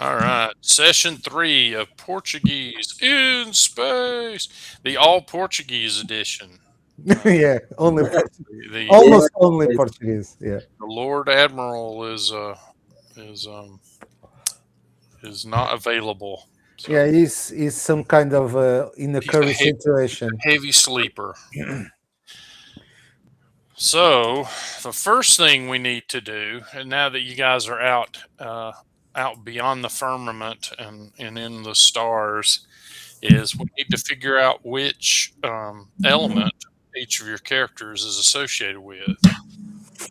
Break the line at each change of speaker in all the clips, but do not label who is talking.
All right. Session 3 of Portuguese in Space, the all Portuguese edition. Uh,
Yeah, only
the
Yeah,
almost only Portuguese. Yeah,
the Lord Admiral is is not available.
yeah.
So
He's some kind of in a curry
he's
situation.
a heavy sleeper. So the first thing we need to do, and now that you guys are out beyond the firmament and in the stars, is we need to figure out which element each of your characters is associated with,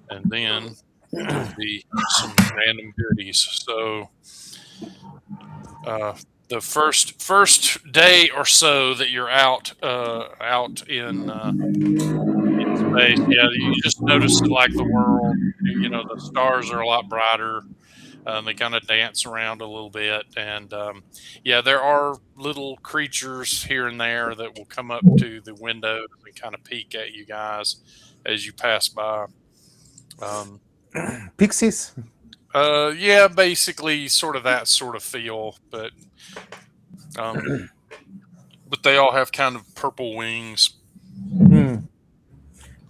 and then there'll be some random goodies. So uh, the first day or so that you're out in space, yeah, you just notice like the world. The stars are a lot brighter. They kind of dance around a little bit, and yeah, there are little creatures here and there that will come up to the windows and kind of peek at you guys as you pass by. Um,
Pixies.
yeah, basically, sort of that sort of feel, um, but they all have kind of purple wings.
Hmm.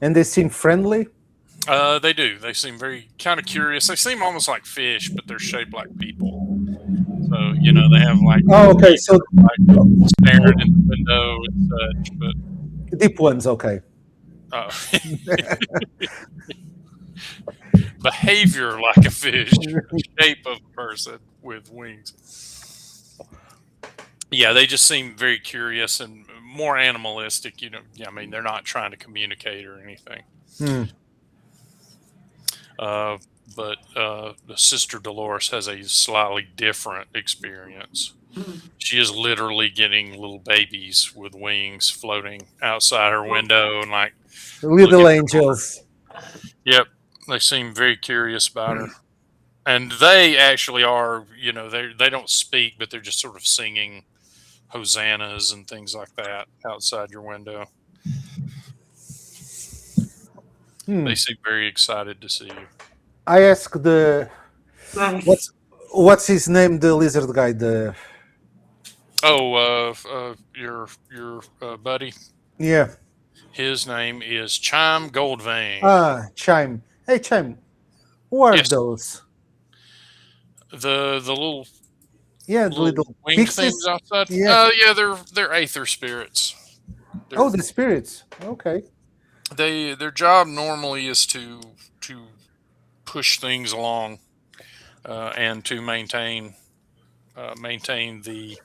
And they seem friendly.
They do. They seem very kind of curious. They seem almost like fish, but they're shaped like people. So they have like
Oh, okay.
teeth
So
that are like staring in the window and such. But
deep ones. Okay.
uh, behavior like a fish, shape of a person with wings. Yeah, they just seem very curious and more animalistic. Yeah, I mean, they're not trying to communicate or anything.
Hmm.
Uh, but the sister Dolores has a slightly different experience. She is literally getting little babies with wings floating outside her window and like looking.
Little angels.
Yep, they seem very curious about her. And they actually are, they don't speak, but they're just sort of singing hosannas and things like that outside your window.
Hmm.
They seem very excited to see you.
I asked the
nice.
what's his name? The lizard guy. The
Oh, your buddy.
yeah.
His name is Chime Goldvein.
Chime. Hey, Chime. Who are
Yes,
those?
the
Yeah, the
little
little
winged things
pixies.
outside.
Yeah.
Yeah, they're aether spirits.
Oh,
They're
the spirits. Okay.
their job normally is to push things along and to maintain the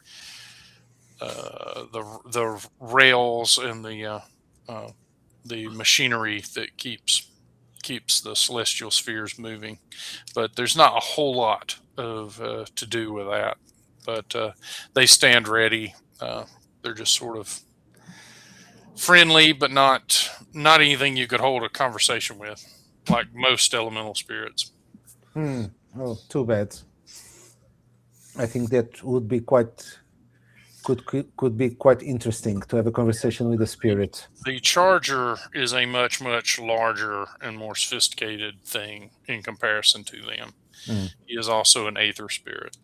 rails and uh, the machinery that keeps the celestial spheres moving. But there's not a whole lot of to do with that. But they stand ready. They're just sort of friendly, but not anything you could hold a conversation with, like most elemental spirits.
Hmm. Oh, too bad. I think that would be quite could be quite interesting to have a conversation with a
The,
spirit.
the charger is a much larger and more sophisticated thing in comparison to them.
Hmm.
He is also an aether spirit,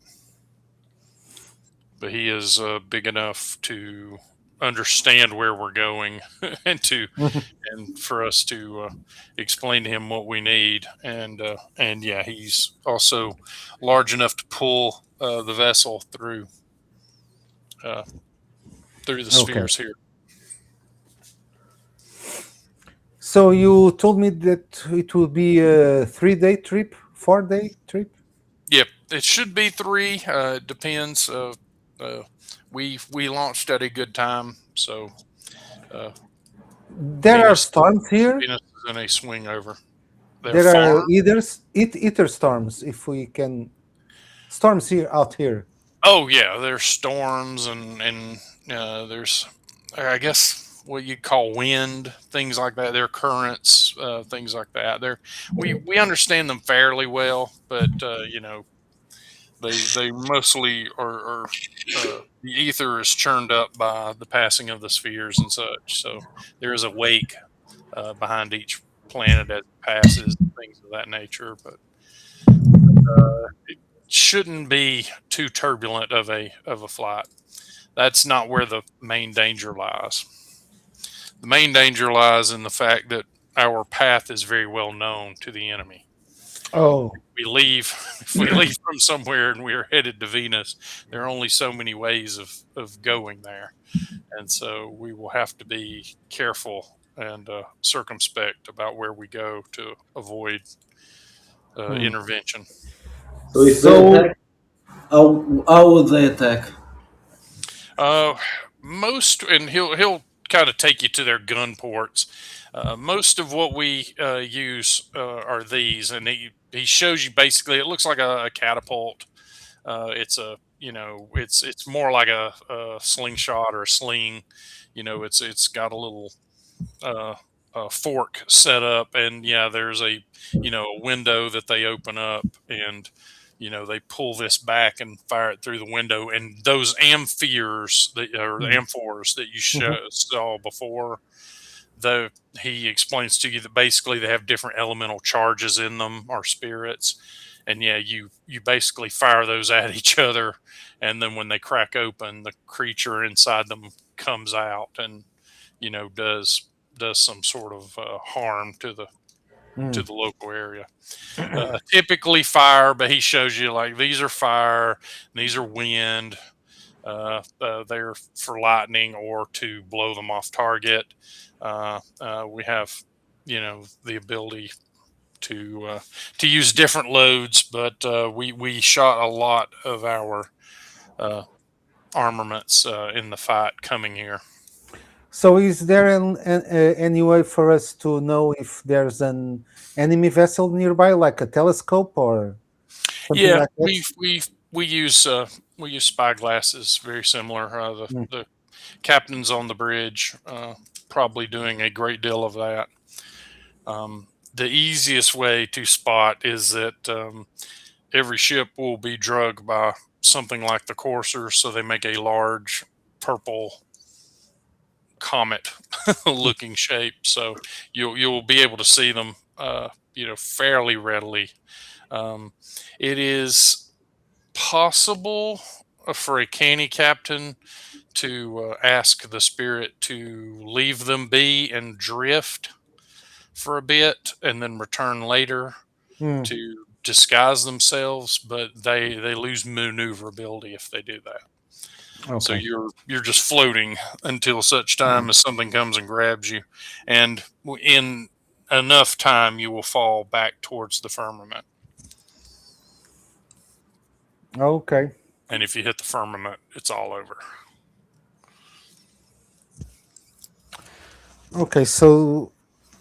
but he is big enough to understand where we're going and to and for us to explain to him what we need. And yeah, he's also large enough to pull the vessel uh, through the
Okay.
spheres here.
So you told me that it will be a 3 day trip, 4 day trip.
Yep, it should be three. It depends. Uh, we launched at a good time, so uh,
There are
Venus
storms here.
Venus is in a swing over. They're
There
far.
are ether storms. If we can storms here out here.
Oh yeah, there's storms and there's I guess what you call wind, things like that. There are currents, things like that. We understand them fairly well, but they mostly are the ether is churned up by the passing of the spheres and such. So there is a wake behind each planet as it passes, things of that nature. But shouldn't be too turbulent of a flight. That's not where the main danger lies. The main danger lies in the fact that our path is very well known to the enemy.
Oh.
We leave if we leave from somewhere and we are headed to Venus, there are only so many ways of going there, and so we will have to be careful and circumspect about where we go to avoid
Hmm.
intervention.
So if they
So
attack, how would they attack?
Uh, most, and he'll kind of take you to their gun ports. Most of what we use are these, and he shows you basically. It looks like a catapult. It's a it's more like a slingshot or a sling. It's got a little uh, fork set up, and yeah, there's a window that they open up, and they pull this back and fire it through the window, and those amphors that or the
hmm,
amphors that you
mhm,
saw before, though he explains to you that basically they have different elemental charges in them or spirits, and yeah, you basically fire those at each other, and then when they crack open, the creature inside them comes out and does some sort of harm
hmm.
to the local area. Typically fire, but he shows you like these are fire, these are wind. They're for lightning or to blow them off target. We have the ability to use different loads, but we shot a lot of our uh, armaments in the fight coming here.
So is there any way for us to know if there's an enemy vessel nearby, like a telescope or something
Yeah,
like that?
we use spy glasses, very similar.
Hmm.
The captains on the bridge probably doing a great deal of that. The easiest way to spot is that every ship will be drugged by something like the courser, so they make a large purple comet looking shape. So you'll be able to see them, fairly readily. Um, it is possible for a canny captain to ask the spirit to leave them be and drift for a bit and then return later
Hmm.
to disguise themselves, but they lose maneuverability if they do that. So
Okay.
you're just floating until such
Hmm.
time as something comes and grabs you, and in enough time you will fall back towards the firmament.
Okay.
And if you hit the firmament, it's all over.
Okay. So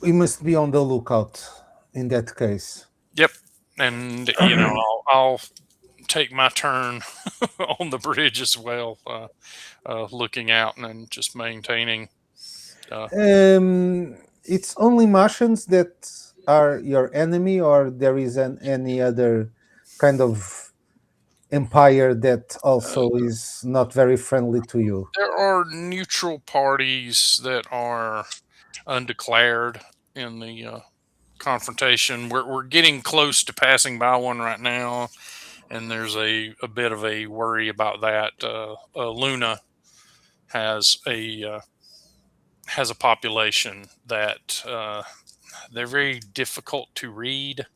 we must be on the lookout in that case.
Yep. And I'll take my turn on the bridge as well, looking out and then just maintaining.
It's only Martians that are your enemy, or there is any other kind of empire that
Uh,
also is not very friendly to you.
there are neutral parties that are undeclared in the confrontation. We're getting close to passing by one right now, and there's a bit of a worry about that. Luna has a population that they're very difficult to read.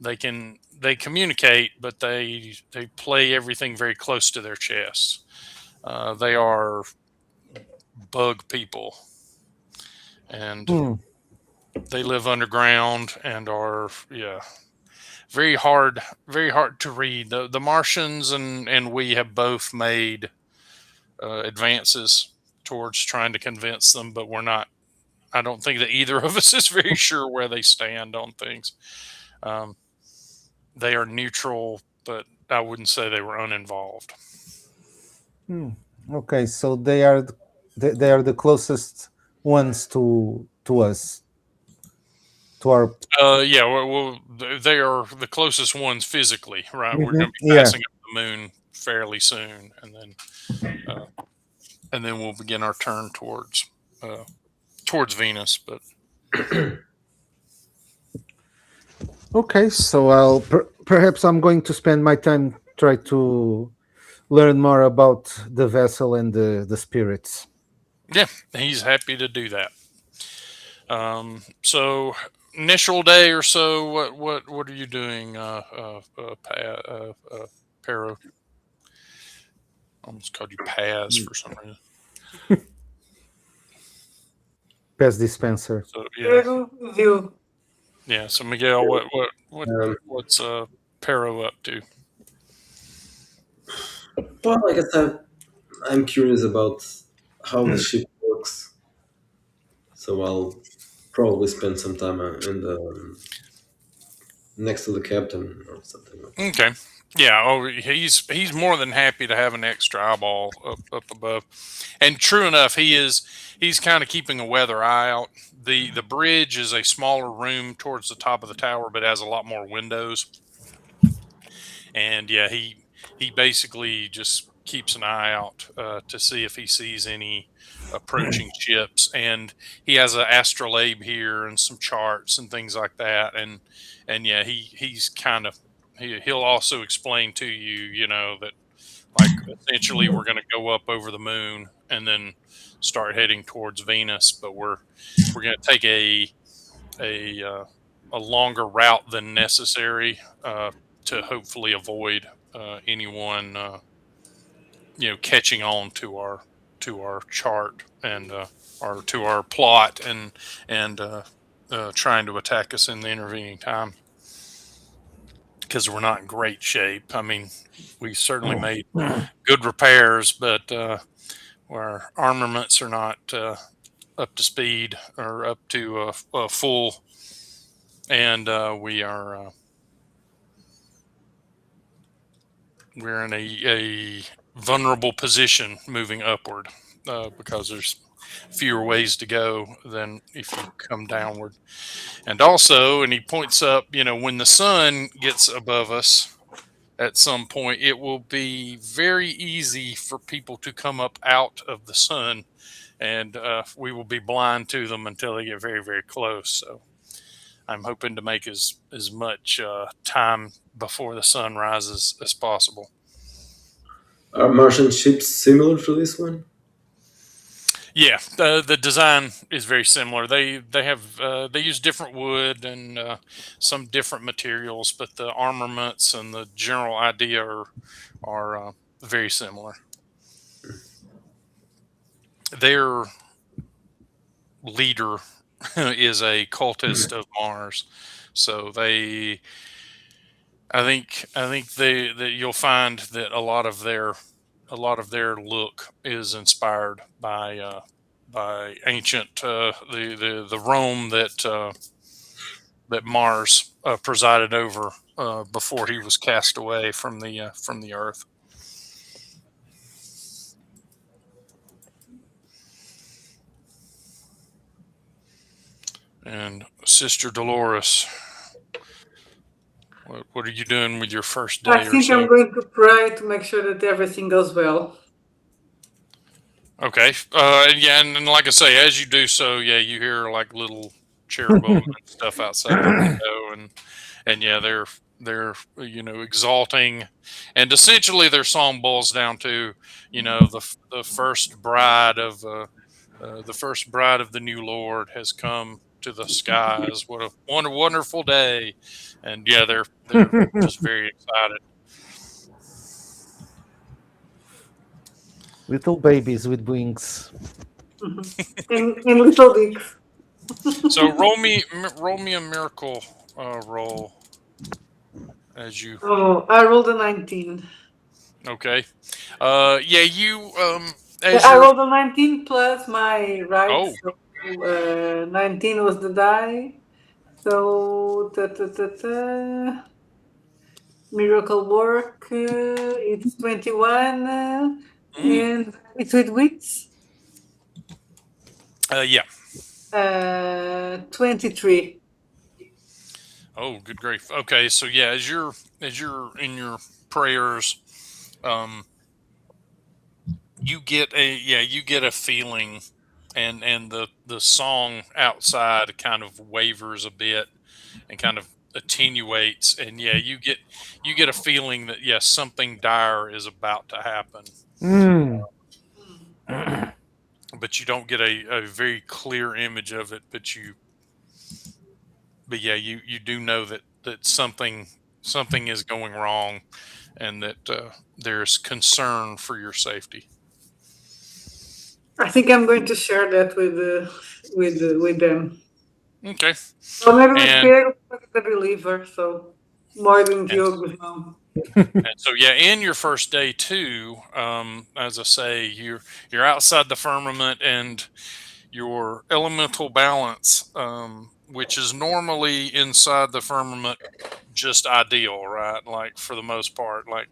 They communicate, but they play everything very close to their chests. They are bug people, and
Hmm.
they live underground and are, yeah, very hard to read. The Martians and we have both made advances towards trying to convince them, but we're not. I don't think that either of us is very sure where they stand on things. Um, they are neutral, but I wouldn't say they were uninvolved.
Hmm. Okay, so they are the closest ones to us, to our.
Yeah, they are the closest ones physically, right? We're
Mhm,
going to be
yeah.
passing up the moon fairly soon, uh, and then we'll begin our turn uh, towards Venus. But
Okay, so perhaps I'm going to spend my time try to learn more about the vessel and the spirits.
Yeah, he's happy to do that. So initial day or so, what are you doing, Pero? I almost called you Paz for some reason.
Pass dispenser.
So yeah,
Pero view.
yeah. So Miguel,
Um,
what's Pero up to?
well, I guess I'm curious about how the ship works, so I'll probably spend some time in the next to the captain or something like that.
Okay. Yeah. Oh, he's more than happy to have an extra eyeball up above. And true enough, he's kind of keeping a weather eye out. The bridge is a smaller room towards the top of the tower, but has a lot more windows. And yeah, he basically just keeps an eye out to see if he sees any approaching ships. And he has an astrolabe here and some charts and things like that. And yeah, he's kind of he'll also explain to you, that like essentially we're going to go up over the moon and then start heading towards Venus, but we're going to take a uh, a longer route than necessary to hopefully avoid anyone catching on to our chart and or to our plot and trying to attack us in the intervening time, because we're not in great shape. I mean, we certainly made good repairs, but our armaments are not up to speed or up to full, and we're in a vulnerable position moving upward because there's fewer ways to go than if you come downward. And also, and he points up, when the sun gets above us at some point, it will be very easy for people to come up out of the sun, and we will be blind to them until they get very, very close. So I'm hoping to make as much time before the sun rises as possible.
Are Martian ships similar to this one?
Yeah, the design is very similar. They use different wood and some different materials, but the armaments and the general idea are very similar. Their leader is a cultist of Mars, so I think that you'll find that a lot of their look is inspired by ancient the Rome that Mars presided over before he was cast away from the Earth. And Sister Dolores, what are you doing with your first
I
day or
think
so?
I'm going to pray to make sure that everything goes well.
Okay. Yeah, and like I say, as you do so, yeah, you hear like little cherubim and stuff outside the window, and yeah, they're exalting, and essentially their song boils down to the first bride of the new Lord has come to the skies. What a wonderful day, and yeah, they're just very excited.
Little babies with wings.
In little dicks.
So roll me a miracle roll as you.
Oh, I rolled a 19.
Okay. Yeah, you as
I
you're.
rolled a 19 plus my right.
Oh,
So 19 was the die. So miracle work. It's 21,
mm,
and it's with wits.
yeah.
23.
Oh, good grief. Okay, so yeah, as you're in your prayers, um, you get a feeling, and the song outside kind of wavers a bit and kind of attenuates, and yeah, you get a feeling that yes, something dire is about to happen,
Mm.
but you don't get a very clear image of it. But yeah, you do know that something is going wrong, and that there's concern for your safety.
I think I'm going to share that with them.
Okay,
So maybe with
and
Pedro, the believer. So more than
and
Diogo's mom.
And so, yeah, in your first day too, as I say, you're outside the firmament, and your elemental balance, which is normally inside the firmament, just ideal, right? Like for the most part, like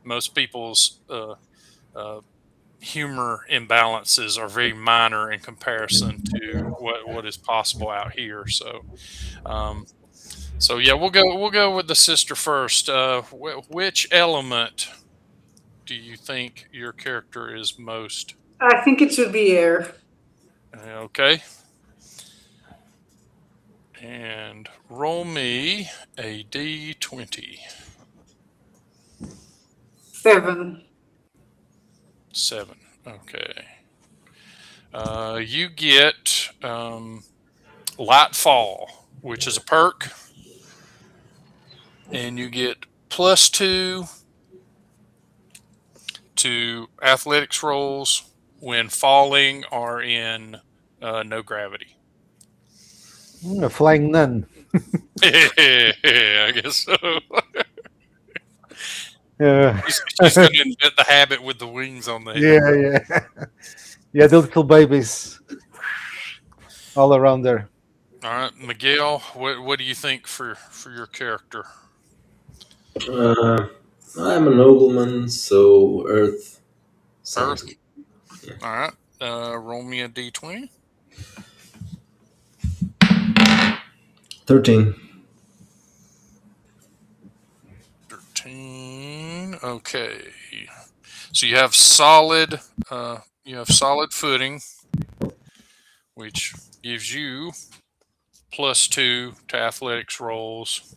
most people's uh, humor imbalances are very minor in comparison to what is possible out here. Um, so yeah, we'll go with the sister first. Which element do you think your character is most
I think it should be air.
okay? And roll me a d20.
7.
7. Okay. You get light fall, which is a perk, and you get +2 to athletics rolls when falling or in no gravity.
A flying nun.
I guess so.
Yeah,
She's going to invent the habit with the wings on the head.
yeah. Yeah, the little babies all around there.
All right, Miguel, what do you think for your character?
Uh, I'm a nobleman, so Earth sounds
Earth.
good. Yeah.
All right. Roll me a d20.
13.
13. Okay. So you have solid footing, which gives you +2 to athletics rolls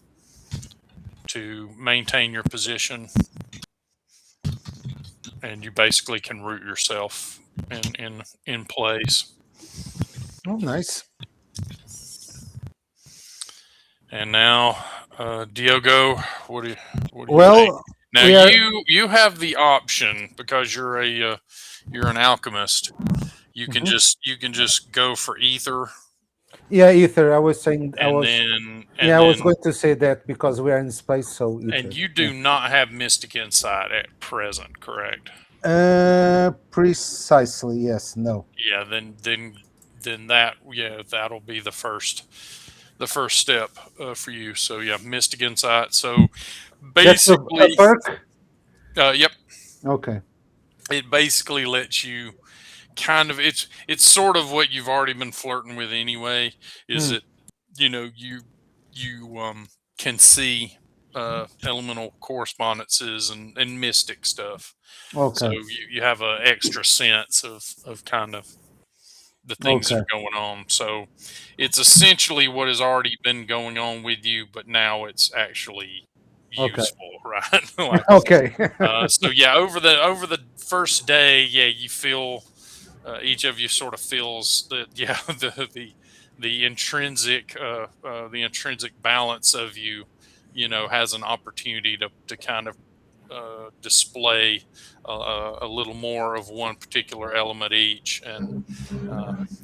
to maintain your position, and you basically can root yourself in place.
Oh, nice.
And now, Diogo, what do you think?
Well,
Now
we are.
you have the option because you're an alchemist.
Mhm.
You can just go for ether,
Yeah, ether. I was saying. I
and
was.
then
Yeah,
and
I was
then
going to say that because we are in space, so
and
ether.
you
Yeah.
do not have mystic insight at present, correct?
Precisely. Yes. No.
Yeah, then that'll be the first step for you. So yeah, mystic insight. So
That's a
basically,
perk.
yep,
Okay.
it basically lets you kind of it's sort of what you've already been flirting with anyway. Is
Hmm.
that you can see elemental correspondences and mystic stuff. So
Okay.
you have an extra sense of kind of the things that
Okay.
are going on. So it's essentially what has already been going on with you, but now it's actually
Okay.
useful, right? Like
Okay.
so yeah, over the first day, yeah, you feel each of you sort of feels that yeah the intrinsic balance of you has an opportunity to kind of display a little more of one particular element each, uh,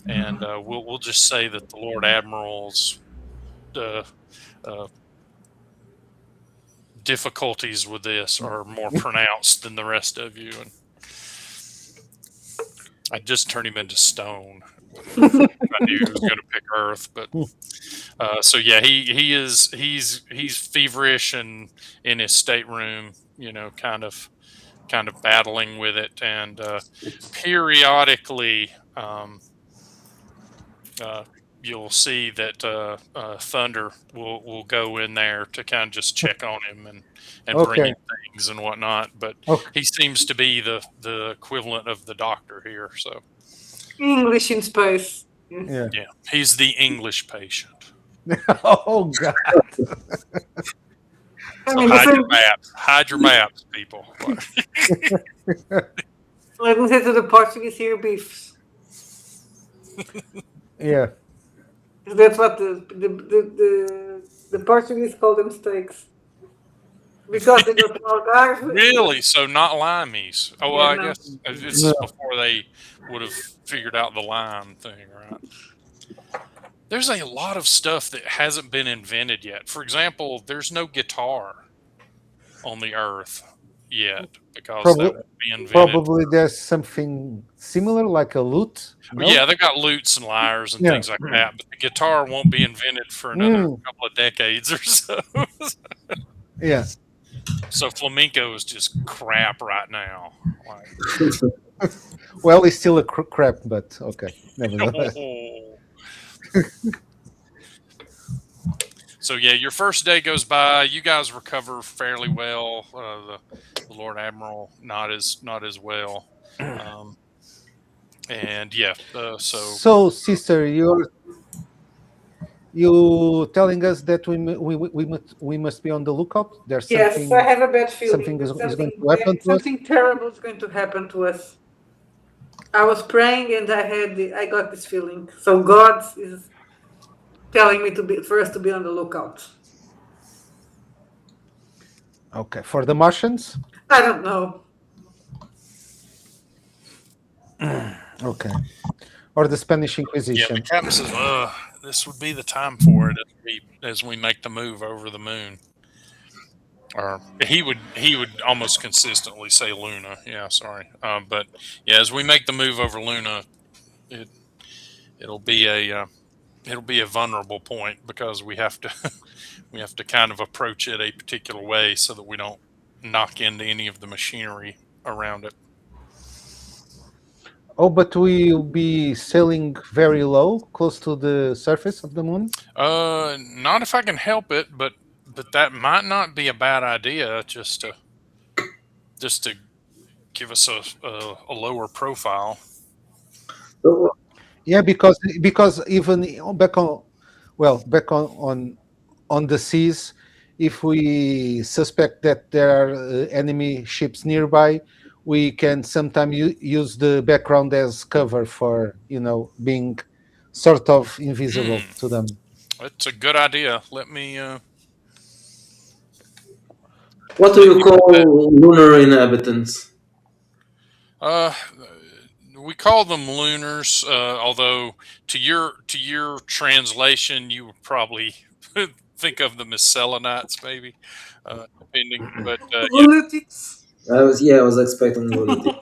and we'll just say that the Lord Admiral's uh, uh, difficulties with this are more pronounced than the rest of you, and I just turned him into stone. I knew he was going to pick Earth, but so yeah, he's feverish and in his stateroom, kind of battling with it, and periodically, uh, you'll see that Thunder will go in there to kind of just check on him and bring
Okay.
him things and whatnot. But
Okay.
he seems to be the equivalent of the doctor here. So
English in space. Yeah.
Yeah.
yeah, he's the English patient.
Oh God.
I
So
mean, the
hide your
thing,
maps. Hide your maps, people.
let me say to the Portuguese here, beefs.
Yeah.
That's what the Portuguese call them steaks because they go to Algarve and
Really? So not limeys? Oh, well,
yeah,
I
no.
guess it's
No.
before they would have figured out the lime thing, right? There's a lot of stuff that hasn't been invented yet. For example, there's no guitar on the Earth yet because that
Probably
will be invented.
probably there's something similar like a lute.
Yeah,
No.
they've got lutes and lyres and
Yeah.
things like that, but the guitar won't be invented for another
Mm,
couple of decades or so.
yeah.
So flamenco is just crap right now. Like,
Well, it's still a crap, but okay. Nevertheless.
so yeah, your first day goes by. You guys recover fairly well. The Lord Admiral not as well. Um, and yeah, so
So, sister, you telling us that we must be on the lookout. There's
Yes, I
something
have a bad feeling
something
that
is going to happen to us.
something terrible is going to happen to us. I was praying and I got this feeling. So God is telling me to be for us to be on the lookout.
Okay, for the Martians.
I don't know.
Okay, or the Spanish
yeah, the
Inquisition.
captain says, this would be the time for it as we make the move over the moon." Or he would almost consistently say Luna. Yeah, sorry. But yeah, as we make the move over Luna, it it'll be a vulnerable point because we have to we have to kind of approach it a particular way so that we don't knock into any of the machinery around it.
Oh, but we'll be sailing very low, close to the surface of the moon.
Not if I can help it, but that might not be a bad idea. Just to give us a lower profile.
So,
Yeah, because even back on the seas, if we suspect that there are enemy ships nearby, we can sometimes use the background as cover for being sort of invisible
Hmm,
to them.
that's a good idea.
what do
Let
you
me put that.
call lunar inhabitants?
Uh, we call them lunars. Although to your translation, you would probably think of them as selenites, maybe, depending. But
Lunatics.
I was expecting lunatic.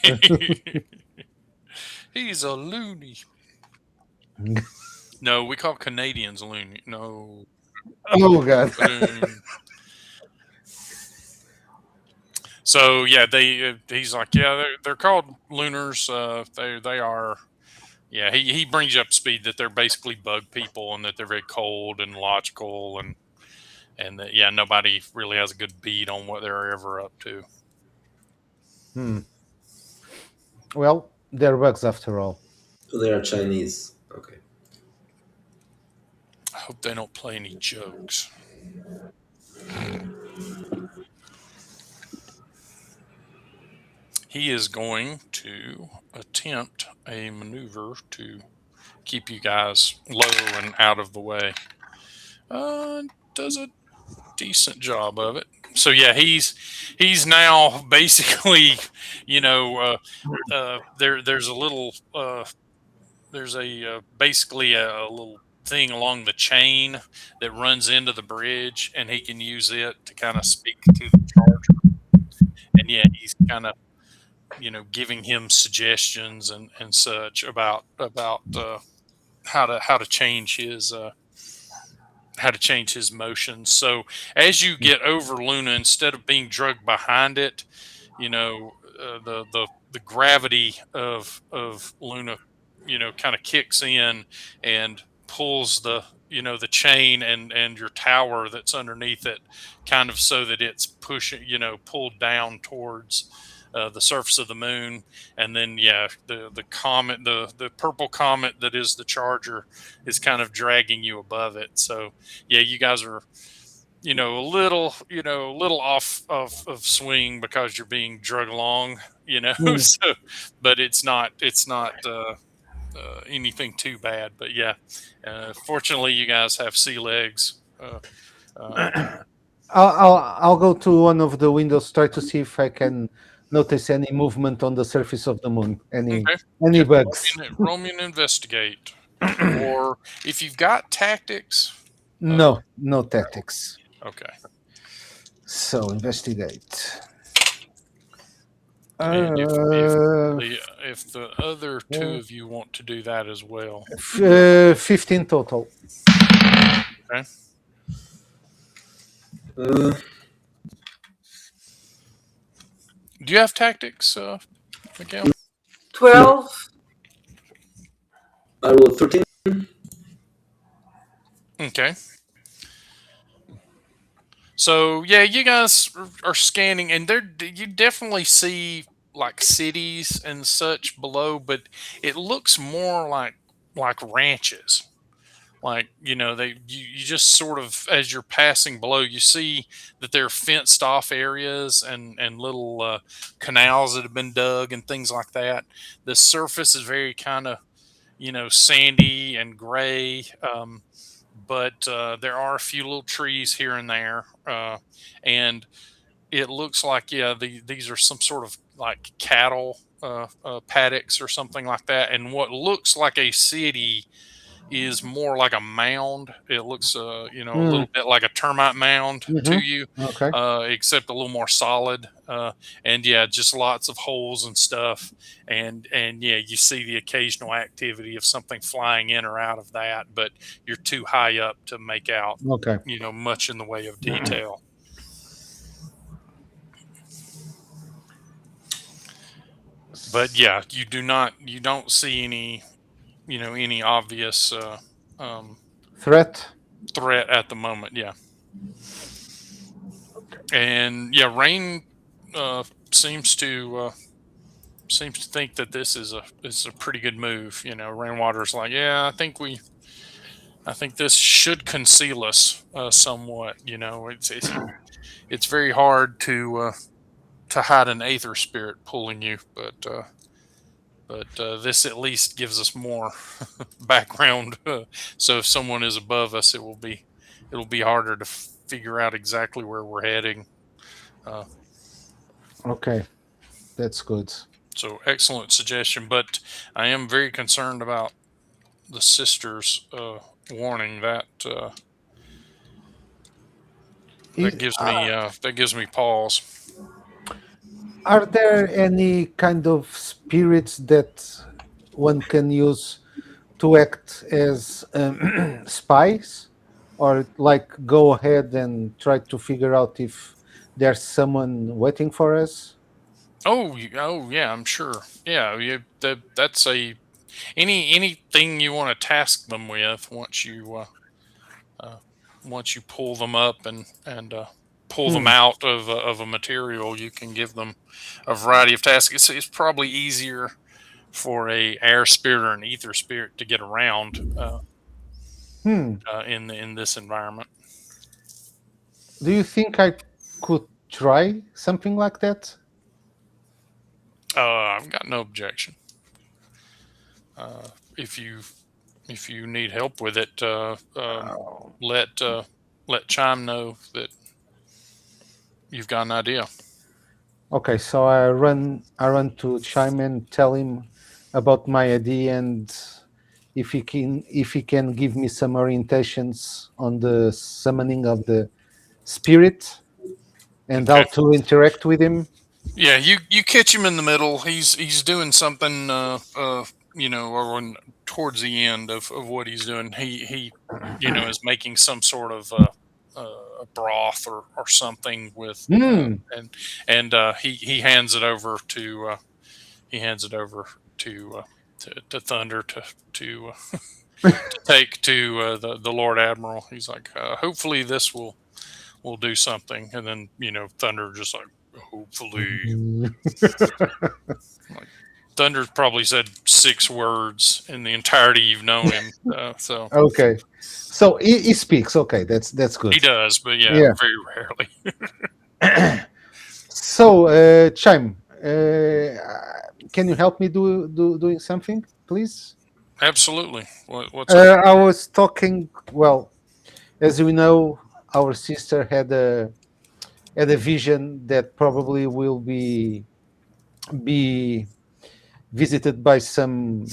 yeah, he's a loony. No, we call Canadians loony. No,
Oh God.
loon. So yeah, he's like, yeah, they're called lunars. They are. Yeah, he brings you up to speed that they're basically bug people and that they're very cold and logical and that yeah, nobody really has a good beat on what they're ever up to.
Hmm. Well, they're bugs after all.
So they are Chinese. Okay.
I hope they don't play any jokes. He is going to attempt a maneuver to keep you guys low and out of the way. Does a decent job of it. So yeah, he's now basically, you know, there's a little there's basically a little thing along the chain that runs into the bridge, and he can use it to kind of speak to the charger. And yeah, he's kind of giving him suggestions and such about how to change his motions. So as you get over Luna, instead of being drugged behind it, the gravity of Luna, kind of kicks in and pulls the chain and your tower that's underneath it, kind of so that it's pushing, pulled down towards the surface of the moon, and then yeah, the comet, the purple comet that is the Charger, is kind of dragging you above it. So yeah, you guys are a little off of swing because you're being drug along,
Hmm.
so but it's not anything too bad. But yeah, fortunately, you guys have sea legs. Uh,
I'll go to one of the windows, try to see if I can notice any movement on the surface of the moon.
okay,
Any
yeah,
bugs?
roll me an investigate, or if you've got tactics, uh,
No, no tactics.
okay.
So investigate.
And if
Uh,
the other two of you want to do that as well,
15 total.
okay.
Uh,
Do you have tactics, Miguel?
12.
I rolled 13.
Okay. So yeah, you guys are scanning, and you definitely see like cities and such below, but it looks more like ranches. Like you just sort of, as you're passing below, you see that there are fenced off areas and little canals that have been dug and things like that. The surface is very kind of sandy and gray. But there are a few little trees here and there, and it looks like yeah, these are some sort of like cattle paddocks or something like that. And what looks like a city is more like a mound. It looks, a
Mm,
little bit like a termite mound to
hmm.
you,
Okay.
except a little more solid. And yeah, just lots of holes and stuff. And yeah, you see the occasional activity of something flying in or out of that, but you're too high up to make out,
Okay.
much in the way of detail. But yeah, you don't see any obvious um,
Threat.
threat at the moment. Yeah. And yeah, Rain uh, seems to think that this is a pretty good move. Rainwater's like, yeah, I think this should conceal us somewhat. It's very hard to hide an aether spirit pulling you, but this at least gives us more background. So if someone is above us, it'll be harder to figure out exactly where we're heading. Uh,
Okay. That's good.
So excellent suggestion, but I am very concerned about the sisters' warning.
Is,
That gives me pause.
are there any kind of spirits that one can use to act as spies, or like go ahead and try to figure out if there's someone waiting for us?
Oh yeah, I'm sure. Yeah, that's anything you want to task them with uh, once you pull them up and pull them
Hmm.
out of a material, you can give them a variety of tasks. It's probably easier for a air spirit or an ether spirit to get around
Hmm.
in this environment.
Do you think I could try something like that?
I've got no objection. Uh, if you need help with it, let Chime know that you've got an idea.
Okay, so I run to Chime and tell him about my idea, and if he can give me some orientations on the summoning of the spirit and how
Okay.
to interact with him.
Yeah, you catch him in the middle. He's doing something, or towards the end of what he's doing. He is making some sort of a broth or something with
Hmm.
and he hands it over to he hands it over to Thunder to take to the Lord Admiral. He's like, hopefully this will do something, and then Thunder just like Hopefully. Like, Thunder's probably said 6 words in the entirety you've known him. So
Okay. So he speaks. Okay, that's
he
good.
does, but yeah,
Yeah.
very rarely.
So, Chime, can you help me doing something, please?
Absolutely. What's up?
I was talking. Well, as we know, our sister had a vision that probably will be visited by some.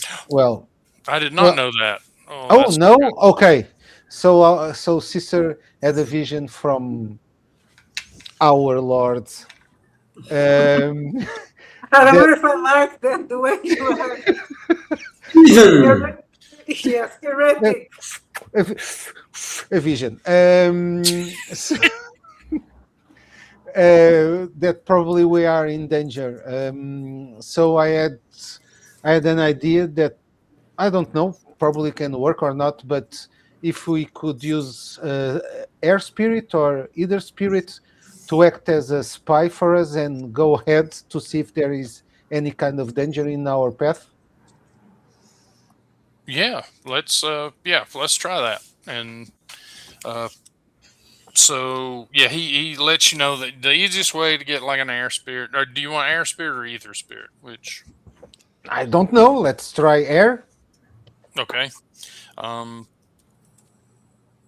I did not
Well.
know that. Oh,
Oh
that's
no. Okay. So sister had a vision from our Lord. Um,
I don't
that
know if I like that the way you are.
Even
Yes,
that
erratic.
a vision. That probably we are in danger. So I had an idea that I don't know, probably can work or not, but if we could use air spirit or either spirit to act as a spy for us and go ahead to see if there is any kind of danger in our path.
Yeah. Let's try that. And uh, so yeah, he lets you know that the easiest way to get like an air spirit, or do you want air spirit or ether spirit? Which
I don't know. Let's try air.
okay. Um,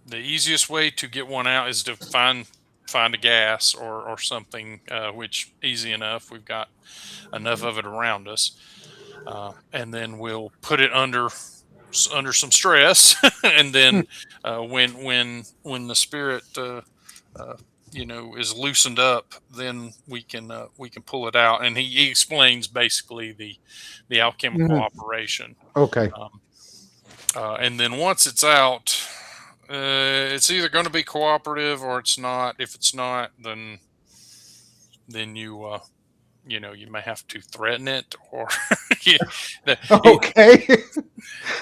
the easiest way to get one out is to find a gas or something, which easy enough. We've got enough of it around us, and then we'll put it under some stress, and
Hmm.
then when the spirit uh, is loosened up, then we can pull it out. And he explains basically the alchemical
Mhm.
operation.
Okay.
Um, and then once it's out, it's either going to be cooperative or it's not. If it's not, then you may have to threaten it, or yeah, it,
Okay.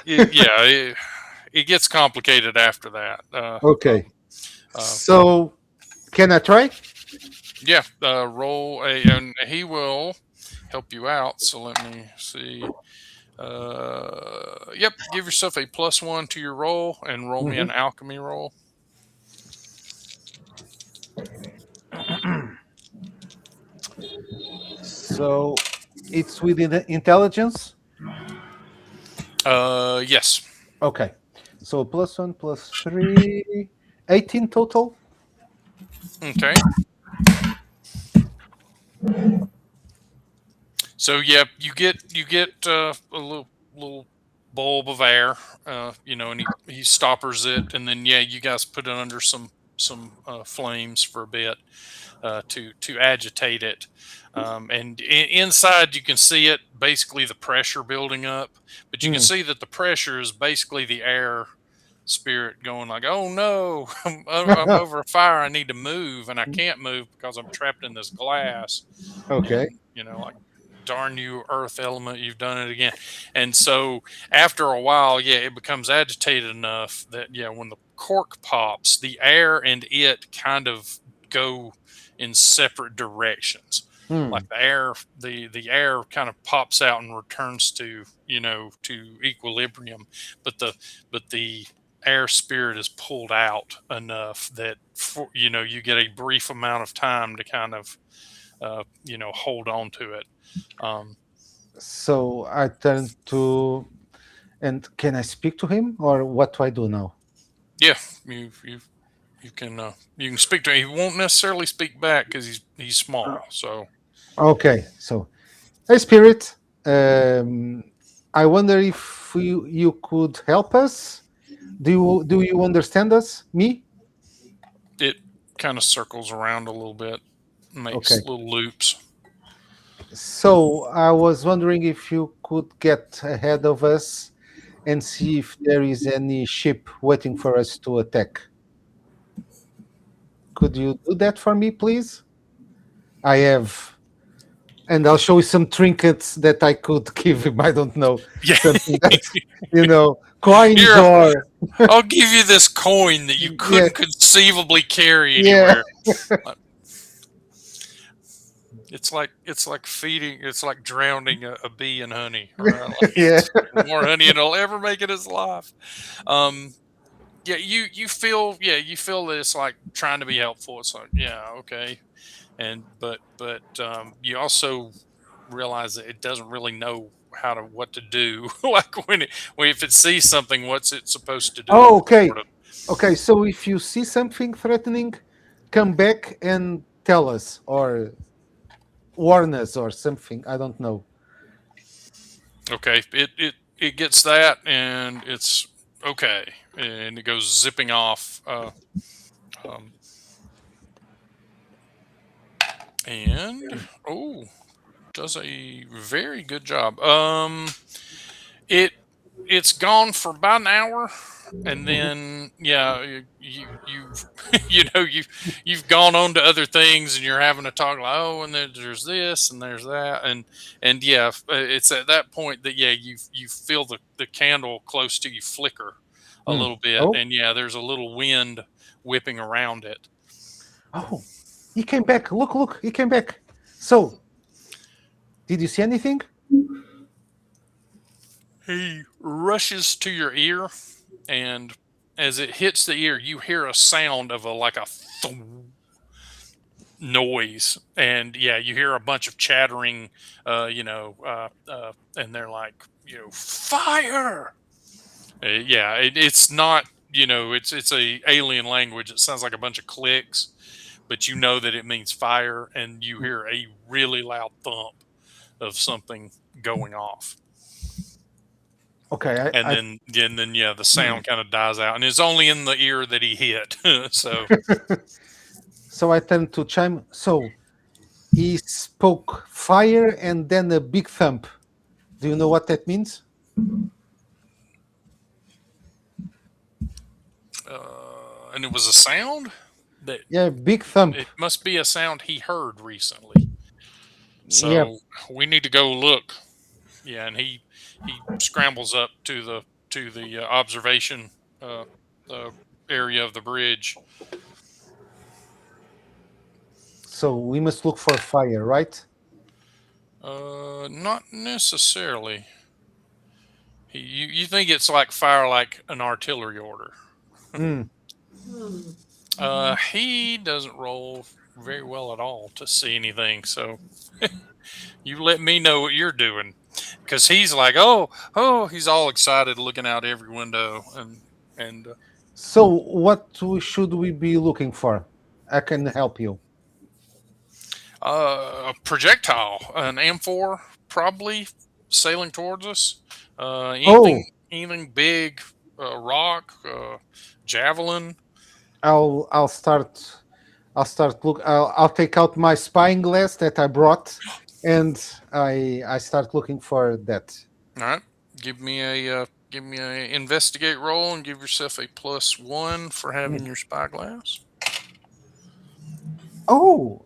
yeah, it gets complicated after that.
Okay.
Uh,
So can I try?
yeah, and he will help you out. So let me see. Yep, give yourself a +1 to your roll and roll me
Mhm.
an alchemy roll.
So it's within the intelligence.
Yes.
Okay. So +1 +3, 18 total.
Okay. So yeah, you get a little bulb of air, and he stoppers it, and then yeah, you guys put it under some flames for a bit, to agitate it. And inside, you can see it basically the pressure building up, but you can
Hmm.
see that the pressure is basically the air spirit going like, "Oh no, I'm over a fire. I need to move, and I can't move because I'm trapped in this glass."
Okay.
And like, darn you, earth element, you've done it again. And so after a while, yeah, it becomes agitated enough that yeah, when the cork pops, the air and it kind of go in separate directions. Like
Hmm.
the air kind of pops out and returns to equilibrium, but the air spirit is pulled out enough that you get a brief amount of time to kind of hold on to it. Um,
So I turn to, and can I speak to him or what do I do now?
yeah, you can speak to him. He won't necessarily speak back because he's small. So
Okay. So, hey, spirit. Um, I wonder if you could help us. Do you understand us? Me?
it kind of circles around a little bit,
Okay.
makes little loops.
So I was wondering if you could get ahead of us and see if there is any ship waiting for us to attack. Could you do that for me, please? I have, and I'll show you some trinkets that I could give him. I don't know,
Yeah,
something that, coins
here,
or
I'll give you this coin that you
yeah,
couldn't conceivably carry
yeah.
anywhere. Uh, It's like feeding. It's like drowning a bee in honey, right? Like
Yeah.
it's more honey than it'll ever make in its life. Um, yeah, you feel that it's like trying to be helpful. It's like yeah, okay, and but you also realize that it doesn't really know what to do. Like when if it sees something, what's it supposed to do?
Oh, okay.
Sort of.
Okay, so if you see something threatening, come back and tell us or warn us or something. I don't know.
Okay, it gets that, and it's okay, and it goes zipping off. Um, and oh, does a very good job. It it's gone for about an hour, and
Mhm.
then yeah, you've you've gone on to other things, and you're having to talk like oh, and there's this and there's that, and yeah, it's at that point that yeah, you feel the candle close to you flicker a
Mm.
little bit,
Oh,
and yeah, there's a little wind whipping around it.
oh, he came back. Look, look, he came back. So, did you see anything?
He rushes to your ear, and as it hits the ear, you hear a sound of a like a thump noise, and yeah, you hear a bunch of chattering, and they're like, fire. Yeah, it's not, it's a alien language. It sounds like a bunch of clicks, but you know that it means fire, and you hear a really loud thump of something going off.
Okay,
And then yeah, the
hmm.
sound kind of dies out, and it's only in the ear that he hit. So
So I turned to Chime. So he spoke fire and then a big thump. Do you know what that means?
and it was a sound that
Yeah, big thump.
it must be a sound he heard recently.
Yeah.
So we need to go look. Yeah, and he scrambles up to the observation uh, uh, area of the bridge.
So we must look for fire, right?
Not necessarily. You think it's like fire, like an artillery order.
Mm.
Hmm.
He doesn't roll very well at all to see anything. So you let me know what you're doing, because he's like, oh, he's all excited, looking out every window, and
So should we be looking for? I can help you.
a projectile, an M4, probably sailing towards us.
Oh,
Anything big, rock, javelin.
I'll start. I'll take out my spying glass that I brought, and I start looking for that.
All right, give me a investigate roll and give yourself a +1 for
Mm.
having your spyglass.
Oh,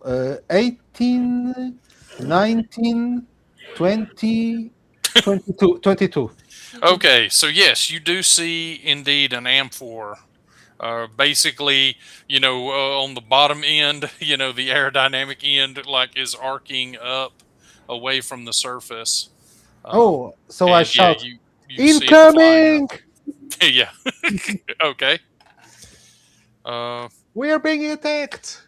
18, 19, 20, 22, 22.
Okay, so yes, you do see indeed an amphor. Basically, on the bottom end, the aerodynamic end like is arcing up away from the surface. Um,
Oh, so I
and yeah,
shout,
you see it flying up.
incoming!
Yeah. Okay. Uh,
We are being attacked.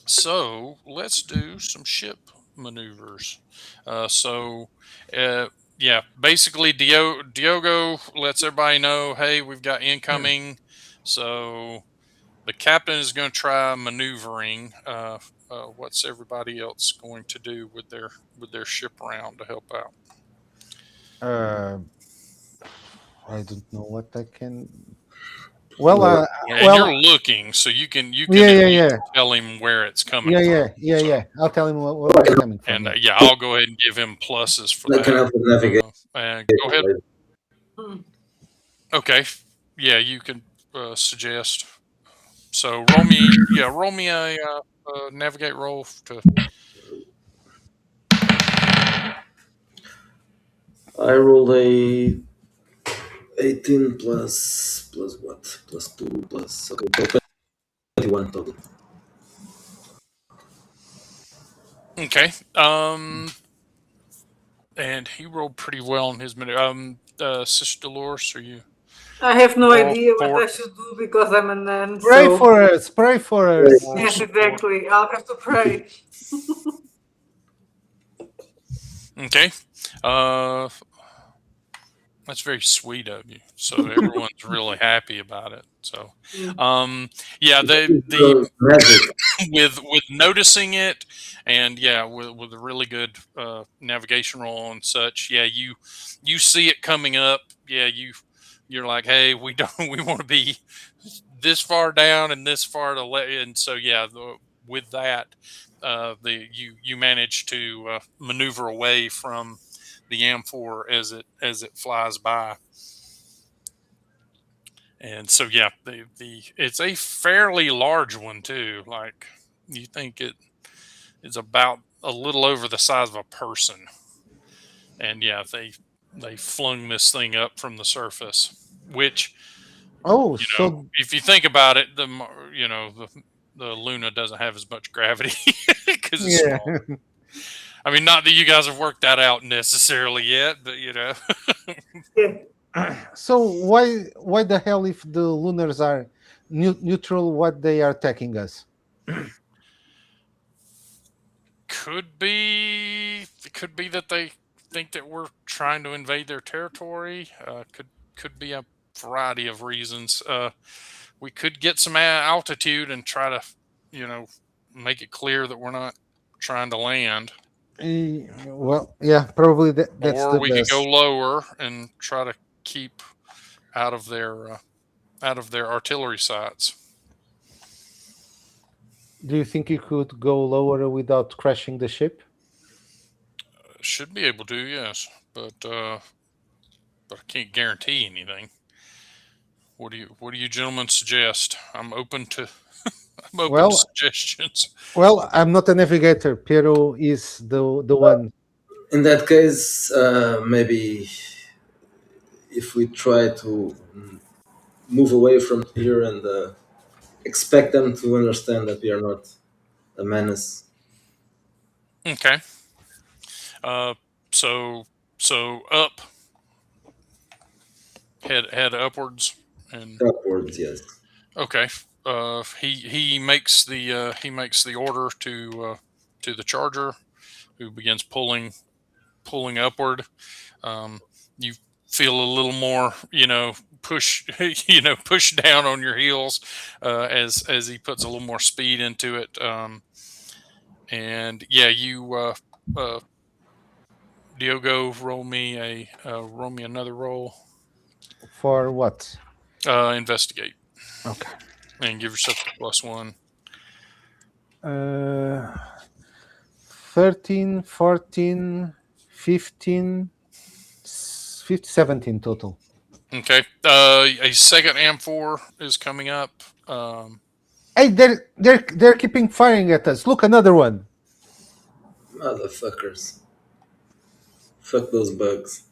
so let's do some ship maneuvers. So, uh, yeah, basically, Diogo lets everybody know, hey, we've got incoming. So the captain is going to try maneuvering. What's everybody else going to do with their ship around to help out?
Uh, I don't know what I can. Well,
Well,
And
well,
you're looking, so you can
yeah,
at
yeah,
least
yeah,
tell him where it's coming
yeah,
from.
yeah, yeah,
So,
yeah. I'll tell him where it's coming from.
and
Yeah.
yeah, I'll go ahead and give him pluses for
I can
that.
help with navigate.
And go ahead.
Hmm.
Okay, yeah, you can suggest. So roll me a navigate roll to.
I rolled a 18 plus what? Plus 2 plus okay, so 21 total.
Okay. And he rolled pretty well in his minute. Sister Dolores, are you
I have no
moral
idea what I
support?
should do because I'm a nun.
Pray
So
for us. Pray for us.
Moral
yes,
support.
exactly. I'll have to pray.
Okay. Uh, that's very sweet of you. So everyone's really happy about it. So,
Mm.
um, yeah, the
So magic.
with noticing it, and yeah, with a really good navigation roll and such. Yeah, you see it coming up. Yeah, you're like, hey, we don't we want to be this far down and this far to let. And so yeah, with that, the you manage to maneuver away from the Am4 as it flies by. And so yeah, the it's a fairly large one too. Like you think it is about a little over the size of a person. And yeah, they flung this thing up from the surface, which
Oh,
you know,
so
if you think about it, the Luna doesn't have as much gravity because it's
yeah.
small. I mean, not that you guys have worked that out necessarily yet, but you know,
Yeah.
So why the hell if the lunars are neutral, what they are attacking us?
could be that they think that we're trying to invade their territory. Could be a variety of reasons. We could get some altitude and try to, you know, make it clear that we're not trying to land,
Well, yeah, probably that's
or
the
we could go
best.
lower and try to keep out of their uh, out of their artillery sights.
Do you think you could go lower without crashing the ship?
Should be able to, yes, but I can't guarantee anything. What do you gentlemen suggest? I'm open to
Well,
suggestions.
I'm not a navigator. Piero is the one.
In that case, maybe if we try to move away from here and expect them to understand that we are not a menace
Okay. Uh, so so up, head upwards, and
upwards, yes.
okay. He makes the order to the charger, who begins pulling upward. You feel a little more, push, push down on your heels as he puts a little more speed into it. And yeah, uh, Diogo, roll me another roll.
For what?
Investigate
Okay.
and give yourself the +1.
Uh, 13, 14, 15, 15, 17 total.
Okay. A second Am4 is coming up. Um,
Hey, they're keeping firing at us. Look, another one.
Motherfuckers. Fuck those bugs.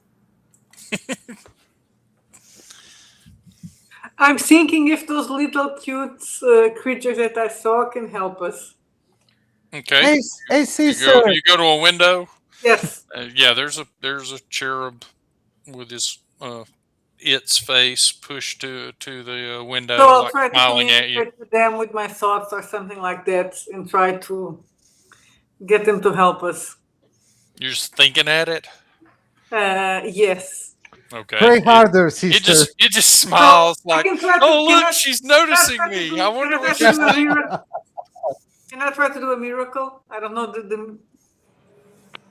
I'm thinking if those little cute creatures that I saw can help us.
okay.
Hey,
You go.
Caesar.
You go to a window.
Yes.
Yeah. There's a cherub with his its face pushed to the
So
window,
I'll
like
try to
smiling at you.
communicate with them with my thoughts or something like that and try to get them to help us.
You're just thinking at it.
Yes.
Okay.
Pray
It
harder,
it
sister.
just it just
So
smiles
I
like,
can try to
oh look, she's noticing me. I
can
wonder
I try
what
to
she's
do a
thinking.
miracle? Can I try to do a miracle? I don't know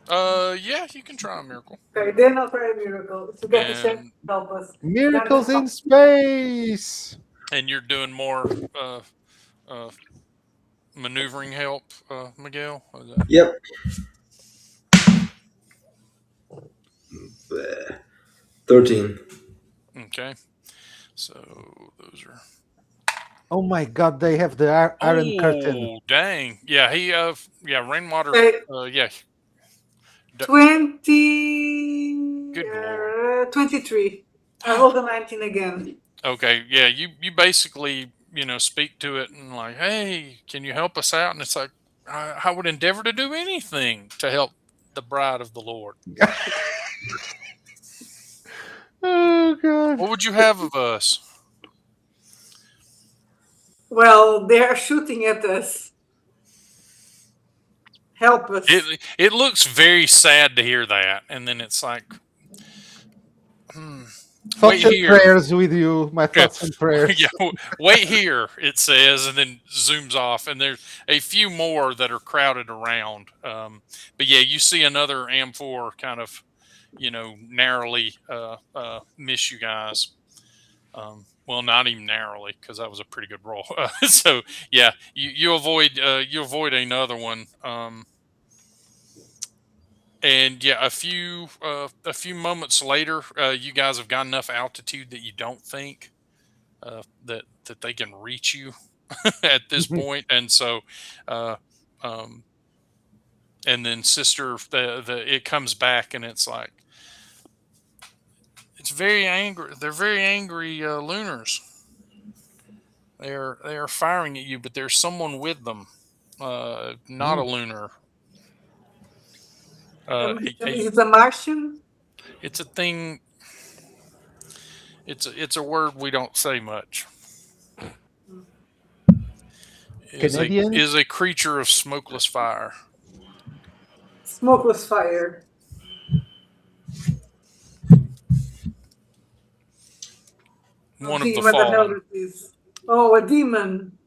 Yeah, you can try a miracle,
okay, then I'll try a miracle to get the chef to
and
help us.
Miracles in space.
you're doing more uh maneuvering help, Miguel. What is that?
Yep. Bleh. 13.
Okay. So those are.
Oh my God, they have the Iron Curtain.
Oh dang! Yeah, yeah, rainwater.
Okay,
Yeah.
20,
Good lord.
23. I rolled a 19 again.
Okay, yeah, you basically speak to it and like, hey, can you help us out? And it's like, I would endeavor to do anything to help the bride of the Lord.
Oh God.
What would you have of us?
Well, they are shooting at us. Help us.
It looks very sad to hear that, and then it's like, hmm, wait
Thoughts and
here.
prayers with you. My
Yeah,
thoughts and
yeah.
prayers.
Wait here. It says, and then zooms off, and there's a few more that are crowded around. But yeah, you see another Am4 kind of, narrowly miss you guys. Well, not even narrowly because that was a pretty good roll. So yeah, you avoid another one. And yeah, a few moments later, you guys have got enough altitude that you don't think that they can reach you at this point, and so uh, um, and then sister, it comes back, and it's like it's very angry. They're very angry lunars. They are firing at you, but there's someone with them. Not a lunar.
Is it a Martian?
It's a thing. It's a word we don't say much. Is a
Canadian?
is a creature of smokeless fire.
Smokeless fire.
One of the
What the hell
fallen.
it is? Oh, a demon.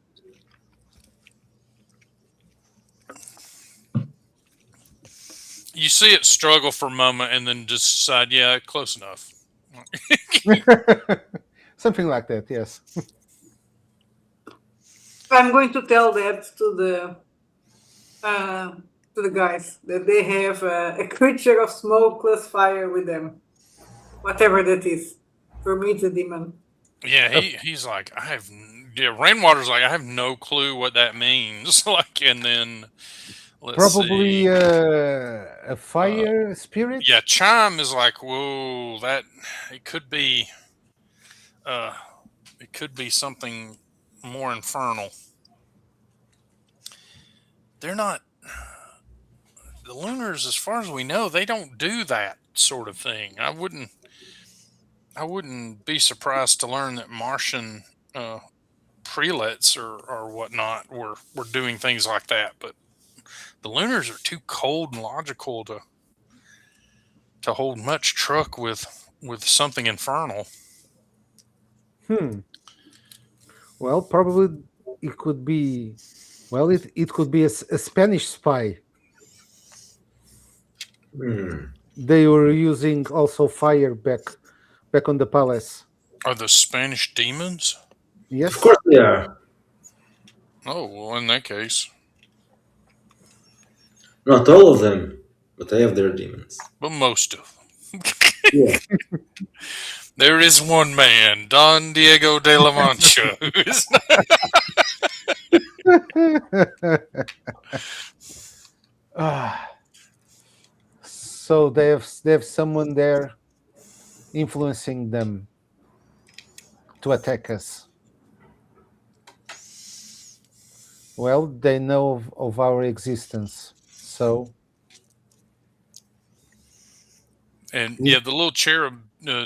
You see it struggle for a moment, and then just decide, yeah, close enough.
Something like that, yes.
I'm going to tell that to the guys that they have a creature of smokeless fire with them, whatever that is. For me, it's a demon.
Yeah, he's like, yeah, Rainwater's like, I have no clue what that means. Like, and then let's
Probably
see.
a fire spirit.
Yeah, Chime is like, whoa, that it could be, uh, it could be something more infernal. They're not the Lunars, as far as we know. They don't do that sort of thing. I wouldn't be surprised to learn that Martian uh, prelates or whatnot were doing things like that. But the Lunars are too cold and logical to hold much truck with something infernal.
Hmm. Well, probably it could be. Well, it could be a Spanish spy.
Hmm.
They were using also fire back on the palace.
Are the Spanish demons?
Of
Yes.
course they are.
Oh well, in that case,
Not all of them, but they have their demons.
but most of them.
Yeah.
There is one man, Don Diego de la Mancha, who is
Ah, so they have someone there influencing them to attack us. Well, they know of our existence. So
and
is,
yeah, the little cherub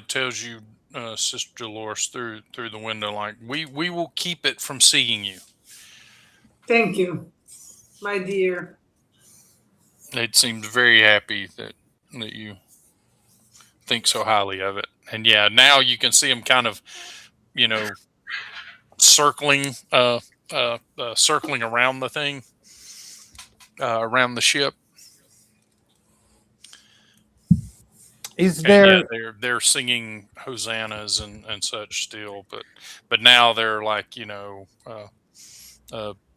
tells you, Sister Dolores, through the window, like we will keep it from seeing you.
Thank you, my dear.
It seems very happy that you think so highly of it. And yeah, now you can see him kind of, you know, circling, circling around the thing, around the ship.
is
And yeah,
there
they're singing hosannas and such still, but now they're like,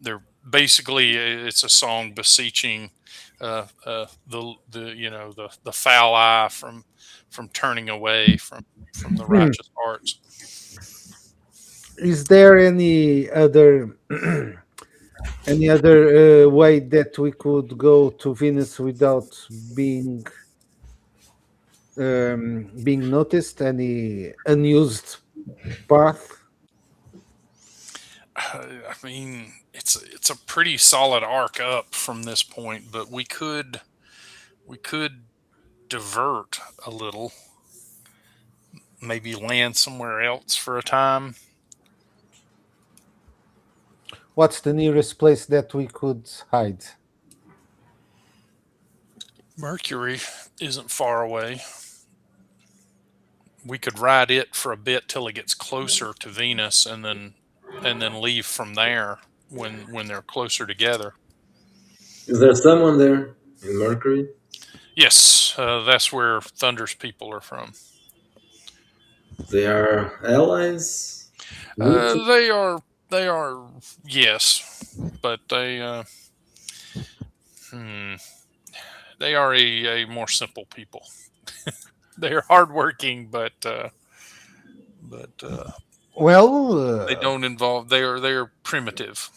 they're basically, it's a song beseeching the foul eye from turning away from the righteous hearts.
is there any other any other way that we could go to Venus without being being noticed? Any unused path?
I mean, it's a pretty solid arc up from this point, but we could divert a little, maybe land somewhere else for a time.
What's the nearest place that we could hide?
Mercury isn't far away. We could ride it for a bit till it gets closer to Venus, and then leave from there when they're closer together.
Is there someone there in Mercury?
Yes, that's where Thunder's people are from.
They are allies. Need to.
They are yes, but hmm, they are a more simple people. They are hardworking, but
Well,
they don't involve. They are primitive.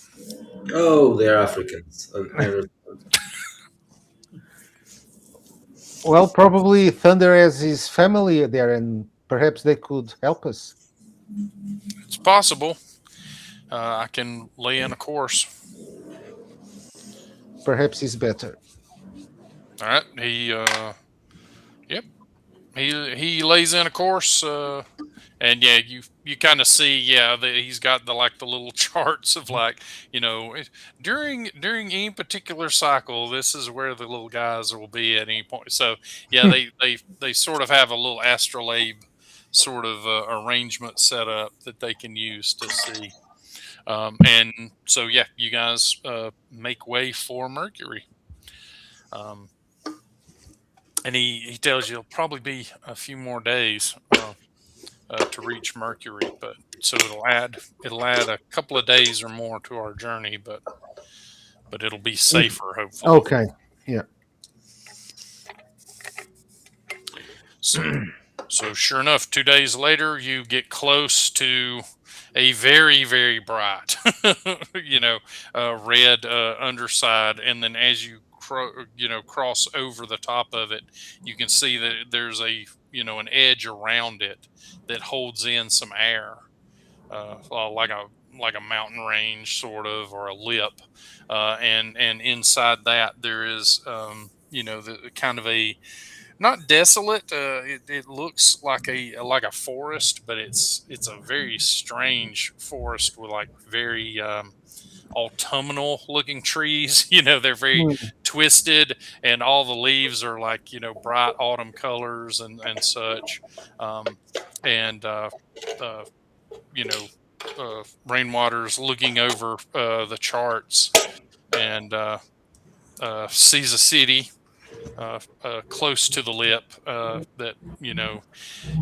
Oh, they are Africans. I understand.
well, probably Thunder has his family there, and perhaps they could help us.
It's possible. I can lay in a course.
Perhaps he's better.
All right. Yep. He lays in a course. And yeah, you kind of see, yeah, he's got the like the little charts of like, during any particular cycle, this is where the little guys will be at any point. So yeah, they sort of have a little astrolabe sort of arrangement set up that they can use to see. And so yeah, you guys make way for Mercury. Um, and he tells you it'll probably be a few more days. To reach Mercury, but so it'll add a couple of days or more to our journey, but it'll be
Mm,
safer, hopefully.
okay. Yeah.
So so sure enough, 2 days later, you get close to a very bright, you know, red underside, and then as you cross over the top of it, you can see that there's an edge around it that holds in some air, like a mountain range sort of, or a lip, and inside that there is the kind of a not desolate. It looks like a forest, but it's a very strange forest with like very autumnal looking trees. They're very
Mm,
twisted, and all the leaves are like bright autumn colors and such. Um, and uh, you know, Rainwater's looking over the charts and sees a city close to the lip that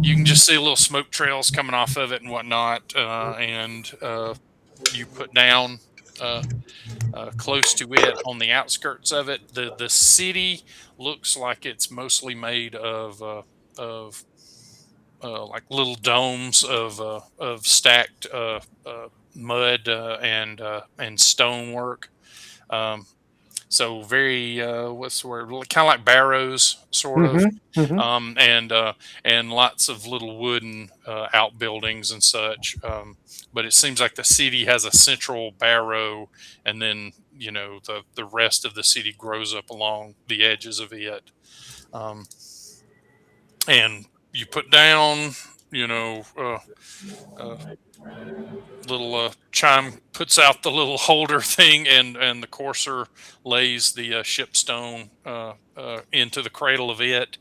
you can just see little smoke trails coming off of it and whatnot, and you put down close to it on the outskirts of it. The city looks like it's mostly made of like little domes of stacked mud and stonework. Um, so very what's the word? Kind of like barrows, sort of,
mhm, mhm.
and lots of little wooden outbuildings and such. But it seems like the city has a central barrow, and then the rest of the city grows up along the edges of it. Um, and you put down, you know, uh, little chime puts out the little holder thing, and the courser lays the ship stone into the cradle of it,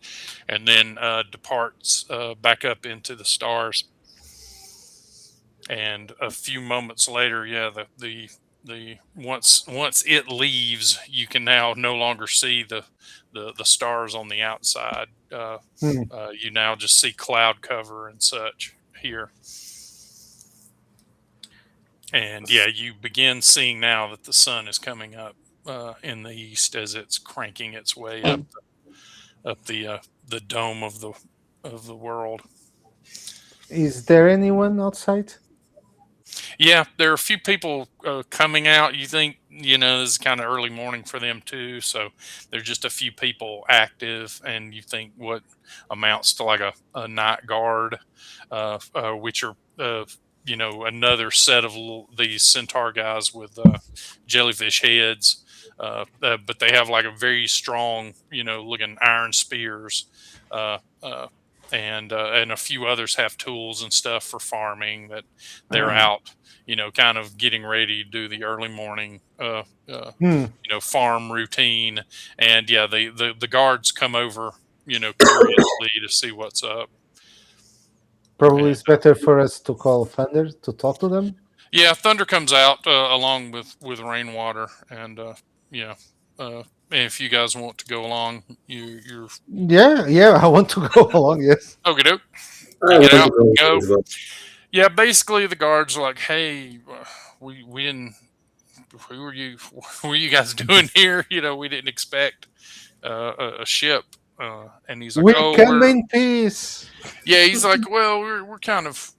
and then departs back up into the stars. And a few moments later, yeah, the once it leaves, you can now no longer see the stars on the outside.
Mm.
You now just see cloud cover and such here. And yeah, you begin seeing now that the sun is coming up in the east as it's cranking its way up the dome of the world.
Is there anyone outside?
Yeah, there are a few people coming out. You think this is kind of early morning for them too, so there's just a few people active, and you think what amounts to like a night guard, which are another set of these centaur guys with jellyfish heads, but they have like a very strong, looking iron spears, uh, uh, and a few others have tools and stuff for farming that they're out, kind of getting ready to do the early morning,
Hmm.
farm routine. And yeah, the guards come over, curiously to see what's up.
Probably
And
it's better for us to call Thunder to talk to them.
yeah, Thunder comes out along with Rainwater, and yeah, if you guys want to go along, you're
Yeah, yeah, I want to go along. Yes.
okay. Doke.
I
You get
want to
out,
go
go.
as well.
Yeah, basically the guards are like, "Hey, we didn't. Who were you? What were you guys doing here? We didn't expect a ship." And he's like,
We
"Oh,
come in peace.
yeah." He's like, "Well, we're kind of,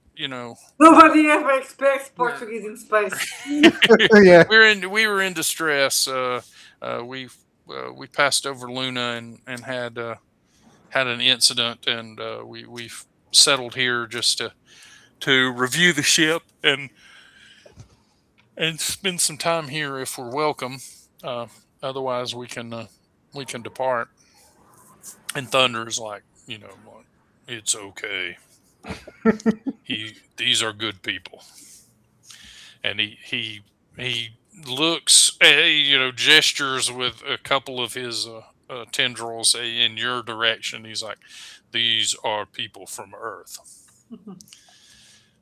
Nobody ever expects
we're
Portuguese in space.
Yeah.
we were in distress. We passed over Luna and had an incident, and we've settled here just to review the ship and spend some time here if we're welcome. Uh, Otherwise, we can depart." And Thunder's like, like, "It's okay. These are good people." And he looks, gestures with a couple of his tendrils in your direction. He's like, "These are people from Earth."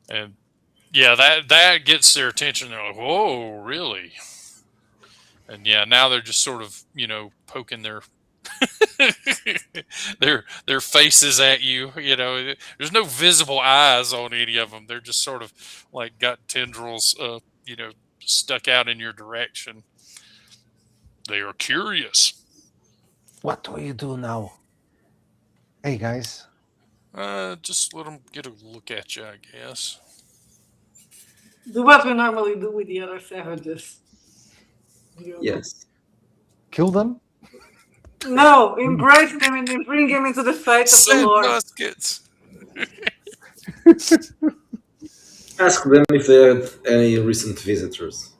And yeah, that gets their attention. They're like, "Whoa, really?" And yeah, now they're just sort of, poking their faces at you. There's no visible eyes on any of them. They're just sort of like got tendrils, you know, stuck out in your direction. They are curious.
What do you do now? Hey guys.
Just let them get a look at you, I guess.
Do what we normally do with the other savages. You-
Yes.
Kill them?
No, embrace them and then bring them into the sight of the
Send
Lord.
muskets.
Ask them if they had any recent visitors.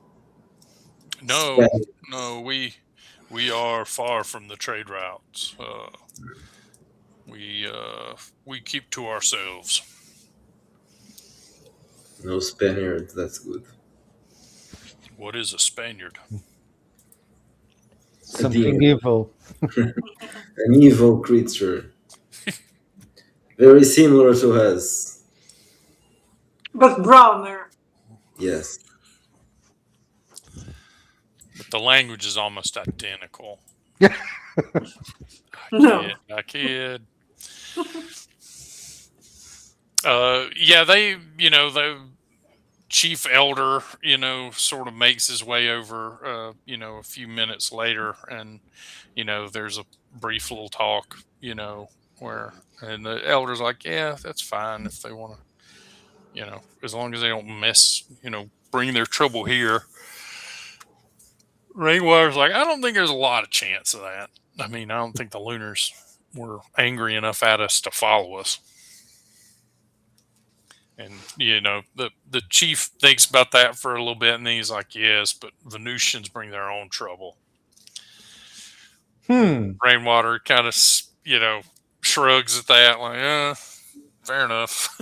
No,
Spanish.
no, we are far from the trade routes. We keep to ourselves.
No Spaniard. That's good.
What is a Spaniard?
Something evil.
An evil creature. Very similar to us.
But browner.
Yes.
But the language is almost identical.
Yeah.
No.
I kid. Yeah, the chief elder, sort of makes his way over, a few minutes later, and there's a brief little talk, and the elder's like, "Yeah, that's fine if they want to, as long as they don't bring their trouble here." Rainwater's like, "I don't think there's a lot of chance of that. I mean, I don't think the Lunars were angry enough at us to follow us." And the chief thinks about that for a little bit, and then he's like, "Yes, but Venusians bring their own trouble." And
Hmm.
Rainwater kind of shrugs at that, like, fair enough."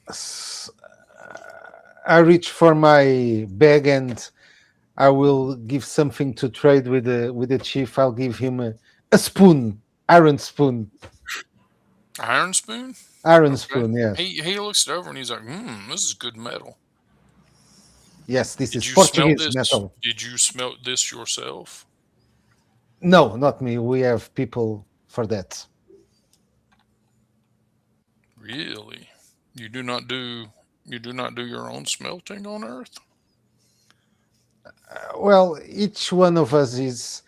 S- I reach for my bag and I will give something to trade with the chief. I'll give him a spoon, iron spoon,
Iron spoon.
iron
Okay.
spoon. Yes,
He looks it over and he's like, "This is good metal.
yes. This
Did
is
you smelt
Portuguese
this?
metal.
Did you smelt this yourself?"
No, not me. We have people for that.
Really? You do not do your own smelting on Earth?
Well, each one of us is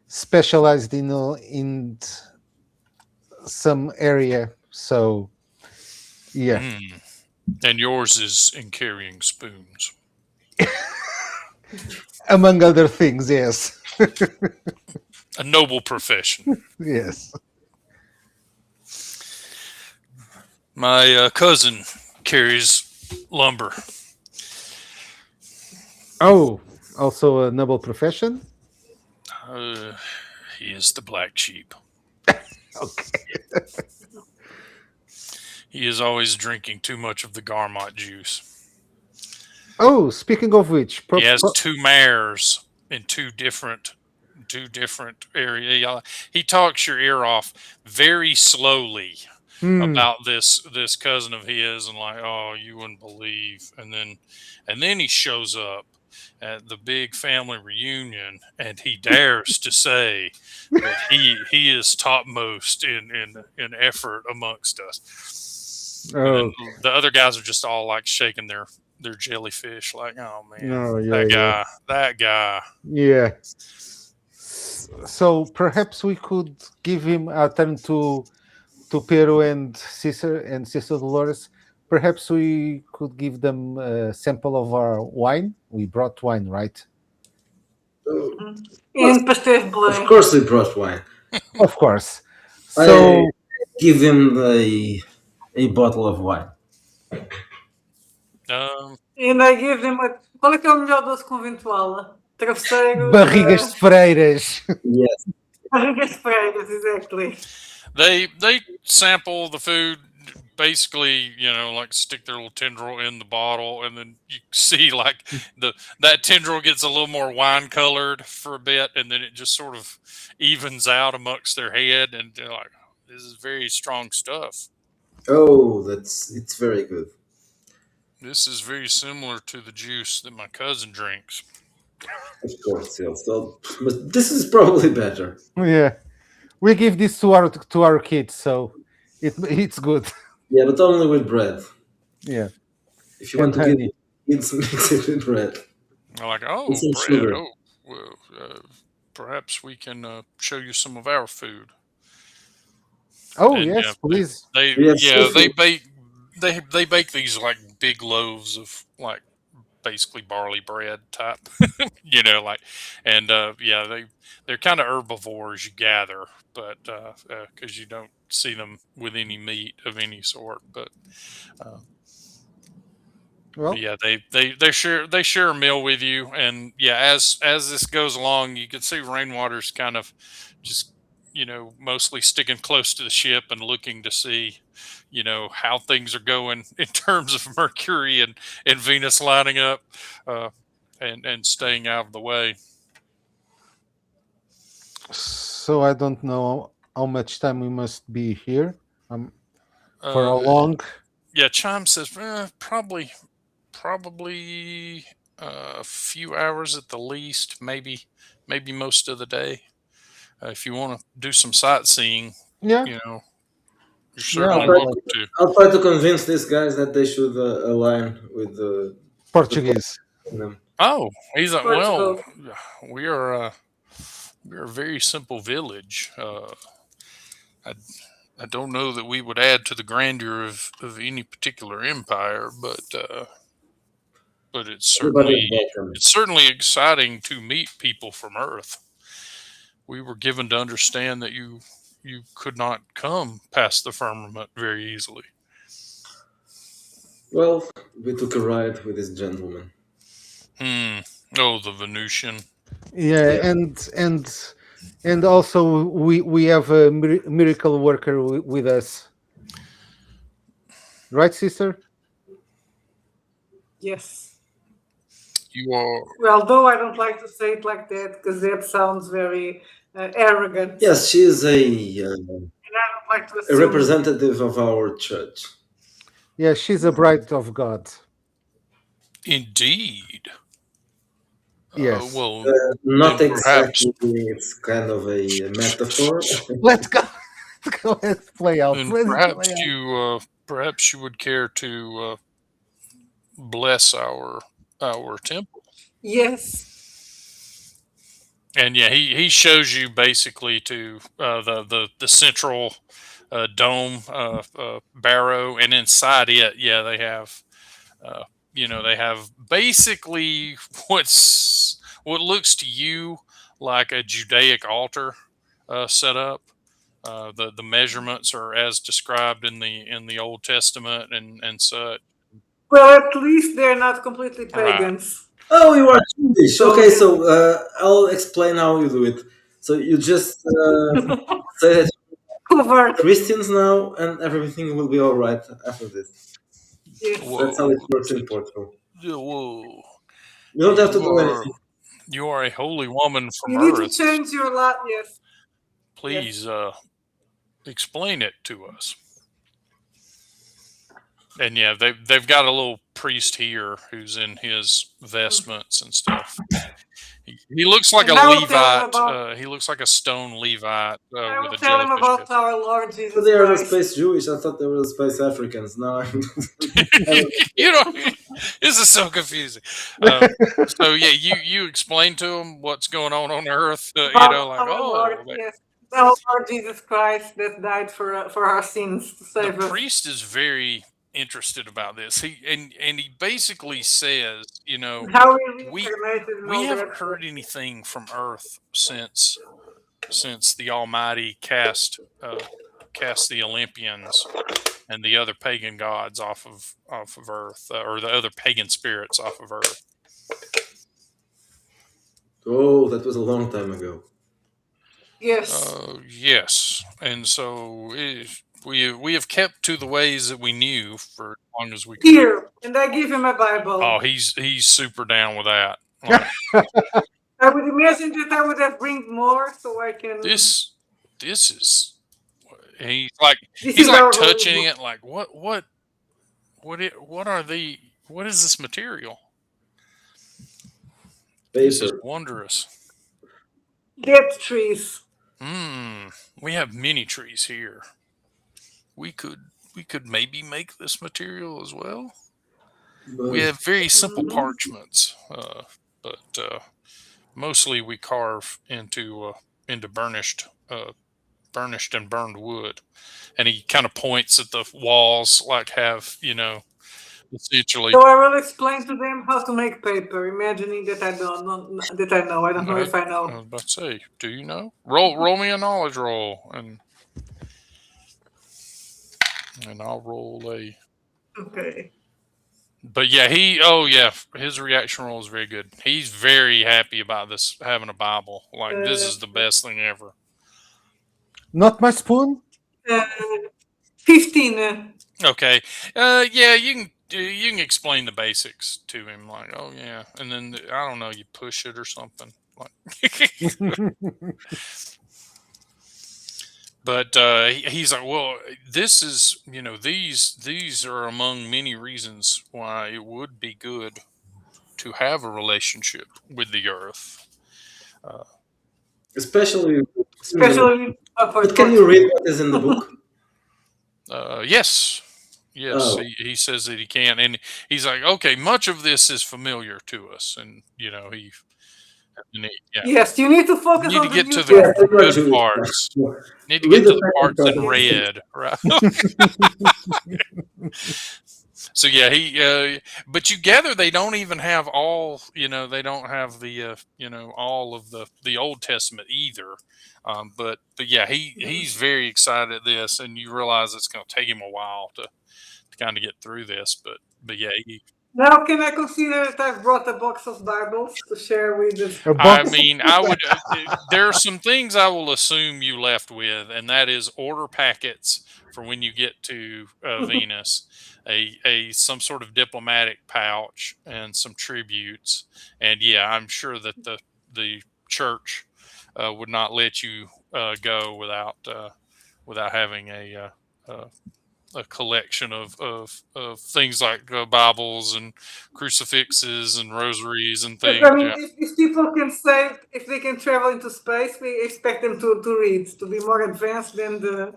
specialized in some area. So yeah,
Hmm. And yours is in carrying spoons.
among other things. Yes,
A noble profession.
yes.
My cousin carries lumber.
Oh, also a noble profession.
Uh, he is the black sheep.
Okay.
He is always drinking too much of the Garmot juice.
Oh, speaking of which,
He has two mares in two different areas. He talks your ear off very slowly
hmm,
about this cousin of his, and like, oh, you wouldn't believe, and then he shows up at the big family reunion, and he dares to say that he is topmost in effort amongst us, and then
oh,
the other guys are just all like shaking their jellyfish, like, oh man,
no, yeah, yeah,
that guy.
yeah. So perhaps we could give him a turn to Pero and Sister Dolores. Perhaps we could give them a sample of our wine. We brought wine, right?
So,
In
course,
pastéis de
of
Belém.
course, we brought wine.
Of course.
I
So
give him a bottle of wine.
Um,
E ainda give them a... Qual é que é o melhor doce conventual? Travesseiros,
barrigas de freiras.
Yes.
barrigas de freiras, exactly.
they sample the food, basically, like stick their little tendril in the bottle, and then you see like that tendril gets a little more wine colored for a bit, and then it just sort of evens out amongst their head, and they're like, this is very strong stuff.
Oh, it's very good.
This is very similar to the juice that my cousin drinks.
Of course, yes. So, but this is probably better.
Yeah, we give this to our kids, so it's good.
Yeah, but only with bread.
Yeah,
If you want
and
to give
honey.
kids, mix it with bread
I'm like,
and
oh,
some
bread.
sugar.
Oh, well, perhaps we can show you some of our food.
Oh
And yeah,
yes, please.
We have
they
seafood.
bake they bake these like big loaves of like basically barley bread type, like, and yeah, they're kind of herbivores, you gather, but because you don't see them with any meat of any sort, uh, but
Well,
yeah, they share a meal with you, and yeah, as this goes along, you can see Rainwater's kind of just mostly sticking close to the ship and looking to see how things are going in terms of Mercury and Venus lining up, uh, and staying out of the way.
so I don't know how much time we must be here. For how
Uh,
long?
yeah, Chime says probably a few hours at the least, maybe most of the day. If you want to do some sightseeing,
Yeah,
you know, you're
yeah, I
I'll
certainly
would
try.
like
welcome to.
I'll try to convince these guys that they should align with the
Portuguese.
them.
Oh, he's like, well,
Portugal.
we are we're a very simple village. I I don't know that we would add to the grandeur of any particular empire, but
Everybody's welcome.
it's certainly exciting to meet people from Earth. We were given to understand that you could not come past the firmament very easily.
Well, we took a ride with this gentleman.
Hmm. Oh, the Venusian.
Yeah,
Yeah.
and also we have a miracle worker with us, right, sister?
Yes.
You are.
Well, though I don't like to say it like that because that sounds very arrogant.
Yes, she is
And I don't like to
a
assume.
representative of our church.
Yeah, she's a bride of God.
Indeed.
Yes.
Well,
Not
then perhaps
exactly. It's kind of a metaphor.
Let's go. Let's play out.
then
Let's
perhaps
play out.
you would care to bless our temple.
Yes.
And yeah, he shows you basically to the central dome barrow, and inside it, yeah, uh, they have basically what looks to you like a Judaic altar set up. The measurements are as described in the Old Testament and such.
Well, at least they're not completely
Right.
pagans.
Oh, you are Jewish.
So
Okay, so I'll explain how you do it. So you just say that
covert.
Christians now, and everything will be all right after this.
Yes.
That's how it
Whoa.
works in Portugal.
Whoa.
You don't have to
You
do
are
anything.
you are a holy woman from
You need to
Earth.
change your lot. Yes. Yes.
Please explain it to us. And yeah, they've got a little priest here who's in his vestments and stuff. He looks like a
And I will tell him
Levite.
about.
He looks like a stone Levite
I
with
will
a
tell him
jellyfish
about
head.
our Lord
But
Jesus
they are the
Christ.
space Jewish. I thought they were the space Africans. Now I'm.
You know, this is so confusing. So yeah, you explain to him what's going on Earth.
About
Like,
our Lord.
oh,
Yes. Our Lord Jesus Christ that died for our sins to
the
save us.
priest is very interested about this. He basically says,
How we
we
reincarnated and
we
all
haven't
that.
heard anything from Earth since the Almighty cast the Olympians and the other pagan gods off of Earth, or the other pagan spirits off of Earth.
Oh, that was a long time ago.
Yes.
Yes, and so we have kept to the ways that we knew for as long as we could.
Here, and I give him a Bible.
Oh, he's super down with that. Like,
I would imagine that I would have bring more so I can.
this is he's like
This
he's
is
like
our holy
touching
book.
it like what is this material? This is
Paper.
wondrous.
Dead trees.
We have many trees here. We could maybe make this material as well. We have very simple parchments, but mostly we carve into burnished and burned wood. And he kind of points at the walls, like have essentially.
So I will explain to them how to make paper, imagining that I don't know. That I know. I don't know if I
I
know.
was about to say, do you know? Roll me a knowledge roll, and I'll roll a.
Okay.
But yeah, his reaction roll is very good. He's very happy about this having a Bible. Like, this is the best thing ever.
Not my spoon.
15.
Okay. Yeah, you can explain the basics to him, like, oh yeah, and then I don't know, you push it or something. Like, but he's like, well, this is these are among many reasons why it would be good to have a relationship with the Earth.
Especially.
But
can you read what is in the book?
Yes.
Oh.
He says that he can, and he's like, okay, much of this is familiar to us, and
Yes, you need to focus
you need
on
to
the
get to
new
the
Testament.
good parts. Need to
Read
get to
the
the parts in
second
red, right? So yeah, but you gather they don't even have all, they don't have the, all of the Old Testament either. But yeah, he's very excited at this, and you realize it's going to take him a while to kind of get through this. But yeah,
Now, can I consider that I've brought a box of Bibles to share with the...
I mean, I would. There are some things I will assume you left with, and that is order packets for when you get to Venus, a some sort of diplomatic pouch, and some tributes. And yeah, I'm sure that the church would not let you go without having a collection of things like Bibles and crucixes and rosaries and
But
things.
I mean,
Yeah.
if people can say, if they can travel into space, we expect them to read, to be more advanced than the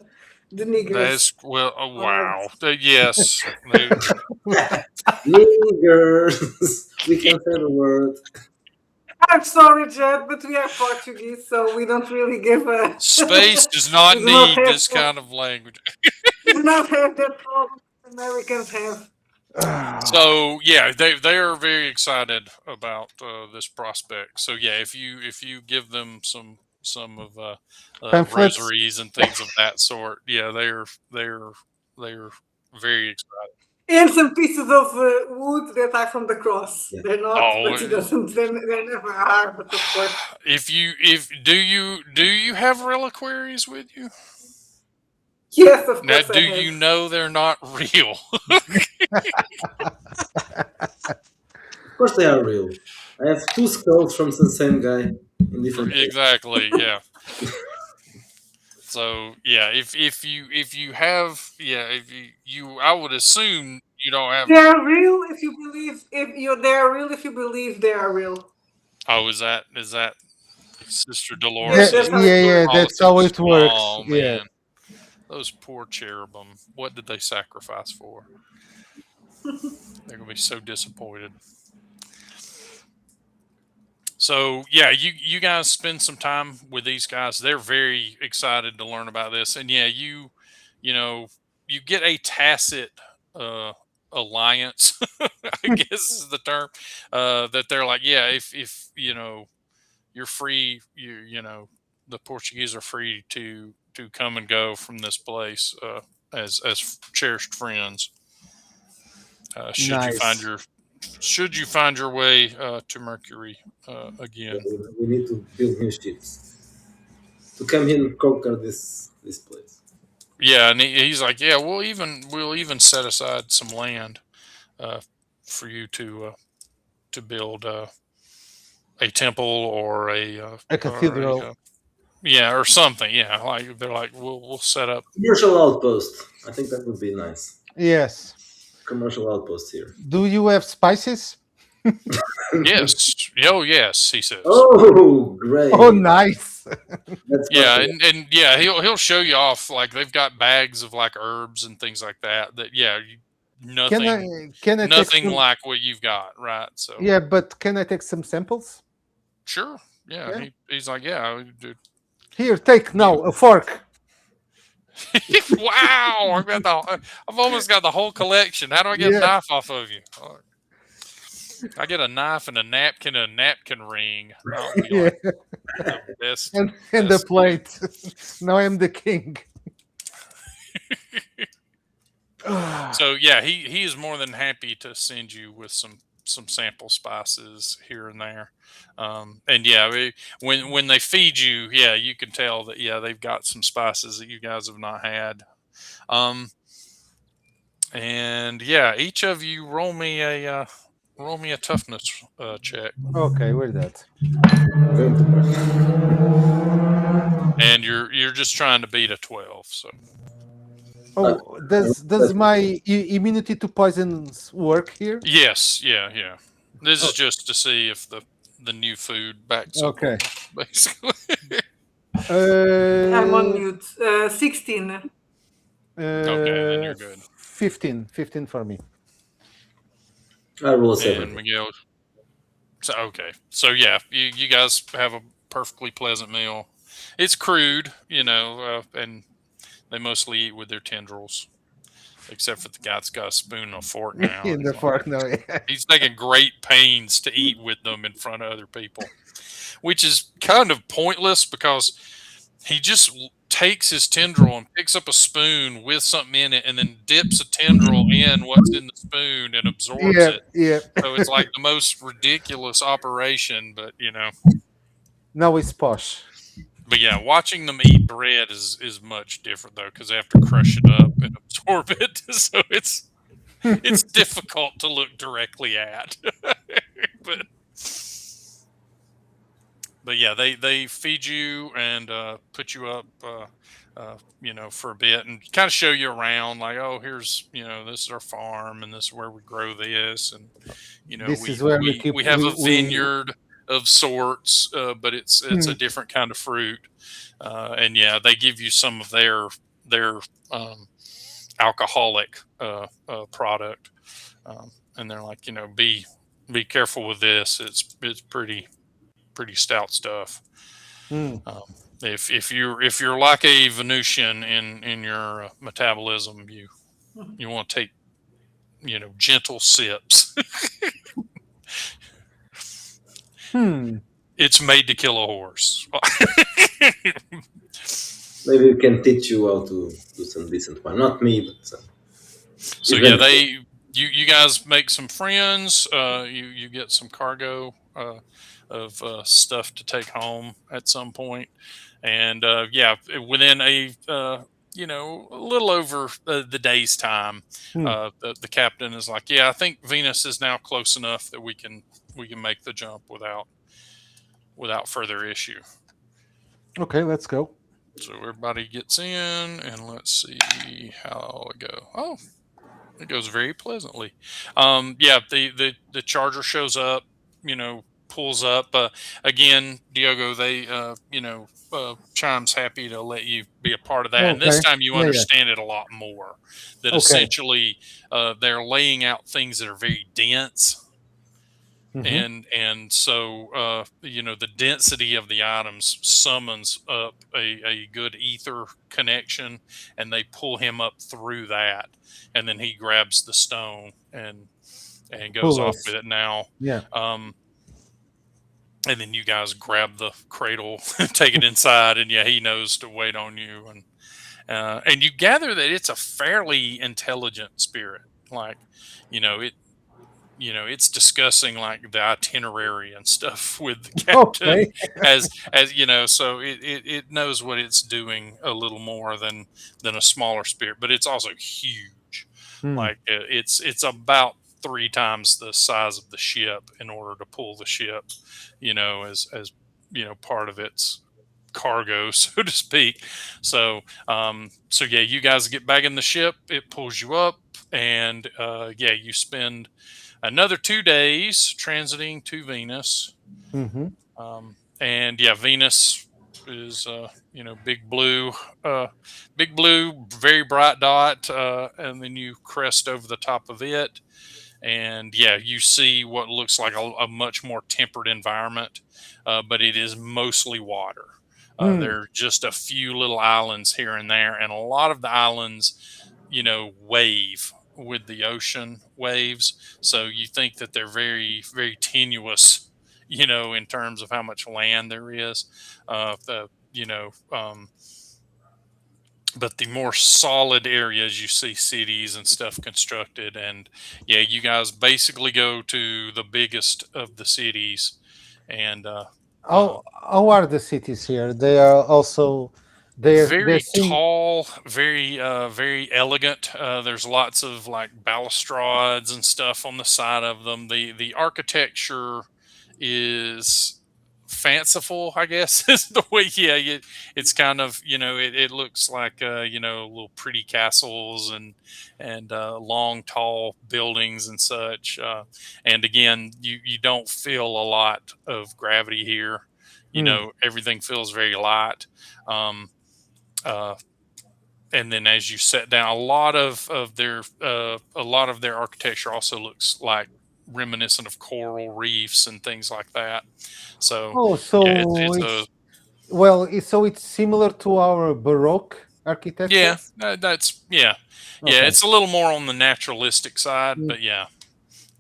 niggers.
Well, oh,
on
wow.
Earth.
Yes.
Niggers. We can say the word.
I'm sorry, Jed, but we are Portuguese, so we don't really give a...
Space does not
we do not
need
have
this
that-
kind of language.
We do not have that problem Americans have.
So yeah, they are very excited about this prospect. So yeah, if you give them some
Pamphlets.
rosaries and things of that sort. Yeah, they're very excited.
And some pieces of wood that are from the cross.
Yeah.
They're not,
Oh,
but he doesn't. They never are. But of course,
if do you have reliquaries with you?
yes, of
Now,
course I
do
have.
you know they're not real?
Of course they are real. I have two skulls from the same guy in different places.
Exactly. Yeah. So yeah, if you have yeah if you I would assume you don't have.
They are real if you believe. If you, they are real if you believe they are real.
Oh, is that Sister
Yes,
Dolores'
that's how it
Yeah, yeah,
works.
that's how
politics?
it works.
Oh
Yeah.
man, those poor cherubim. What did they sacrifice for? They're gonna be so disappointed. So yeah, you guys spend some time with these guys. They're very excited to learn about this, and yeah, you know you get a tacit uh, alliance, I guess is the term. That they're like, yeah, if you're free, the Portuguese are free to come and go from this place as cherished friends. Uh, should you find
Nice.
your should you find your way to Mercury again?
We need to build new ships to come here and conquer this place.
Yeah, and he's like, yeah, we'll even set aside some land uh, for you to build a temple or
A
a
cathedral.
yeah or something. Yeah, like they're like, we'll set up.
Commercial outpost. I think that would be nice.
Yes.
Commercial outpost here.
Do you have spices?
Yes, oh yes, he says.
Oh,
Oh,
great!
nice.
That's what
Yeah,
we
and yeah, he'll show you off. Like they've got bags of like herbs and things like that. That yeah,
Can
nothing
I take
nothing
some?
like what you've got, right? So
Yeah, but can I take some samples?
sure, yeah.
Yeah.
He's like, yeah, dude,
Here, take
you.
now a fork.
Wow, I've almost got the whole collection. How do I get a
Yeah,
knife off of you? I get a knife and a napkin ring. I'll be
yeah,
like the best
and the
best.
plate. Now I'm the king. Ah,
So yeah, he is more than happy to send you with some sample spices here and there, and yeah, when they feed you, yeah, you can tell that yeah they've got some spices that you guys have not had, um, and yeah, each of you roll me a toughness check,
okay, we're that.
going to press.
and you're just trying to beat a 12. So
Okay.
Oh, does my immunity to poisons work here?
yes, yeah, yeah. This
Oh,
is just to see if the new food backs up what
okay.
basically.
I'm on
Uh,
mute. 16.
Okay, then you're good.
15. 15 for me.
I roll a
And
17.
Miguel, so okay, so yeah, you guys have a perfectly pleasant meal. It's crude, and they mostly eat with their tendrils, except for the guy that's got a spoon and a fork now.
In the fork now. Yeah.
He's taking great pains to eat with them in front of other people, which is kind of pointless because he just takes his tendril and picks up a spoon with something in it and then dips a tendril in what's in the spoon and absorbs
Yeah,
it.
yeah.
So it's like the most ridiculous operation, but
Now it's posh.
but yeah, watching them eat bread is much different though because they have to crush it up and absorb it. So it's difficult to look directly at. but but yeah, they feed you and put you up, for a bit and kind of show you around. Like, oh, here's this is our farm and this is where we grow this, and
This
we
is where we
we
keep
we have a vineyard of sorts, but it's
Hmm.
a different kind of fruit, and yeah, they give you some of their alcoholic product, and they're like, be careful with this. It's pretty stout stuff.
Hmm.
Um, if you're like a Venusian in your metabolism, you want to take gentle sips.
Hmm.
It's made to kill a horse.
Maybe we can teach you how to do some decent one. Not me, but some
So yeah,
eventually.
you guys make some friends. You get some cargo of stuff to take home at some point, and yeah, within a little over the day's time,
Hmm.
the captain is like, yeah, I think Venus is now close enough that we can make the jump without further issue.
Okay, let's go.
So everybody gets in, and let's see how it go. Oh, it goes very pleasantly. Yeah, the charger shows up, pulls up. Again, Diogo, they, chimes happy to let you be a part of that. And this
Okay.
time you
Yeah, yeah.
understand it a lot more. That
Okay.
essentially they're laying out things that are very dense,
Mm-hmm.
and so the density of the items summons up a good ether connection, and they pull him up through that, and then he grabs the stone and goes
Pull
off with
us.
it now.
Yeah.
um and then you guys grab the cradle, take it inside, and yeah, he knows to wait on you, and you gather that it's a fairly intelligent spirit. Like, you know it it's discussing like the itinerary and stuff with the captain,
Okay.
as so it knows what it's doing a little more than a smaller spirit, but it's also huge.
Hmm.
Like, it's about three times the size of the ship in order to pull the ship, as part of its cargo, so to speak. So yeah, you guys get back in the ship, it pulls you up, and yeah, you spend another 2 days transiting to Venus.
Mm-hmm.
And yeah, Venus is uh, big blue, very bright dot, and then you crest over the top of it, and yeah, you see what looks like a much more tempered environment, but it is mostly water.
Hmm.
There are just a few little islands here and there, and a lot of the islands, wave with the ocean waves. So you think that they're very, very tenuous, in terms of how much land there is. The you know But the more solid areas, you see cities and stuff constructed, and yeah, you guys basically go to the biggest of the cities, and uh,
How are the cities here? They are also they
very
seem.
tall, very elegant. There's lots of like balustrades and stuff on the side of them. The architecture is fanciful, I guess, is the way. Yeah, it's kind of, it looks like little pretty castles and long tall buildings and such. And again, you don't feel a lot of gravity here.
Hmm.
Everything feels very light. Um, uh, and then as you set down, a lot of their architecture also looks like reminiscent of coral reefs and things like that. So
Oh,
yeah,
so
it's a
it's well, so it's similar to our Baroque architecture.
yeah, that's yeah, yeah.
Okay.
It's a little more on the naturalistic side,
Mm.
but yeah,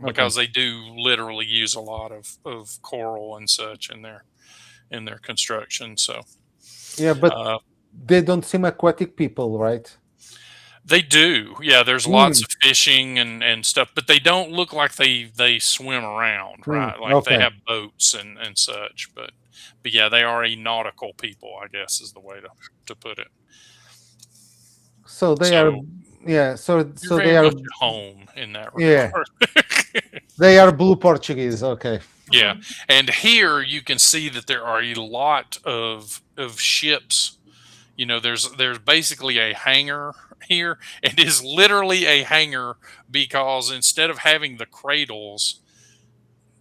Okay.
because they do literally use a lot of coral and such in their construction. So
Yeah, but
uh,
they don't seem aquatic people, right?
they do. Yeah, there's lots
Mm.
of fishing and stuff, but they don't look like they swim around,
Mm.
right? Like they
Okay.
have boats and such, but yeah, they are a nautical people, I guess is the way to put it.
So they are,
So
yeah. So
you're
so
very
they are,
much at home in that
yeah.
regard.
They are blue Portuguese. Okay.
Yeah, and here you can see that there are a lot of ships. There's basically a hangar here. It is literally a hangar because instead of having the cradles,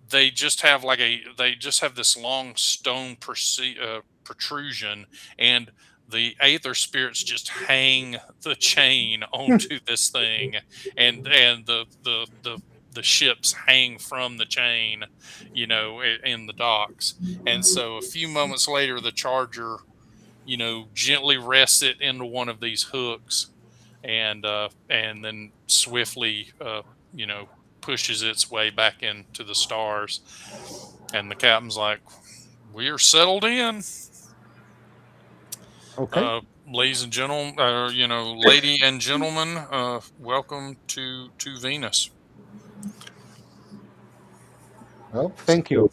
they just have this long stone protrusion, and the aether spirits just hang the chain onto this thing, and the ships hang from the chain, in the docks. And so a few moments later, the charger, gently rests it into one of these hooks, and then swiftly, you know, pushes its way back into the stars. And the captain's like, We are settled in,
Okay.
ladies and gentlemen. Lady and gentlemen. Welcome to Venus.
Well, thank you.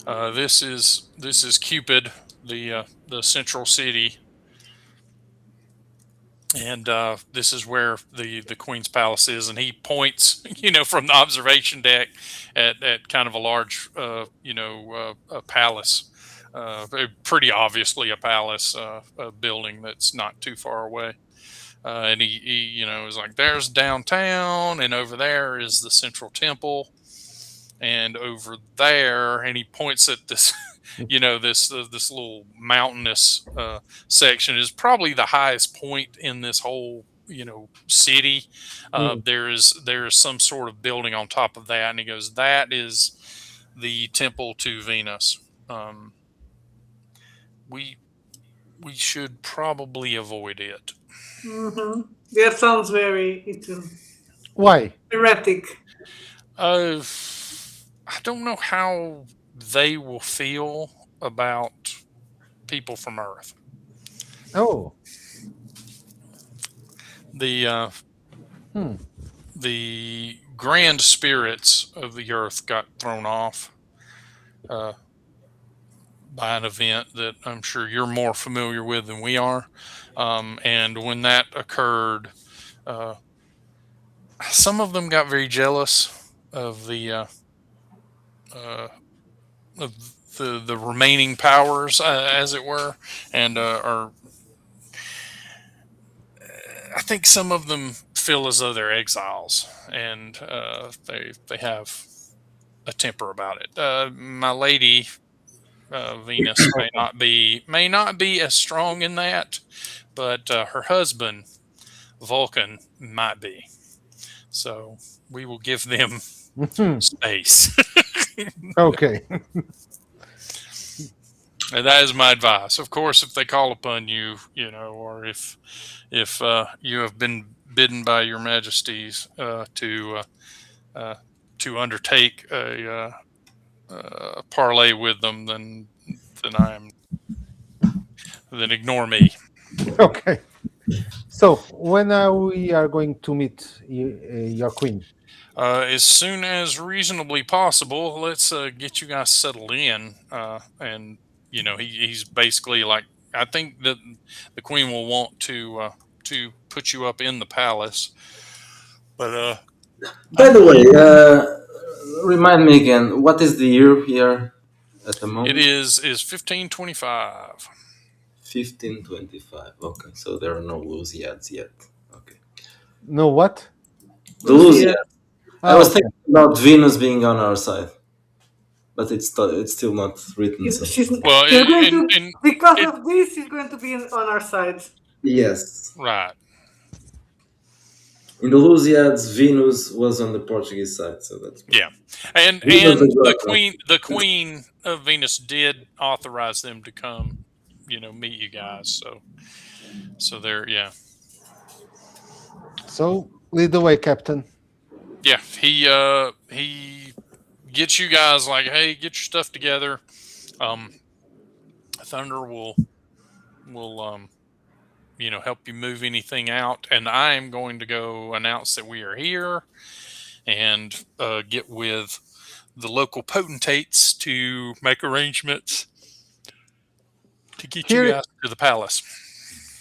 This is Cupid, the central city, and this is where the Queen's Palace is. And he points, from the observation deck at kind of a large, a palace, pretty obviously a palace, a building that's not too far away. And he is like, there's downtown, and over there is the central temple, and over there, and he points at this, this little mountainous section is probably the highest point in this whole, city.
Mm.
There is some sort of building on top of that, and he goes, that is the temple to Venus. Um, we we should probably avoid it.
Mm-hmm. That sounds very
Why?
erratic.
Uh, I don't know how they will feel about people from Earth.
Oh.
The
Hmm.
the grand spirits of the Earth got thrown off uh, by an event that I'm sure you're more familiar with than we are. And when that occurred, uh, some of them got very jealous of uh, of the remaining powers, as it were, and are I think some of them feel as though they're exiles, and they have a temper about it. My lady Venus may not be as strong in that, but her husband Vulcan might be. So we will give them
Mhm.
space,
Okay.
and that is my advice. Of course, if they call upon you, or if you have been bidden by your majesties uh, to undertake a parlay with them, then then ignore me.
Okay. So when are we are going to meet your queen?
As soon as reasonably possible, let's get you guys settled in. And he's basically like, I think that the queen will want to put you up in the palace, but
By
I,
the way, remind me again, what is the year here at the
it
moment?
is 1525.
1525. Okay, so there are no Lusiads yet. Okay.
No what?
The
Lucia.
Lusiad. I
Ah,
was
okay.
thinking about Venus being on our side, but it's still not written. So
She's
Well,
she's going
and
to
and
because
it
of this. She's going to be on our side.
yes,
right.
in the Lusiads, Venus was on the Portuguese side, so that's
Yeah, and
Venus
and
the
the queen of Venus did authorize them to come, meet you guys. So there, yeah,
So lead the way, Captain.
yeah. He gets you guys like, hey, get your stuff together. Um, Thunder will help you move anything out, and I am going to go announce that we are here and get with the local potentates to make arrangements to get you
Here,
guys to the palace.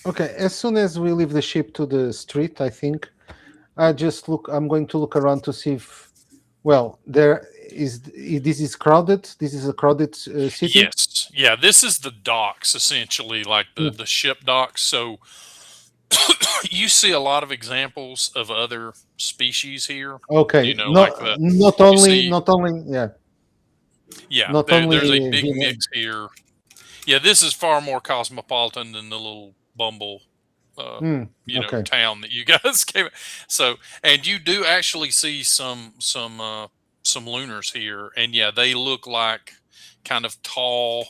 okay. As soon as we leave the ship to the street, I think I just look. I'm going to look around to see if, well, there is. This is crowded. This is a crowded city.
Yes, yeah. This is the docks, essentially, like the
Mm.
the ship docks. So you see a lot of examples of other species here.
Okay.
Like
No,
the
not
you
only,
see,
not only, yeah,
yeah.
not
There's a
only
big
Venus.
mix here. Yeah, this is far more cosmopolitan than the little Bumble, uh,
Mm, okay.
town that you guys came. So, and you do actually see some lunars here, and yeah, they look like kind of tall,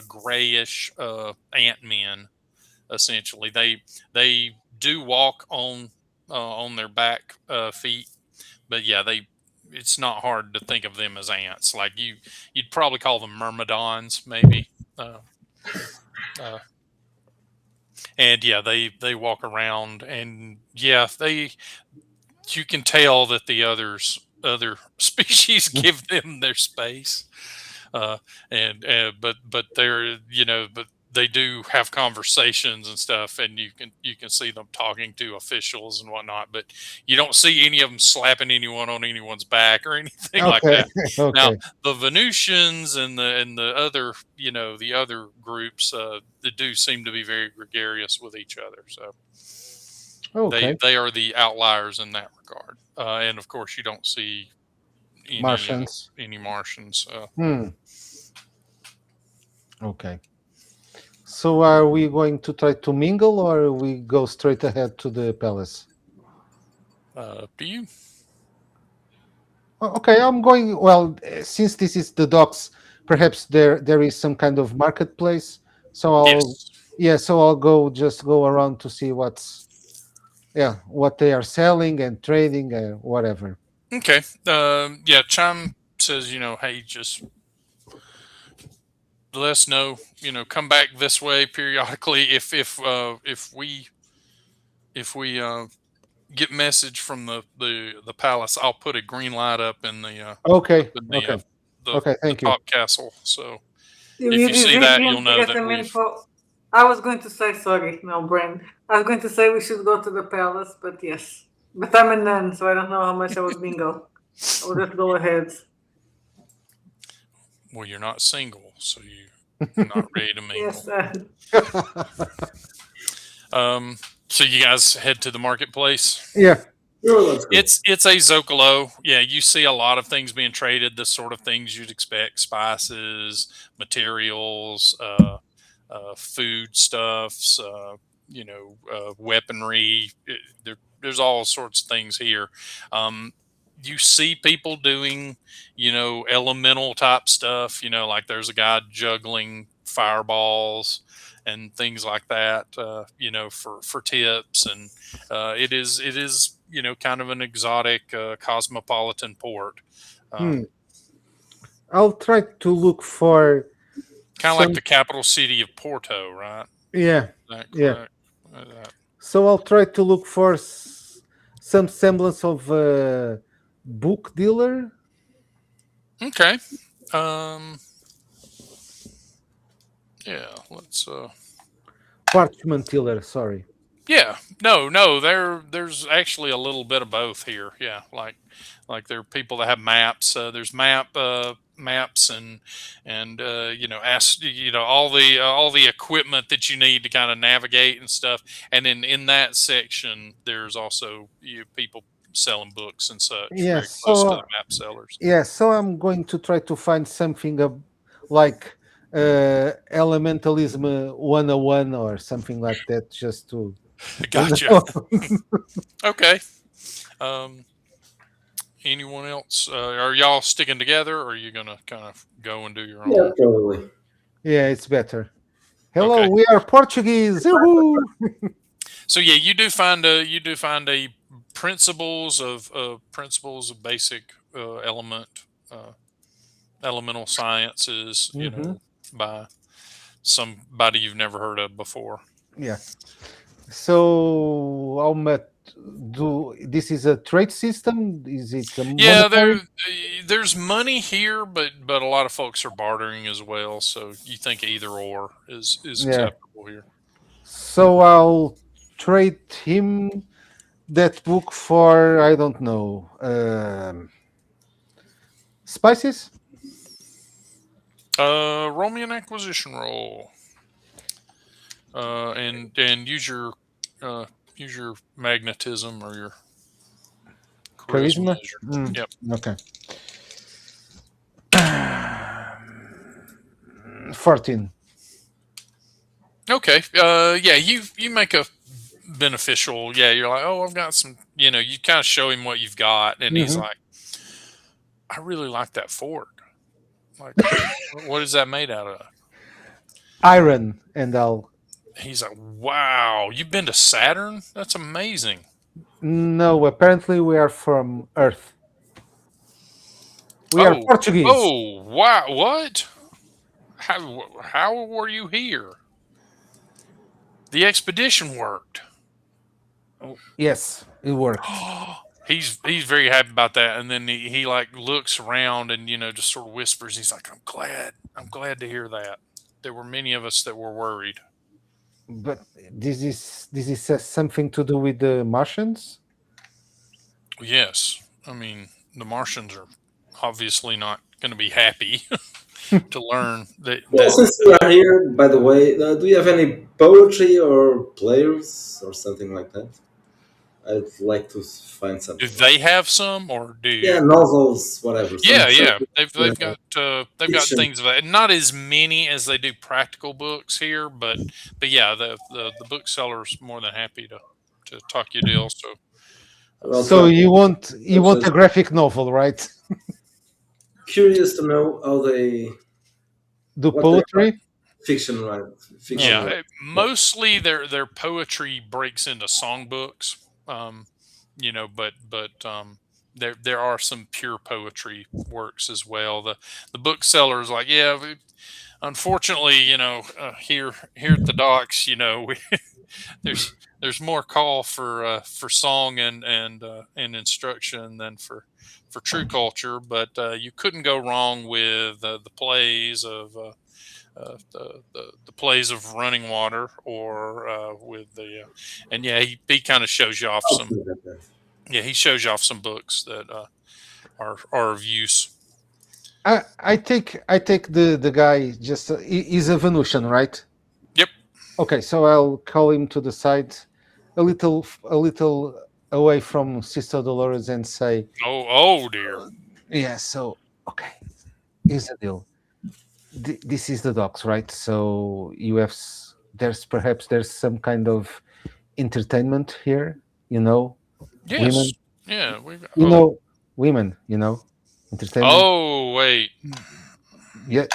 grayish ant men. Essentially, they do walk on their back feet, but yeah, they it's not hard to think of them as ants. Like you'd probably call them myrmidons, maybe. Uh, uh, and yeah, they walk around, and yeah, they you can tell that the other species give them their space. uh, and but they're but they do have conversations and stuff, and you can see them talking to officials and whatnot, but you don't see any of them slapping anyone on anyone's back or anything like
Okay,
that. Now,
okay,
the Venusians and the other the other groups, they do seem to be very gregarious with each other, so they
okay.
they are the outliers in that regard. And of course, you don't see any
Martians.
any Martians.
Hmm. Okay. So are we going to try to mingle, or we go straight ahead to the palace?
Do you?
Okay, I'm going. Well, since this is the docks, perhaps there is some kind of marketplace. So I'll
Yes.
yeah. So I'll go around to see what they are selling and trading, whatever.
Okay. Yeah. Chime says, hey, just let us know. Come back this way periodically. If we get message from the palace, I'll put a green light up
Okay,
in the
okay,
uh, the
okay.
the
Thank you.
top castle. So if
You
you
did
see
really
that, you'll
want to
know
get
that
them
we've.
info. I was going to say sorry, no brain. I was going to say we should go to the palace, but yes. But I'm a nun, so I don't know how much I would bingo. I will just go ahead.
Well, you're not single, so you're not ready to
Yes,
mingle. So you guys head to the marketplace.
Yeah.
Sure, let's go.
It's a Zocalo. Yeah, you see a lot of things being traded. The sort of things you'd expect: spices, materials, food stuffs, weaponry. There's all sorts of things here. Um, you see people doing, elemental type stuff. Like there's a guy juggling fireballs and things like that. For tips, and it is kind of an exotic, cosmopolitan port.
Hmm.
Um,
I'll try to look for
Kind of like
some.
the capital city of Porto, right?
Yeah,
Is that
yeah.
correct? Uh,
So I'll try to look for some semblance of a book dealer,
okay. Um, yeah, let's
parchment dealer. Sorry.
yeah, no, there's actually a little bit of both here. Yeah, like there are people that have maps. There's maps and ask all the equipment that you need to kind of navigate and stuff. And then in that section, there's also people selling books and such,
Yeah.
very close to the
So
map sellers.
yeah. So I'm going to try to find something like elementalism 101 or something like that, just to
Gotcha. Okay. Um, Anyone else? Are y'all sticking together, or are you gonna kind of go and do your
Yeah,
own?
probably.
Yeah, it's better. Hello,
Okay.
we are Portuguese. Yoo-hoo!
So yeah, you do find a principles of basic uh, elemental sciences.
Hmm.
By somebody you've never heard of before.
Yeah. So how much do this is a trade system? Is it a
Yeah,
monetary?
there's money here, but a lot of folks are bartering as well. So you think either or is
Yeah.
acceptable here.
So I'll trade him that book for I don't know spices.
Roll me an acquisition roll. And uh, use your magnetism or your charisma
Charisma.
as your.
Mm,
Yep.
okay. 14.
Okay. Yeah. You make a beneficial. Yeah. You're like, oh, I've got some. You kind of show him what you've got, and he's
Hmm.
like, I really like that fork. Like, what is that made out of?
Iron, and I'll
He's like, wow, you've been to Saturn? That's amazing.
no. Apparently, we are from Earth. We are
Oh,
Portuguese.
oh, wow! What? How were you here? The expedition worked.
Oh, yes, it worked.
He's very happy about that, and then he like looks around and just sort of whispers. He's like, I'm glad to hear that. There were many of us that were worried.
But this is something to do with the Martians.
Yes, I mean the Martians are obviously not going to be happy to learn that
Well, since we are here, by the way, do you have any poetry or players or something like that? I'd like to find
do
something like
they have some or
yeah,
do
novels, whatever,
yeah,
some
yeah. They've
uh,
got
fiction.
things of that. Not as many as they do practical books here, but yeah, the bookseller's more than happy to talk you a deal. So
Well,
So
try.
you want a graphic novel, right?
Curious to know how they
Do
what they write.
poetry?
Fiction, right? Fiction,
yeah,
Okay.
right?
mostly their poetry breaks into songbooks. But there are some pure poetry works as well. The bookseller's like, yeah, unfortunately, here at the docks, there's more call for song and instruction than for true culture. But you couldn't go wrong with the plays of the plays of Running Water, or with the and yeah, he kind of shows you off some.
Something like that.
Yeah, he shows you off some books that are of use.
I take the guy just he's a Venusian, right?
Yep.
Okay, so I'll call him to the side, a little away from Sister Dolores, and say,
Oh dear.
yeah. So okay, here's the deal. This is the docks, right? So there's some kind of entertainment here.
Yes.
Women.
Yeah. We.
You know, women. Entertainment.
Oh wait.
Yeah.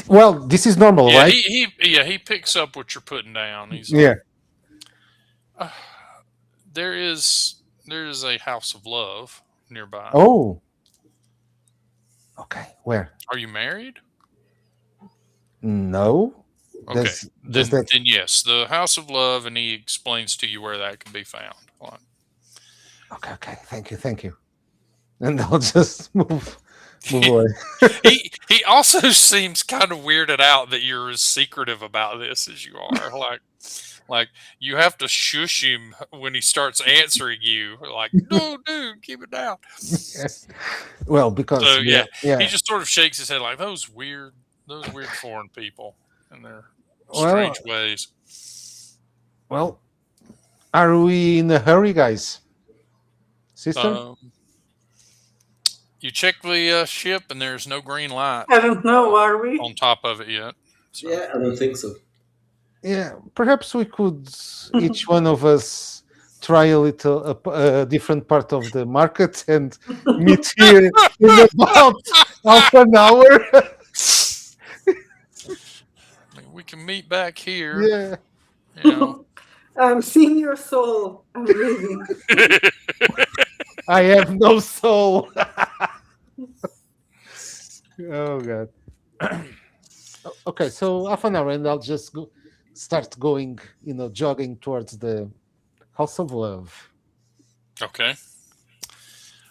Well, this is normal,
Yeah.
right?
He picks up what you're putting down. He's
Yeah.
like, uh, there is a house of love nearby.
Oh. Okay. Where?
Are you married?
No.
Okay.
Does
Then
that?
then yes, the house of love, and he explains to you where that can be found. Like,
Okay. Okay. Thank you. Thank you. And I'll just move away.
he also seems kind of weirded out that you're as secretive about this as you are. Like you have to shush him when he starts answering you. Like, no, dude, keep it down.
Well, because
So
yeah,
yeah, he
yeah.
just sort of shakes his head like those weird foreign people and their
Well,
strange ways.
well. Are we in a hurry, guys? Sister?
Um, you check the ship, and there's no green light
I don't know, are
on
we?
top of it yet. So
Yeah, I don't think so.
Yeah. Perhaps we could each one of us try a different part of the market and meet here in about half an hour.
I mean, we can meet back here.
Yeah.
You know.
I'm seeing your soul. I'm leaving.
I have no soul. Oh god. Okay, so half an hour, and I'll just start going, jogging towards the House of Love.
Okay.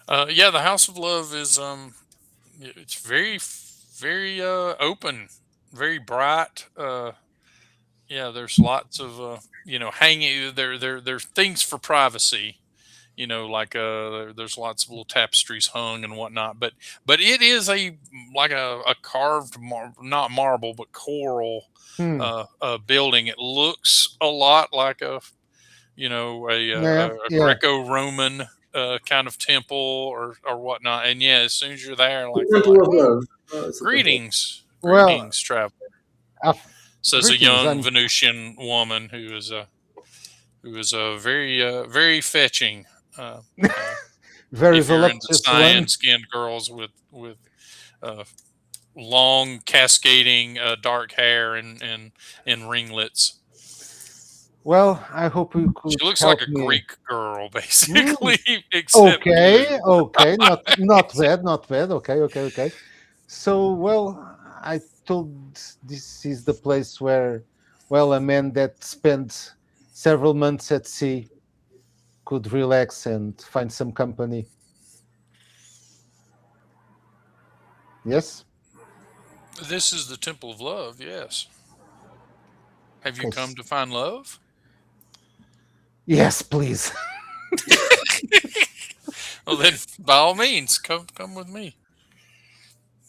Yeah, the House of Love is it's very open, very bright. Yeah, there's lots of hanging there's things for privacy. Like there's lots of little tapestries hung and whatnot. But it is like a carved not marble but coral
Hmm.
building. It looks a lot like
Yeah,
a
yeah.
Greco-Roman kind of temple or whatnot. And yeah, as soon as you're there,
The
like you're like,
Temple of
oh,
Love. Oh, it's a temple.
Well,
greetings, traveler,
af-
says a
greetings.
young Venusian woman who is very fetching. Uh, uh,
Very
if you're into
voluptuous one.
cyan-skinned girls with uh, long cascading dark hair and ringlets.
Well, I hope you
She
could
looks like
help
a
me.
Greek girl,
Mm,
basically, except
okay,
blue.
okay, not bad, not bad. Okay, okay, okay. So, well, I told this is the place where, well, a man that spent several months at sea could relax and find some company. Yes.
This is the Temple of Love, yes. Have you
Okay.
come to find love?
Yes, please.
Well, then, by all means, come with me.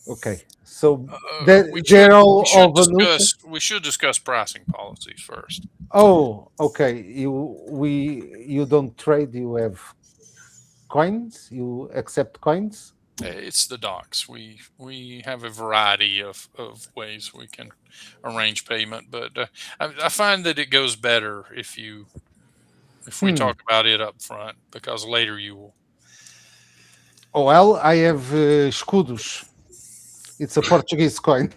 Okay. So
We
they're
should we
all
should
Venusian.
discuss pricing policies first.
Oh, okay. You don't trade. You have coins. You accept coins.
It's the docks. We have a variety of ways we can arrange payment, but I find that it goes better if we
Hmm.
talk about it up front because later you will.
Oh, well, I have escudos. It's a Portuguese coin,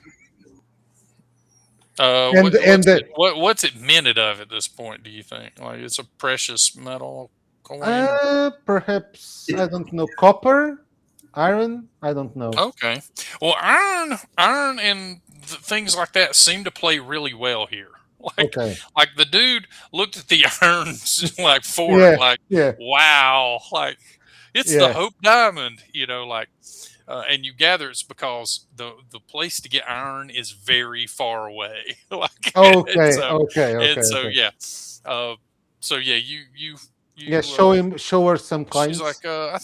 and
What's it what's it minted of at this point? Do you think like it's a precious metal coin or?
perhaps I
It,
don't know, copper, iron. I don't know.
Okay. Well, iron, and things like that seem to play really well here. Like,
Okay.
like the dude looked at the irons like for it,
Yeah.
like,
Yeah.
wow, like it's the
Yeah.
Hope Diamond, like, and you gather it's because the place to get iron is very far away, like, and
Okay.
so
Okay.
and
Okay.
so
Okay.
yeah, uh, yeah,
Yeah.
you
Show her some
she's
coins.
like, I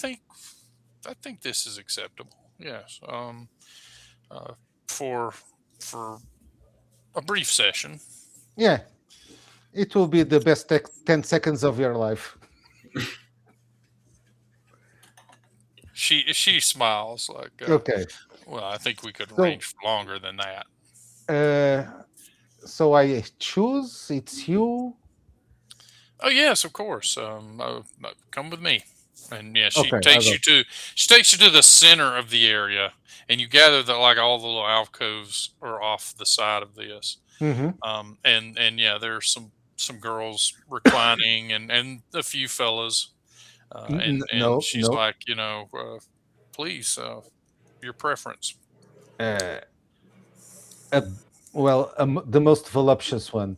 think this is acceptable. Yes. Uh, for for a brief session.
Yeah. It will be the best 10 seconds of your life.
She smiles like,
Okay.
well, I think we could
So,
arrange for longer than that.
uh, so I choose. It's you.
Oh yes, of course. Come with me. And yeah,
Okay. I go.
she takes you to the center of the area, and you gather that like all the little alcoves are off the side of this.
Mm-hmm.
And yeah, there's some girls reclining and a few fellas. And
No.
she's
No.
like, please, your preference.
Uh, a, well, the most voluptuous one.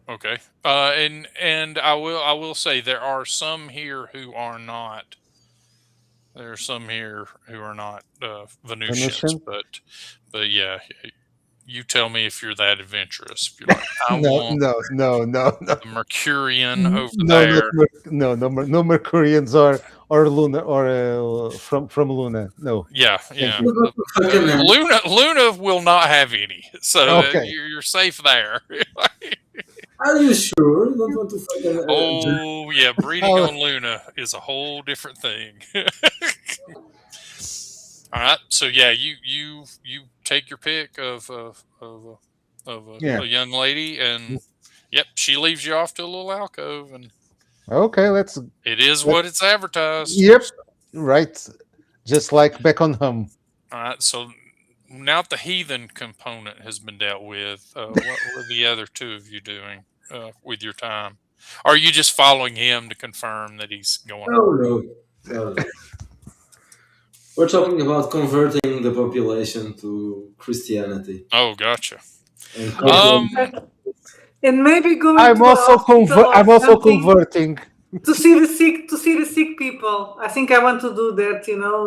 Okay. And I will say there are some here who are not. There are some here who are not Venusians,
Venusian?
but yeah, you tell me if you're that adventurous. If you're like, I
No,
want
no, no, no, no.
the Mercurian over
No, not
there.
no Mercurians or Luna or from Luna. No,
Yeah,
thank
yeah.
you.
fucking
Luna will not have any, so
Okay.
you're safe there.
are you sure you don't want to fucking
Oh yeah, breeding
Oh,
on Luna is a whole different thing. All right, so yeah, you take your pick of
yeah.
a young lady, and yep, she leaves you off to a little alcove, and
Okay,
it is
let.
what it's advertised.
Yep. Right. Just like back on home.
All right, so now that the heathen component has been dealt with, what were the other two of you doing with your time? Are you just following him to confirm that he's going
no,
home?
no, no, no. We're talking about converting the population to Christianity
Oh, gotcha.
and
Yes.
control.
Um,
And maybe going to a hospital or
I'm also
something
converting.
to see the sick people. I think I want to do that.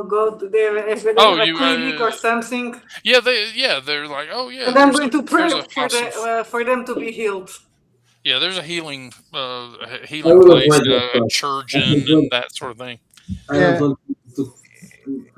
Go to there if they
oh,
have a
you,
clinic or something,
yeah, they're like, oh yeah,
and I'm going to
there's
pray
a house of
for them to be healed.
yeah, there's a
I
healing
would
place,
avoid that
a
part. I
churchin
don't
and
want,
that sort of thing.
I don't
Yeah.
want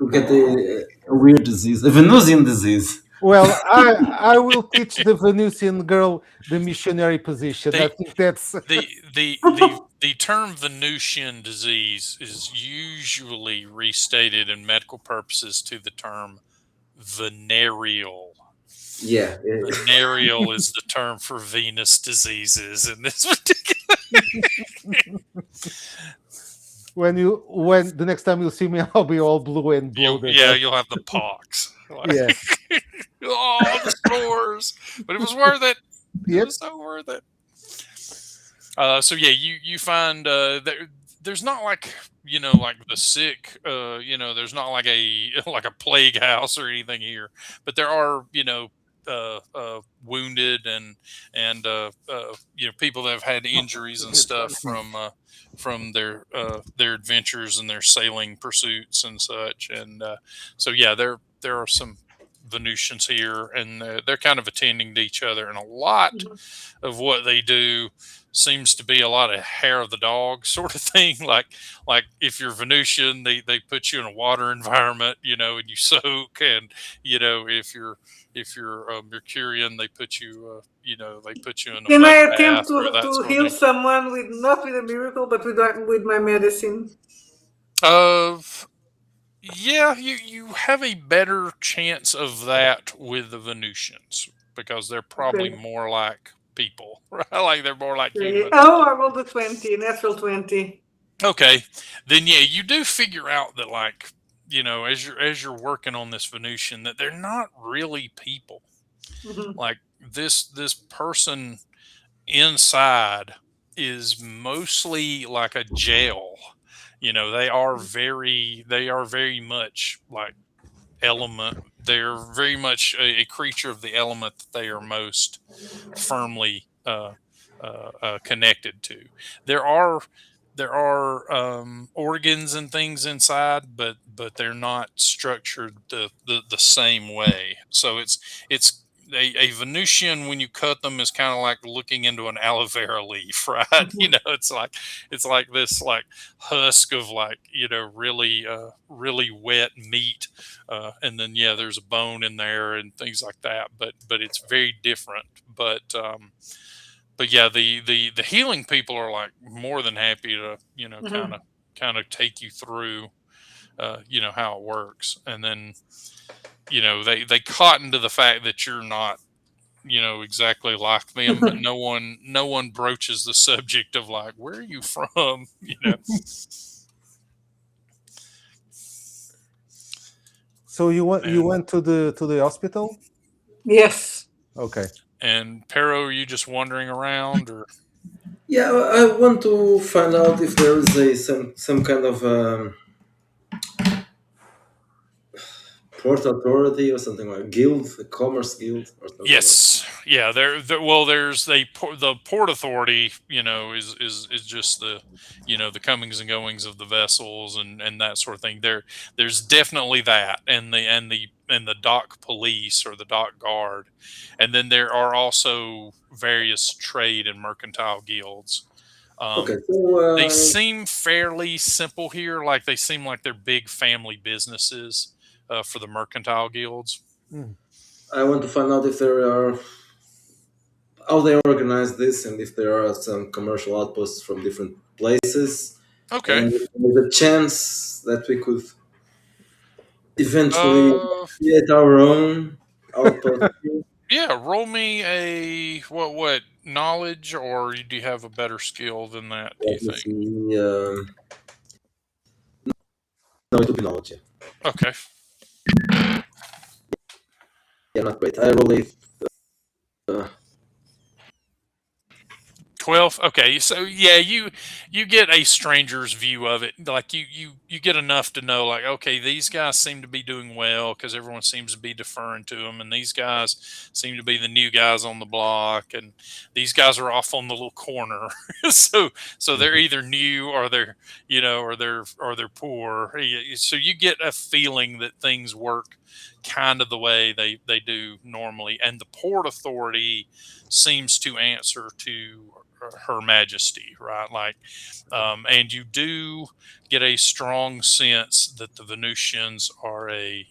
to get a weird disease, a Venusian disease.
Well, I will teach the Venusian girl the missionary position. I
They
think that's
the term Venusian disease is usually restated in medical purposes to the term venereal.
Yeah,
Venereal is the term for venous diseases in this particular.
when the next time you see me, I'll be all blue and bloated.
You'll have the pox.
Yeah.
Oh, the sores! But it was worth it. It
Yep.
was so worth it. So yeah, you find there's not like like the sick. There's not like a like a plague house or anything here, but there are wounded and people that have had injuries and stuff from their adventures and their sailing pursuits and such. And so yeah, there are some Venusians here, and they're kind of attending to each other, and a lot
Mhm.
of what they do seems to be a lot of hair of the dog sort of thing. Like if you're Venusian, they put you in a water environment, and you soak. And if you're Mercurian, they put you in a
Can
mud
I
bath
attempt
or that
to
sort of
heal
thing.
someone with not with a miracle, but with my medicine?
Of Yeah, you have a better chance of that with the Venusians because they're probably
Okay.
more like people, right? Like they're more like
Okay.
humans.
Oh, I rolled a 20, natural 20.
Okay, then yeah, you do figure out that like as you're working on this Venusian that they're not really people.
Hmm.
Like this person inside is mostly like a jail. They are very much like element. They're very much a creature of the element that they are most firmly connected to. There are organs and things inside, but they're not structured the same way. So it's a Venusian when you cut them is kind of like looking into an aloe vera leaf, right?
Hmm.
It's like this like husk of like really wet meat, and then yeah, there's a bone in there and things like that. But it's very different. But yeah, the healing people are like more than happy to kind
Hmm.
of take you through how it works. And then they cotton to the fact that you're not exactly like them, but no one broaches the subject of like, where are you from.
So you
and
went to the hospital?
Yes.
Okay.
and Pero, are you just wandering around or?
Yeah, I want to find out if there is some kind of port authority or something like guild, a commerce guild or something like.
Yes, yeah. Well, there's the port authority. Is just the comings and goings of the vessels and that sort of thing. There's definitely that, and the dock police or the dock guard, and then there are also various trade and mercantile guilds.
Okay,
Um,
so
they seem fairly simple here. Like they seem like they're big family businesses for the mercantile guilds.
Mm.
I want to find out if there are how they organize this and if there are some commercial outposts from different places,
Okay.
and if there's a chance that we could eventually
Uh,
create our own outpost.
yeah. Roll me a what knowledge, or do you have a better skill than that? Do you
Let me
think?
see. No, it would be knowledge. Yeah,
Okay.
yeah, not great. I roll a
12. Okay, so yeah, you get a stranger's view of it. Like you get enough to know, like, okay, these guys seem to be doing well because everyone seems to be deferring to them, and these guys seem to be the new guys on the block, and these guys are off on the little corner. So they're
Mhm.
either new or they're poor. So you get a feeling that things work kind of the way they do normally, and the port authority seems to answer to her majesty, right? Like, and you do get a strong sense that the Venusians are a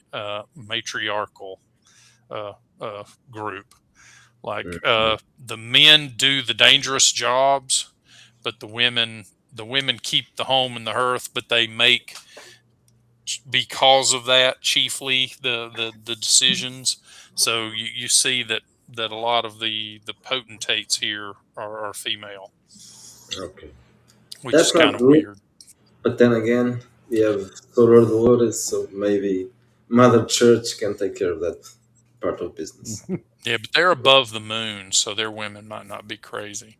matriarchal uh, group. Like, the men do the dangerous jobs, but the women keep the home and the hearth, but they make, because of that, chiefly the decisions. So you see that a lot of the potentates here are female,
Okay,
which is
that's
kind
not
of
good.
weird.
But then again, we have Soror Dolores, so maybe Mother Church can take care of that part of business.
Yeah, but they're above the moon, so their women might not be crazy.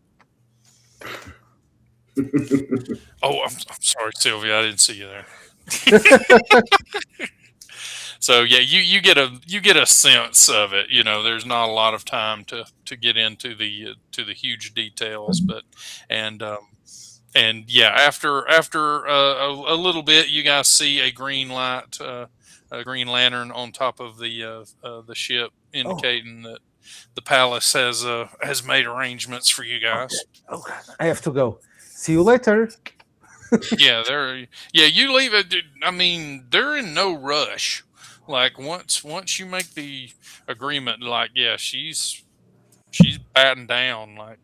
Oh, I'm sorry, Sylvia. I didn't see you there. So yeah, you get a sense of it. You know, there's not a lot of time to get into to the huge details, but and and yeah, after a little bit, you guys see a green light, a green lantern on top of the ship,
Oh,
indicating that the palace has made arrangements for you
okay.
guys.
Oh, I have to go. See you later.
Yeah, yeah, you leave it. I mean, they're in no rush. Like once you make the agreement, like yeah, she's batting down, like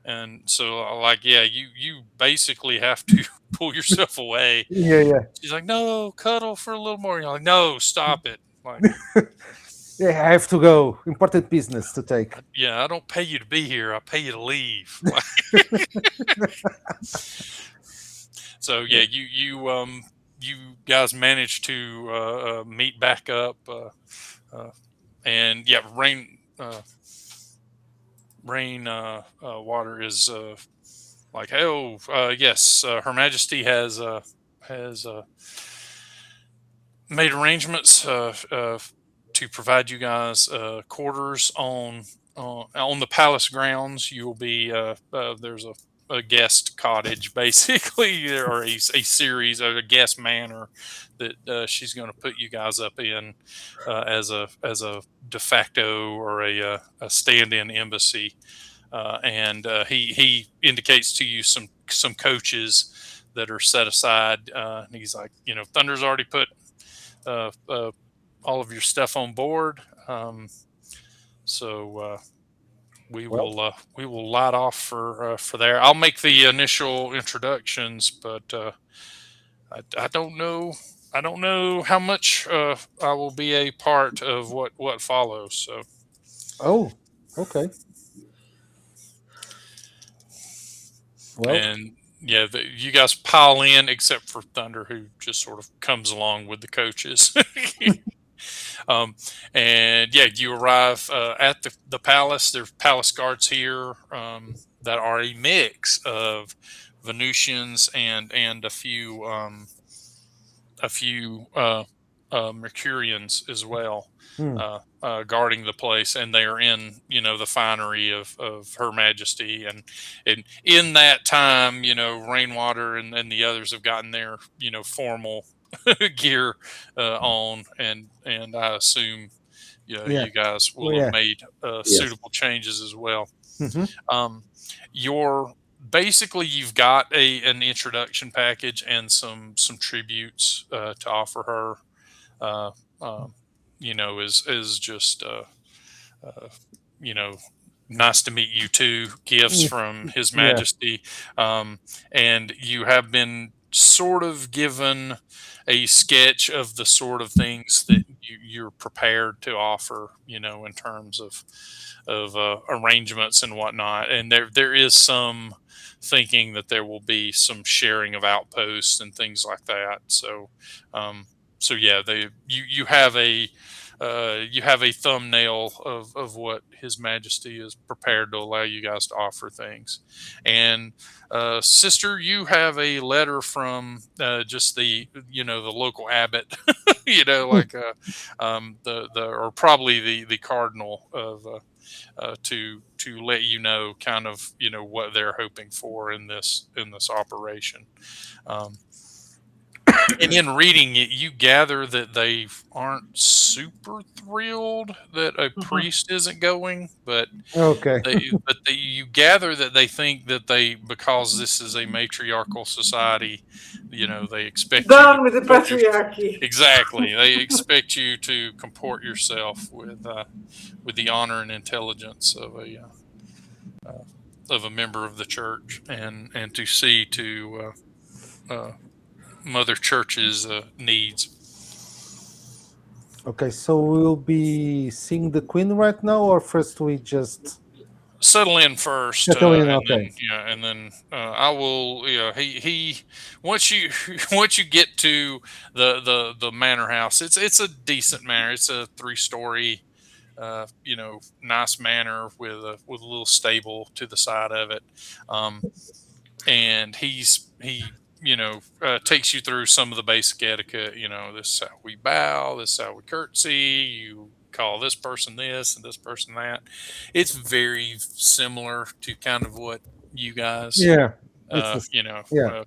and so like yeah, you basically have to pull yourself away.
Yeah, yeah,
She's like, no, cuddle for a little more. You're like, no, stop it. Like,
yeah. I have to go. Important business to take.
yeah, I don't pay you to be here. I pay you to leave. Like, so yeah, you guys managed to meet back up, uh, and yeah, rain water is like, oh yes, Her Majesty has made arrangements to provide you guys quarters on the palace grounds. You will be there's a guest cottage basically, or a series of a guest manor that she's going to put you guys up in as a de facto or a stand-in embassy. And he indicates to you some coaches that are set aside. And he's like, Thunder's already put uh, uh, all of your stuff on board. So
Well,
we will light off for there. I'll make the initial introductions, but I don't know. I don't know how much I will be a part of what follows. So
oh, okay. Well,
and yeah, you guys pile in except for Thunder, who just sort of comes along with the coaches. Um, and yeah, you arrive at the palace. There's palace guards here that are a mix of Venusians and a few Mercurians as well,
hmm,
guarding the place, and they are in the finery of Her Majesty, and in that time, Rainwater and the others have gotten their formal gear on, and I assume
yeah,
you guys
well,
will have
yeah.
made
Yes.
suitable changes as well.
Hmm.
Um, your basically you've got an introduction package and some tributes to offer her. Uh, um, is just uh, you know nice to meet you too. Gifts from His
Yeah.
Majesty, and you have been sort of given a sketch of the sort of things that you're prepared to offer. In terms of arrangements and whatnot. And there is some thinking that there will be some sharing of outposts and things like that. Um, so yeah, you have a thumbnail of what His Majesty is prepared to allow you guys to offer things. And sister, you have a letter from just the local abbot, like the or probably the cardinal of to let you know kind of what they're hoping for in this operation. Um, and in reading it, you gather that they aren't super thrilled that a
Mhm.
priest isn't going, but
Okay.
you gather that they think that because this is a matriarchal society, they expect you to
Down with the
comport your
patriarchy.
exactly. They expect you to comport yourself with the honor and intelligence of a member of the church, and to see to Mother Church's needs.
Okay. So we'll be seeing the queen right now, or first we just
Settle in first,
settle in.
and
Okay.
then I will. He once you once you get to the manor house, it's a decent manor. It's a 3-story nice manor with a little stable to the side of it. Um, and he takes you through some of the basic etiquette. This is how we bow, this is how we curtsy. You call this person this and this person that. It's very similar to kind of what you guys,
Yeah, it's
uh,
the
you know,
yeah.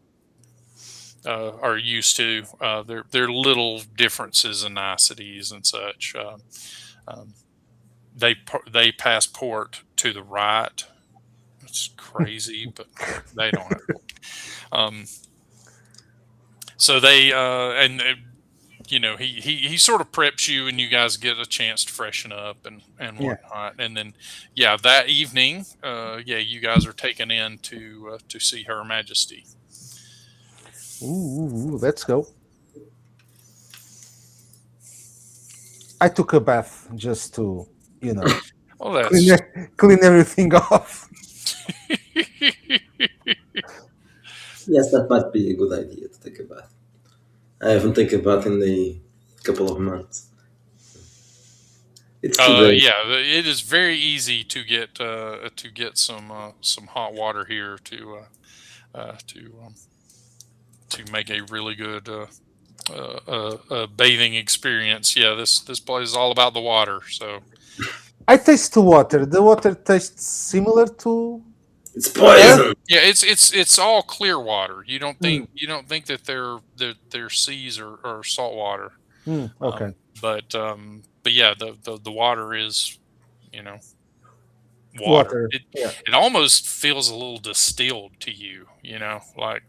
uh, are used to. There are little differences and niceties and such. Um, they passport to the right. It's crazy, but they don't have. Um, so they and he sort of preps you, and you guys get a chance to freshen up and
Yeah.
whatnot, and then that evening, you guys are taken in to see Her Majesty.
Let's go. I took a bath just to, you know,
Well,
clean
that's
clean everything off.
Yes, that might be a good idea to take a bath. I haven't taken a bath in a couple of months. It's too great.
yeah, it is very easy to get some hot water here to make a really good bathing experience. Yeah, this place is all about the water. So
I taste the water. The water tastes similar to
It's
air.
poison.
yeah, it's all clear water.
Mm,
You don't think that their seas are salt water.
okay.
But yeah, the water is you know water.
Water. Yeah.
It almost feels a little distilled to you. Like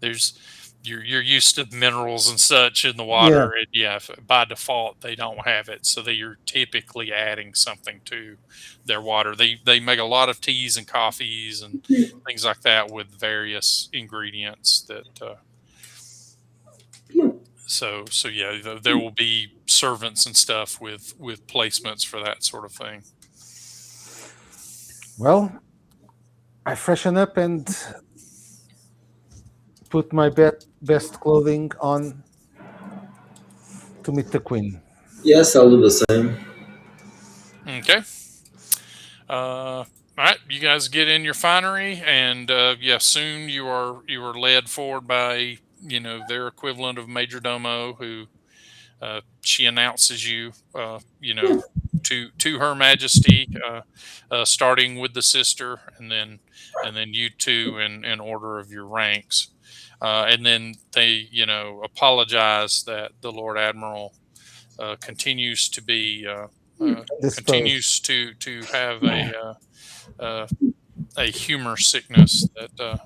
there's you're used to minerals and such in the
Yeah.
water, and by default they don't have it, so that you're typically adding something to their water. They make a lot of teas and coffees and things like that with various ingredients that so yeah, there will be servants and stuff with placements for that sort of thing.
Well, I freshen up and put my best clothing on to meet the queen.
Yes, I'll do the same.
Okay. All right, you guys get in your finery, and soon you are led forward by their equivalent of major domo, who she announces you, to Her Majesty, starting with the sister, and then you two in order of your ranks, and then they apologize that the Lord Admiral continues to be.
Disposed.
Continues to have uh, a humor sickness that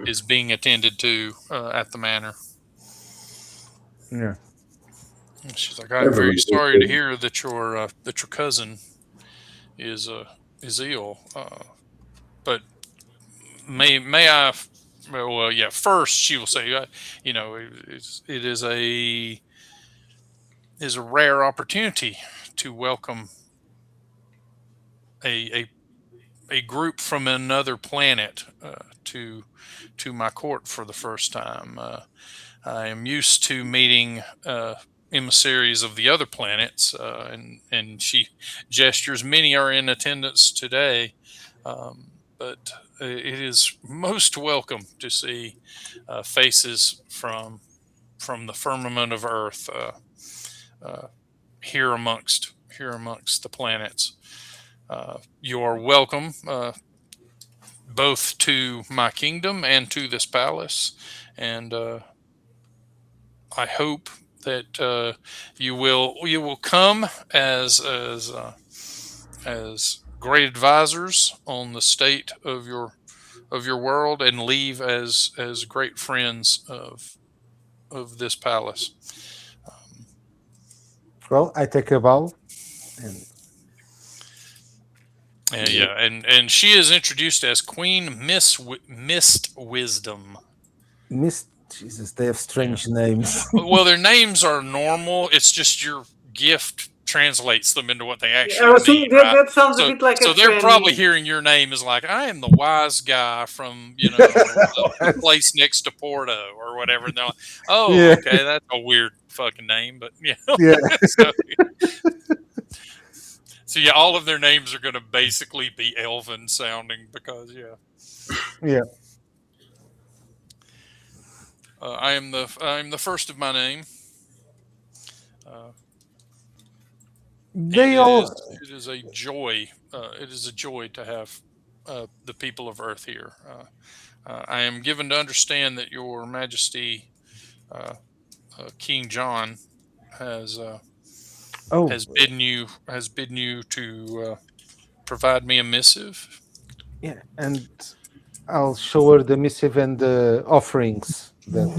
is being attended to at the manor.
Yeah.
And she's like, "I'm very
Everybody
sorry to hear that your cousin is is ill. But may I? Well, yeah. First, she will say, it is a rare opportunity to welcome a a group from another planet to my court for the first time. I am used to meeting emissaries of the other planets, and she gestures. Many are in attendance today, but it is most welcome to see faces from the firmament of Earth uh, here amongst the planets. You are welcome both to my kingdom and to this palace, and I hope that you will come as great advisors on the state of your world, and leave as great friends of this palace. Um,
Well, I take a bow and
and yeah, and she is introduced as Queen Mist Wisdom.
Miss. Jesus, they have
Yeah.
strange names.
Well, their names are normal. It's just your gift translates them into what they
I
actually
was
mean,
thinking that
right?
that sounds a
So,
bit like a
so they're probably
tranny.
hearing your name as like, I am the wise guy from the place next to Porto or whatever. And they're like, oh,
Yeah,
okay, that's a weird fucking name, but
yeah.
so, So yeah, all of their names are going to basically be elven sounding because yeah,
Yeah,
I am the first of my name. Uh,
they all.
it is a joy. It is a joy to have the people of Earth here. I am given to understand that Your Majesty, uh, King John, has
Oh,
has bidden you to provide me a missive.
yeah, and I'll show her the missive and the offerings that.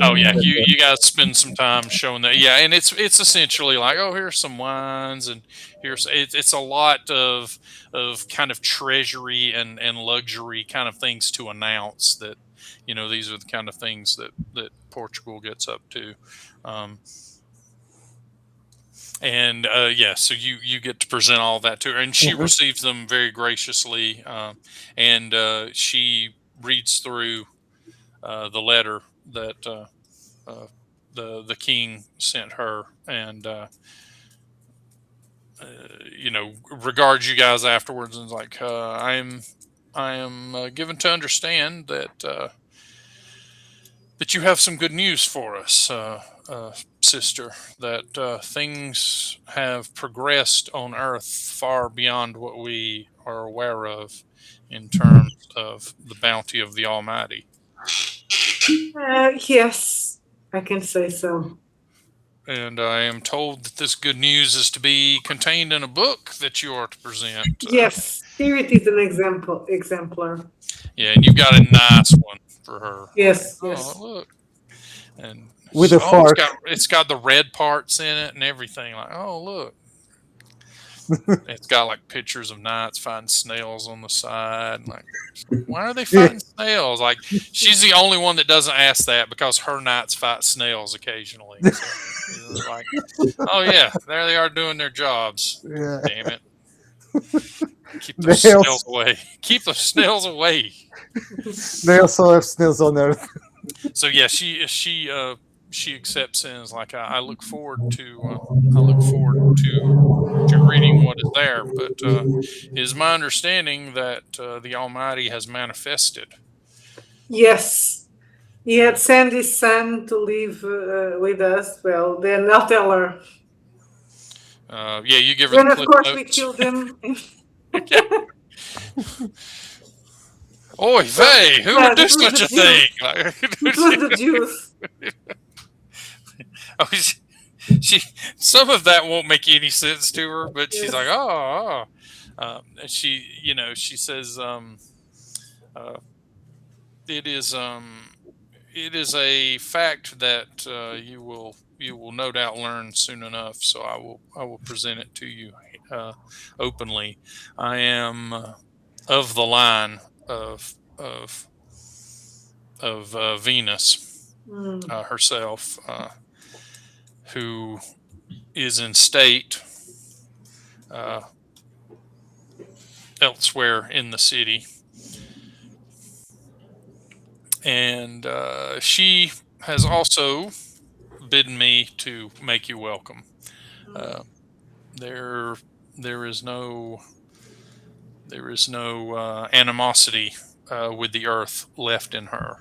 Oh yeah,
that
you guys spend some time showing that. Yeah, and it's essentially like, oh, here's some wines, and it's a lot of kind of treasury and luxury kind of things to announce that, these are the kind of things that Portugal gets up to. Um, and yeah, so you get to present all that to her, and she
Mhm.
receives them very graciously, and she reads through the letter that uh, the king sent her, and regards you guys afterwards, and is like, I am given to understand that you have some good news for us, sister. That things have progressed on Earth far beyond what we are aware of in terms of the bounty of the Almighty.
Yes, I can say so.
And I am told that this good news is to be contained in a book that you are to present.
Yes, Spirit is an exemplar.
Yeah, and you've got a nice one for her. Like,
Yes,
oh
yes,
look, and
With a
oh,
fork.
it's got the red parts in it and everything. Like, oh look, it's got like pictures of knights fighting snails on the side. And like, why are they
Yeah,
fighting snails? Like, she's the only one that doesn't ask that because her knights fight snails occasionally. So, like, oh yeah, there they are doing their jobs.
yeah.
Damn it. Keep those
They
snails
also,
away. Keep those snails away.
they also have snails on Earth.
So yeah, she accepts and is like, I look forward to reading what is there. But it is my understanding that the Almighty has manifested.
yes. He had
Uh,
sent his son to live with us. Well, then I'll tell her.
yeah, you give her the
Then, of
clip
course, we
notes.
killed him.
Yeah. Oy
Well,
vey, who would
yeah,
do
this was the
such a thing?
juice. This was the juice.
Oh, she some of that won't make any sense to her, but she's like,
Yes.
oh, and she says, uh, it is, it is a fact that you will no doubt learn soon enough. So I will present it to you uh, openly. I am of the line of Venus
Mm.
herself, who is in state uh, elsewhere in the city, and she has also bidden me to make you welcome.
Mm.
Uh, there, there is no animosity with the earth left in her.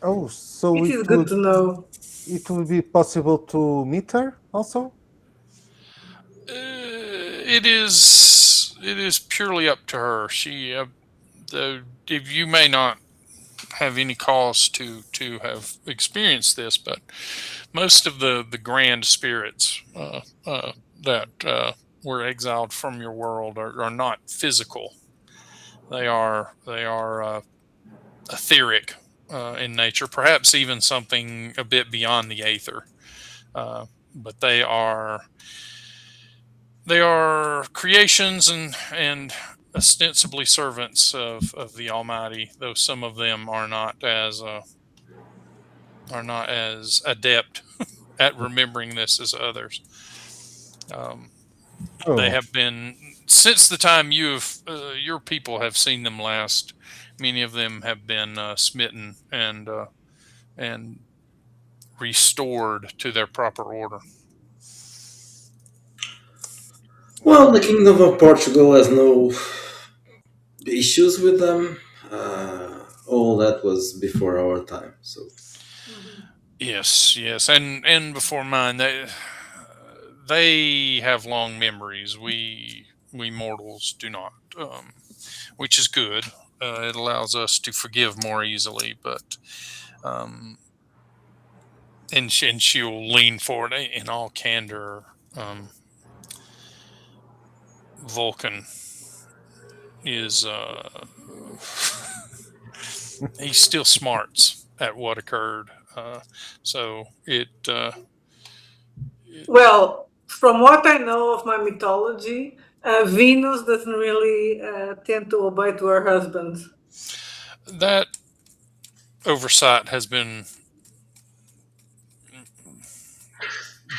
Oh, so
It is good to know.
it would be possible to meet her also?
It is purely up to her. She, if you may not have any cause to have experienced this, but most of the grand spirits that were exiled from your world are not physical. They are etheric in nature, perhaps even something a bit beyond the aether. But they are creations and ostensibly servants of the Almighty, though some of them are not as adept at remembering this as others. Um, they
Oh,
have been since the time your people have seen them last. Many of them have been smitten and restored to their proper order.
Well, the Kingdom of Portugal has no issues with them. All that was before our time. So
Mhm.
Yes, yes, and before mine, they have long memories. We mortals do not, which is good. It allows us to forgive more easily. But um, and she'll lean forward in all candor. Um, Vulcan is he still smarts at what occurred. So it
Well, from what I know of my mythology, Venus doesn't really tend to obey to her husband.
that oversight has been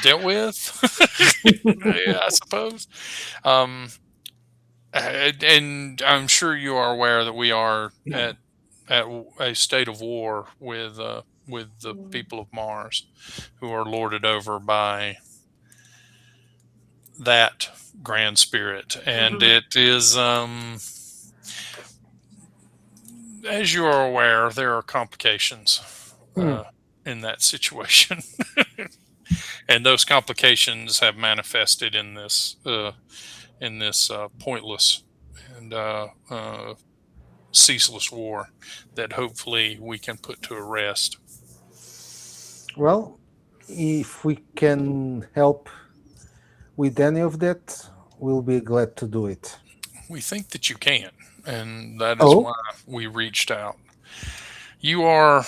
dealt with. Yeah, I suppose. Um, and I'm sure you are aware that we are at a state of war with the
Mm.
people of Mars, who are lorded over by that grand spirit, and
Mhm.
it is as you are aware, there are complications
Hmm.
uh, in that situation, and those complications have manifested in this pointless and ceaseless war that hopefully we can put to a rest.
Well, if we can help with any of that, we'll be glad to do it.
We think that you can, and that is why
Oh,
we reached out. You are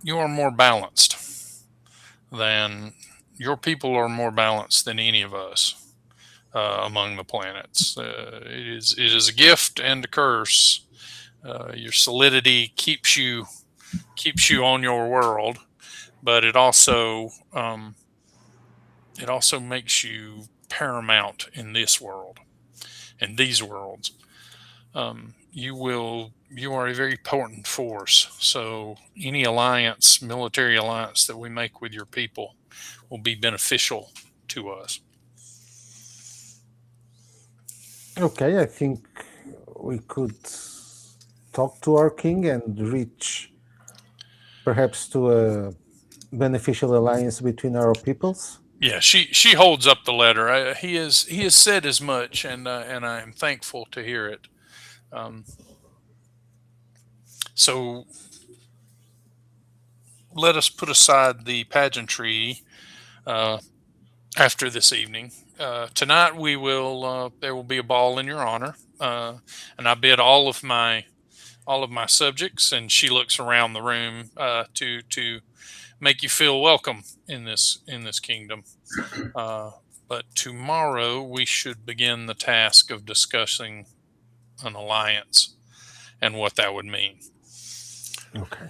you are more balanced than your people are more balanced than any of us among the planets. It is a gift and a curse. Your solidity keeps you on your world, but it also makes you paramount in this world, in these worlds. You are a very potent force. So any alliance, military alliance that we make with your people will be beneficial to us.
okay. I think we could talk to our king and reach perhaps to a beneficial alliance between our peoples.
Yeah, she holds up the letter. He has said as much, and I am thankful to hear it. Um, so let us put aside the pageantry uh, after this evening. Tonight we will there will be a ball in your honor, and I bid all of my subjects, and she looks around the room to make you feel welcome in this kingdom. Uh, but tomorrow we should begin the task of discussing an alliance and what that would mean.
Okay.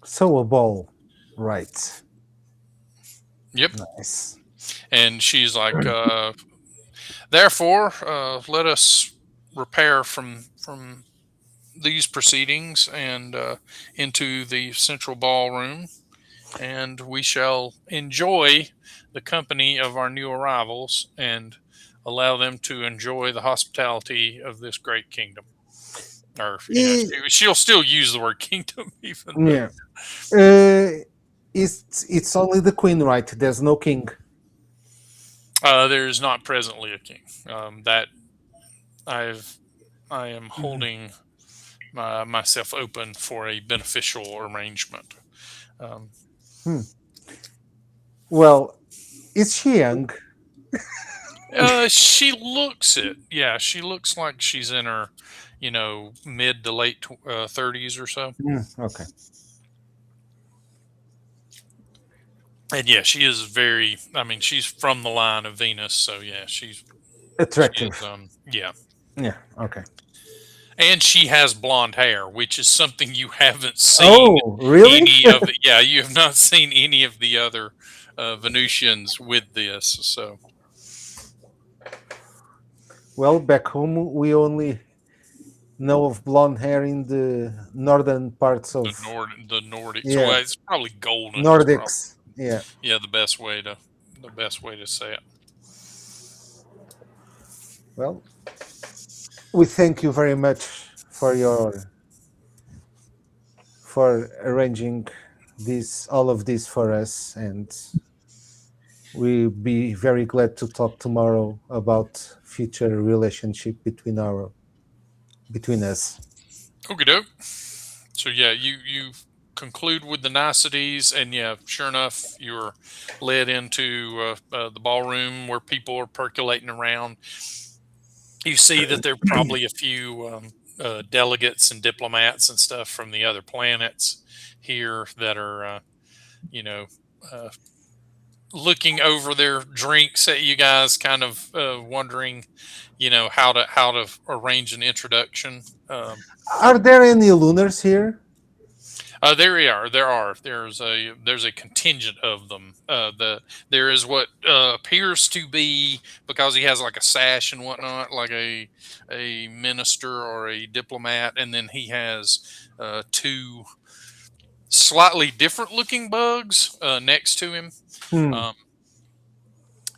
So a ball, right?
Yep.
Nice.
And she's like, therefore, let us repair from these proceedings and into the central ballroom, and we shall enjoy the company of our new arrivals and allow them to enjoy the hospitality of this great kingdom. Or, you know,
Eh,
she'll still use the word kingdom, even though
yeah. Uh, it's only the queen, right? There's no king.
there's not presently a king. That I've I am
Mhm.
holding myself open for a beneficial arrangement. Um,
Hmm. Well, is she young?
she looks it. Yeah, she looks like she's in her, you know, mid to late 30s or so.
Okay.
And yeah, she is very. I mean, she's from the line of Venus, so yeah, she is.
Attractive.
Yeah,
Yeah. Okay.
and she has blonde hair, which is something you haven't seen
Oh, really?
any of. Yeah, you have not seen any of the other Venusians with this. So
Well, back home we only know of blonde hair in the northern parts of
the Nordics. Well,
yeah
it's probably golden. Is probably
Nordics. Yeah.
yeah the best way to. the best way to say it.
Well, we thank you very much for your for arranging this all of this for us, and we'll be very glad to talk tomorrow about future relationship between us.
Okie doke. So yeah, you conclude with the niceties, and yeah, sure enough, you're led into the ballroom where people are percolating around. You see that there are probably a few delegates and diplomats and stuff from the other planets here that are, you know, uh, looking over their drinks at you guys, kind of wondering, how to arrange an introduction.
Are there any lunars here?
There we are. There's a contingent of them. There is what appears to be, because he has like a sash and whatnot, like a minister or a diplomat, and then he has two slightly different looking bugs next to him.
Hmm.
Um,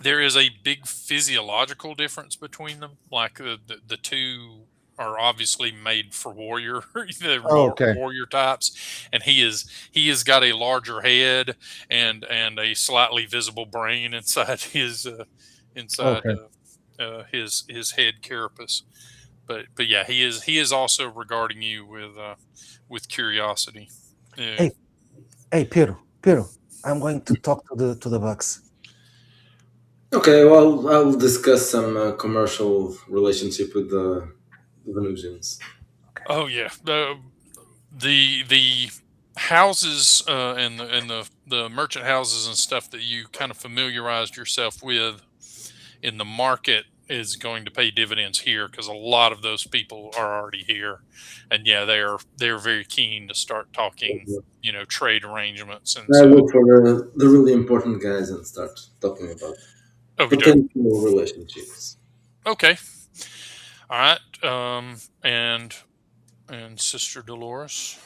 there is a big physiological difference between them. Like the two are obviously made for warrior. They're
Okay.
warrior types, and he has got a larger head and a slightly visible brain inside inside
Okay.
his head carapace. But yeah, he is also regarding you with curiosity. Yeah.
Hey, hey, Piero. I'm going to talk to the bugs.
Okay, well, I'll discuss some commercial relationship with the Venusians.
Oh yeah. The houses and the merchant houses and stuff that you kind of familiarized yourself with in the market is going to pay dividends here, because a lot of those people are already here, and yeah, they're very keen to start talking, trade arrangements, and
I
so
look for the really important guys and start talking about
okey doke.
potential relationships.
Okay, all right, and Sister Dolores,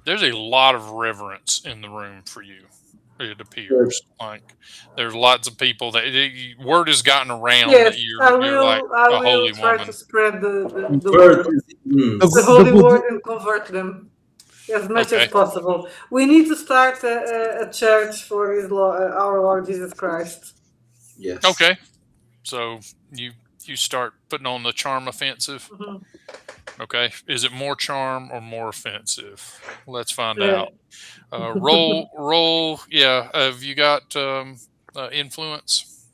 there's a lot of reverence in the room for you. It
But
appears like there's lots of people that word has gotten around that
Yes, I
you're like
will. I
a
will
holy
try to
woman.
spread the
birth
word,
is
The,
the
the
holy
good
word, and convert them as much as
Okay,
possible. We need to start a church for our Lord Jesus Christ.
yes.
okay. So you start putting on the charm offensive.
Mhm.
Okay, is it more charm or more offensive? Let's find
Yeah.
out. Roll. Yeah, have you got influence?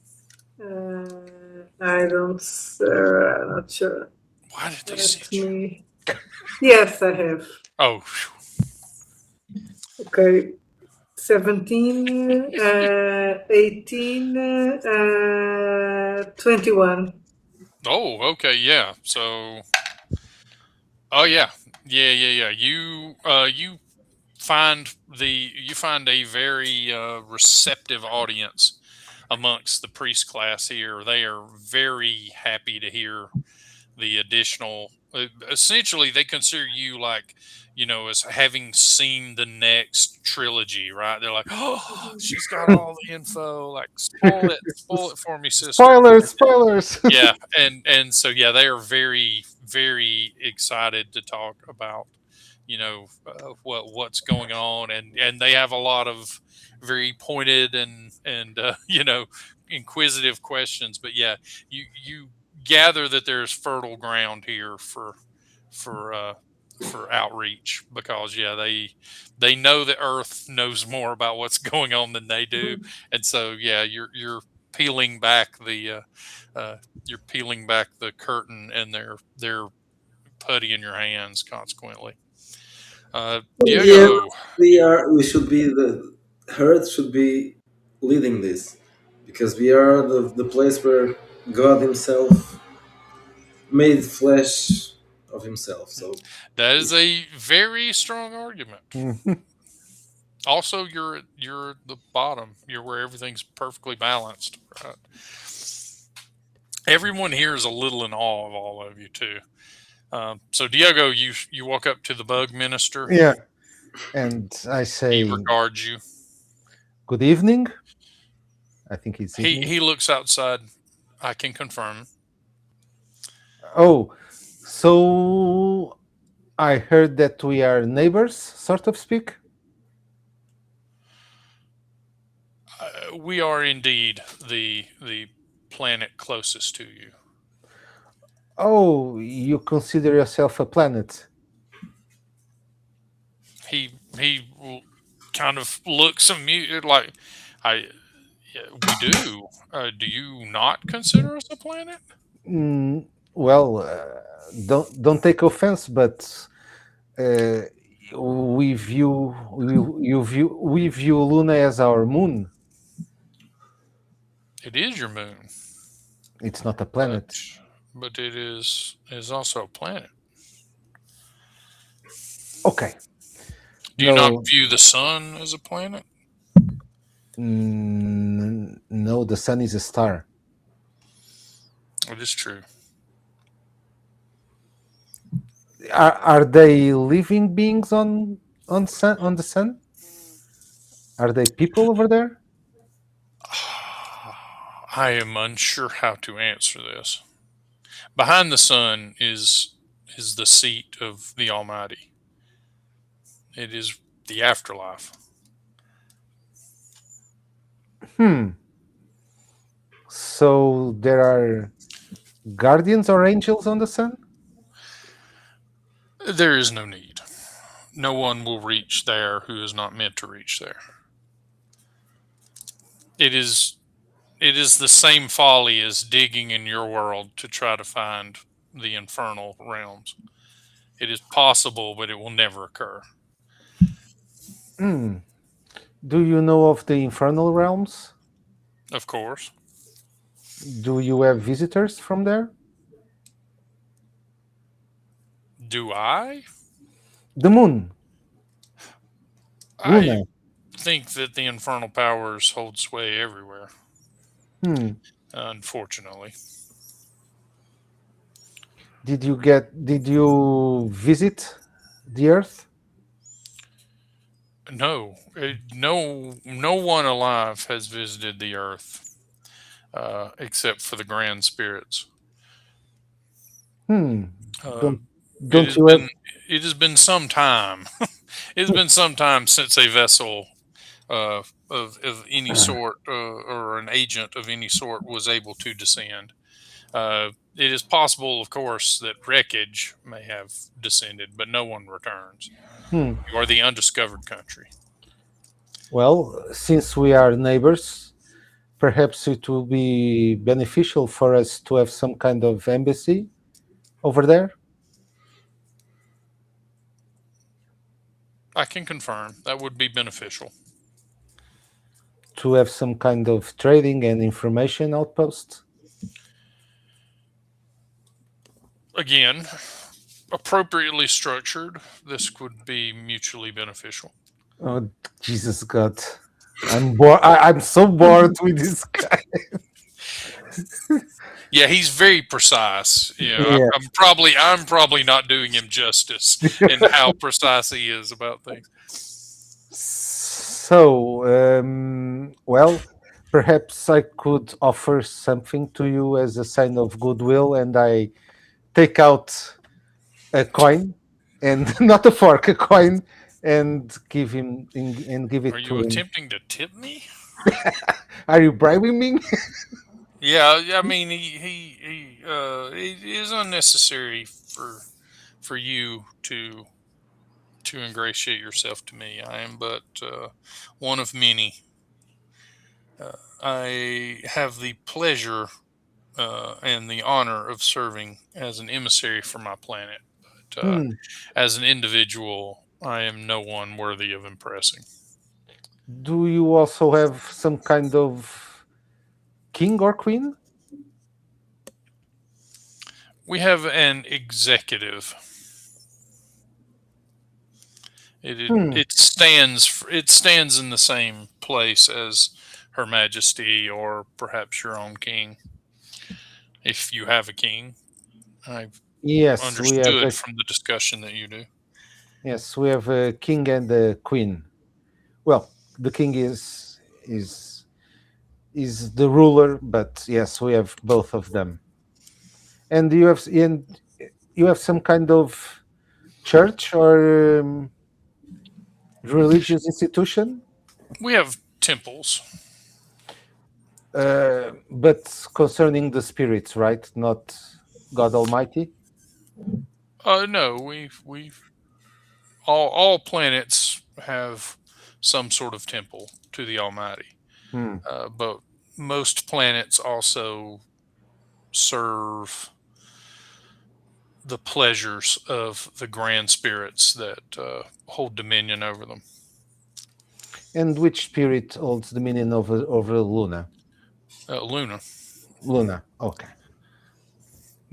I don't. Not sure.
Why did they
Let
sit you?
me. Yes, I have.
Oh,
Okay. 17, 18, 21.
oh, okay, yeah. So, oh yeah, yeah. You find a very receptive audience amongst the priest class here. They are very happy to hear the additional. Essentially, they consider you like, as having seen the next trilogy, right? They're like, oh,
Mhm.
she's got all the info. Like, spoil it for me, sister.
spoilers, spoilers.
Yeah, and so yeah, they are very very excited to talk about what's going on, and they have a lot of very pointed and inquisitive questions. But yeah, you gather that there's fertile ground here for uh for outreach, because yeah, they know that Earth knows more about what's going on than they do,
Mhm.
and so yeah, peeling back the uh, uh, you're peeling back the curtain, and they're putty in your hands. Consequently,
Yeah,
Diego,
we
you
are. We should be the Earth should be leading this because we are the place where God Himself made flesh of Himself. So
that
we
is a very strong argument.
Mhm.
Also, you're at the bottom. You're where everything's perfectly balanced. Right? Everyone here is a little in awe of all of you too. So Diego, you walk up to the bug minister.
Yeah, and I
He
say,
regards you.
Good evening. I think it's
He
evening.
he looks outside. I can confirm.
Oh, so I heard that we are neighbors, sort of speak.
We are indeed the planet closest to you.
Oh, you consider yourself a planet?
He kind of looks amused, like I. Yeah, we do. Do you not consider us a planet?
Mm, well, don't take offense, but uh, we view Luna as our moon.
It is your moon,
It's not a
but
planet.
it is also a planet.
Okay.
Do you not
No,
view the sun as a planet?
no, the sun is a star.
It is true.
Are they living beings on the sun? Are they people over there?
I am unsure how to answer this. Behind the sun is the seat of the Almighty. It is the afterlife.
Hmm. So there are guardians or angels on the sun?
There is no need. No one will reach there who is not meant to reach there. It is it is the same folly as digging in your world to try to find the infernal realms. It is possible, but it will never occur.
Hmm. Do you know of the infernal realms?
Of course.
Do you have visitors from there?
Do I?
The moon,
I
Luna.
think that the infernal powers hold sway everywhere,
Hmm.
unfortunately.
Did you visit the earth?
No, no one alive has visited the earth except for the grand spirits.
Hmm.
Uh,
Don't
it
don't
has
you have
been it has been some time. It has been some time since a vessel of any sort or an agent of any sort was able to descend. It is possible, of course, that wreckage may have descended, but no one returns.
hmm.
You are the undiscovered country.
Well, since we are neighbors, perhaps it will be beneficial for us to have some kind of embassy over there,
I can confirm that would be beneficial.
to have some kind of trading and information outpost.
Again, appropriately structured, this would be mutually beneficial.
Oh, Jesus God. I'm bored. I'm so bored with this guy.
Yeah, he's very precise.
Yeah.
I'm probably not doing him justice in how precise he is about things.
So, well, perhaps I could offer something to you as a sign of goodwill, and I take out a coin and not a fork, a coin, and give
Are
it
you
to him.
attempting to tip me?
Are you bribing me?
Yeah, I mean it is unnecessary for you to ingratiate yourself to me. I am but one of many. I have the pleasure and the honor of serving as an emissary for my planet, but
Hmm.
as an individual, I am no one worthy of impressing.
Do you also have some kind of king or queen?
We have an executive.
Hmm.
It stands in the same place as Her Majesty or perhaps your own king, if you have a king. I've
Yes, we have
understood
a
from the discussion that you do.
yes, we have a king and a queen. Well, the king is. is is the ruler, but yes, we have both of them. And you have some kind of church or religious institution,
We have temples.
but concerning the spirits, right? Not God Almighty.
No, we've all planets have some sort of temple to the Almighty,
Hmm.
but most planets also serve the pleasures of the grand spirits that hold dominion over them.
And which spirit holds dominion over Luna?
Luna,
Luna. Okay.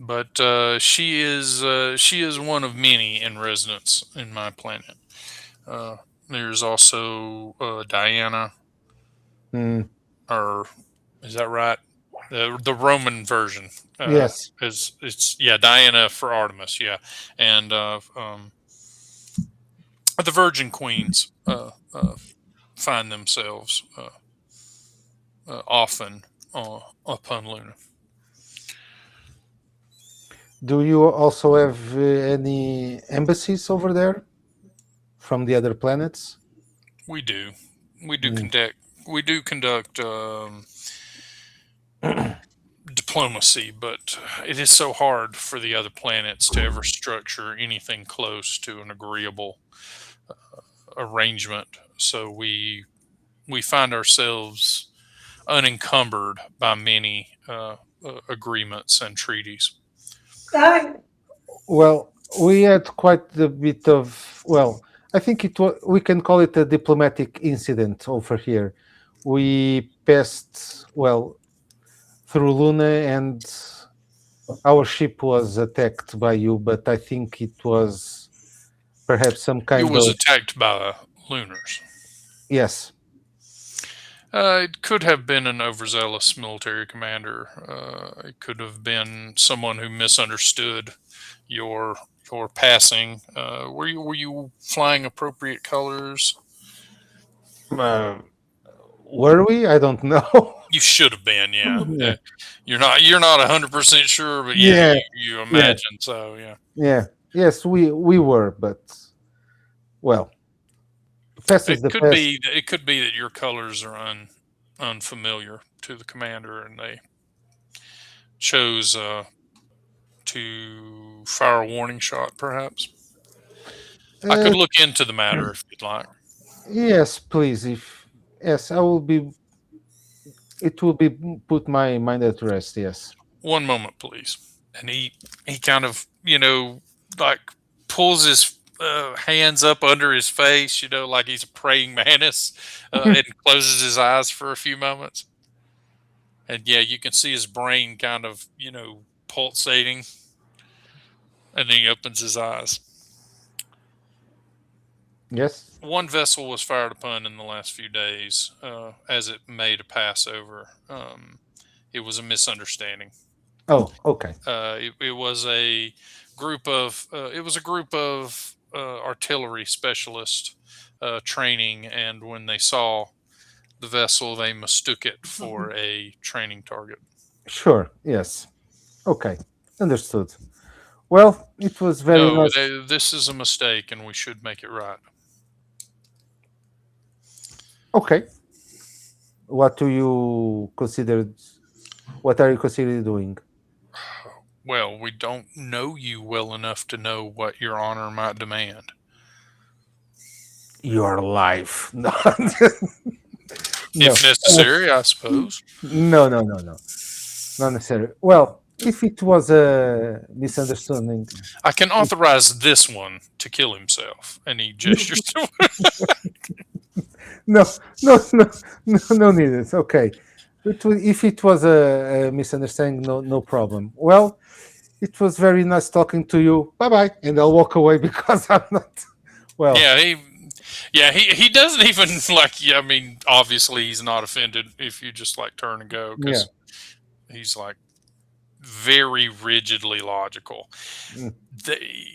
but she is one of many in residence in my planet. Uh, there's also Diana,
Hmm.
or is that right? The Roman version
Yes.
is it's yeah Diana for Artemis, yeah, and the Virgin Queens find themselves often upon Luna.
Do you also have any embassies over there from the other planets?
We do, we do
Hmm.
conduct we do conduct diplomacy, but it is so hard for the other planets to ever structure anything close to an agreeable arrangement. So we find ourselves unencumbered by many agreements and treaties.
Well, we had quite a bit of, well, I think we can call it a diplomatic incident over here. We passed, well, through Luna and our ship was attacked by you, but I think it was perhaps some
It
kind
was
of,
attacked by lunars.
yes.
It could have been an overzealous military commander. It could have been someone who misunderstood your your passing. Were you flying appropriate colors?
Uh, were we? I don't know.
You should have been, yeah.
Yeah.
You're not 100% sure, but yeah,
Yeah.
you
Yeah.
imagine so, yeah.
Yeah. Yes, we were, but well, past is the past.
It could be that your colors are unfamiliar to the commander, and they chose to fire a warning shot. Perhaps I
Uh,
could look into the matter if you'd like.
yes, please. If yes, I will be. It will be put my mind at rest. Yes.
One moment, please. And he kind of like pulls his hands up under his face, like he's a praying mantis, and closes his eyes for a few moments. And yeah, you can see his brain kind of pulsating, and then he opens his eyes.
Yes.
One vessel was fired upon in the last few days as it made a pass over. It was a misunderstanding.
Oh, okay.
It was a group of artillery specialists training, and when they saw the vessel, they mistook it for a training target.
Sure. Yes. Okay. Understood. Well, it was very
No,
nice.
this is a mistake, and we should make it right.
Okay. What do you consider? What are you considering doing?
Well, we don't know you well enough to know what your honor might demand.
Your life. No. No.
If necessary, I suppose.
No. No. No. No. Not necessarily. Well, if it was a misunderstanding,
I can authorize this one to kill himself. And he gestures to
no, no, no, no, no need it. Okay, if it was a misunderstanding, no problem. Well, it was very nice talking to you. Bye bye, and I'll walk away because I'm not. Well,
he doesn't even like. Yeah, I mean, obviously he's not offended if you just like turn and go
yeah,
because he's like very rigidly logical.
mm,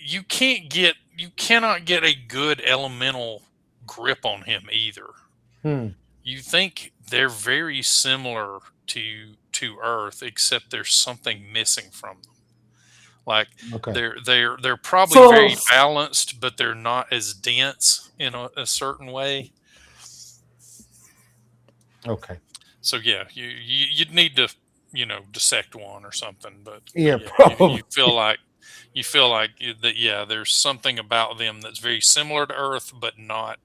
You cannot get a good elemental grip on him either.
hmm.
you think they're very similar to Earth, except there's something missing from them. Like
Okay.
they're probably
So
very balanced, but they're not as dense in a certain way.
Okay.
So yeah, you'd need to dissect one or something. But
Yeah,
yeah,
probably
you feel like that yeah, there's something about them that's very similar to Earth, but not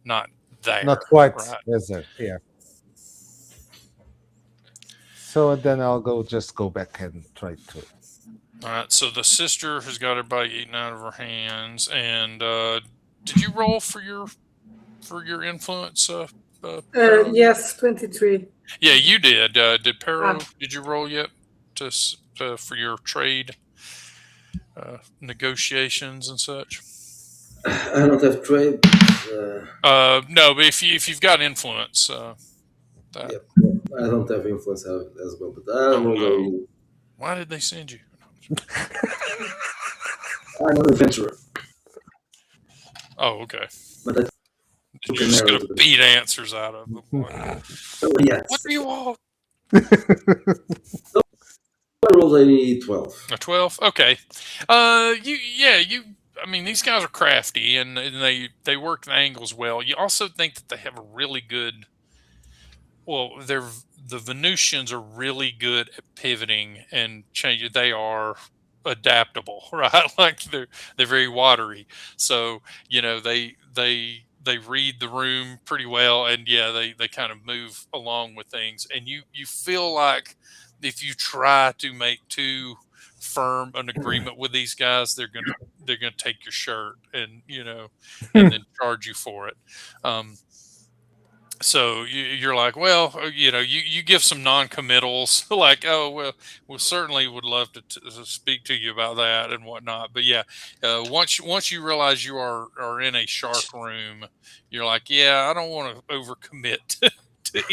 not
there,
quite
right?
as there. Yeah. So then I'll just go back and try to.
All right. So the sister has got everybody eaten out of her hands, and did you roll for your influence, Pero?
yes, 23.
Yeah, you did. Did
Ah,
Pero? Did you roll yet for your trade negotiations and such?
I don't have trade.
No, but if you've got influence, that.
Yep. I don't have influence as well, but I'm
Oh no!
already.
Why did they send you?
I'm an adventurer,
Oh, okay.
but I
You're
took an
just
arrow
gonna
to the.
beat answers out of them. Like,
Oh,
what
yes.
do you want?
I rolled a 12.
A 12? Okay. You. I mean, these guys are crafty and they work the angles well. You also think that they have a really good. Well, the Venusians are really good at pivoting and changing. They are adaptable, right? Like they're very watery. So they read the room pretty well, and yeah, they kind of move along with things. And you feel like if you try to make too firm an agreement with these guys, they're gonna take your shirt and and then charge you for it. Um, so you're like, well, you give some non-committals, like, oh, well, we certainly would love to speak to you about that and whatnot. But yeah, once you realize you are in a shark room, you're like, yeah, I don't want to overcommit to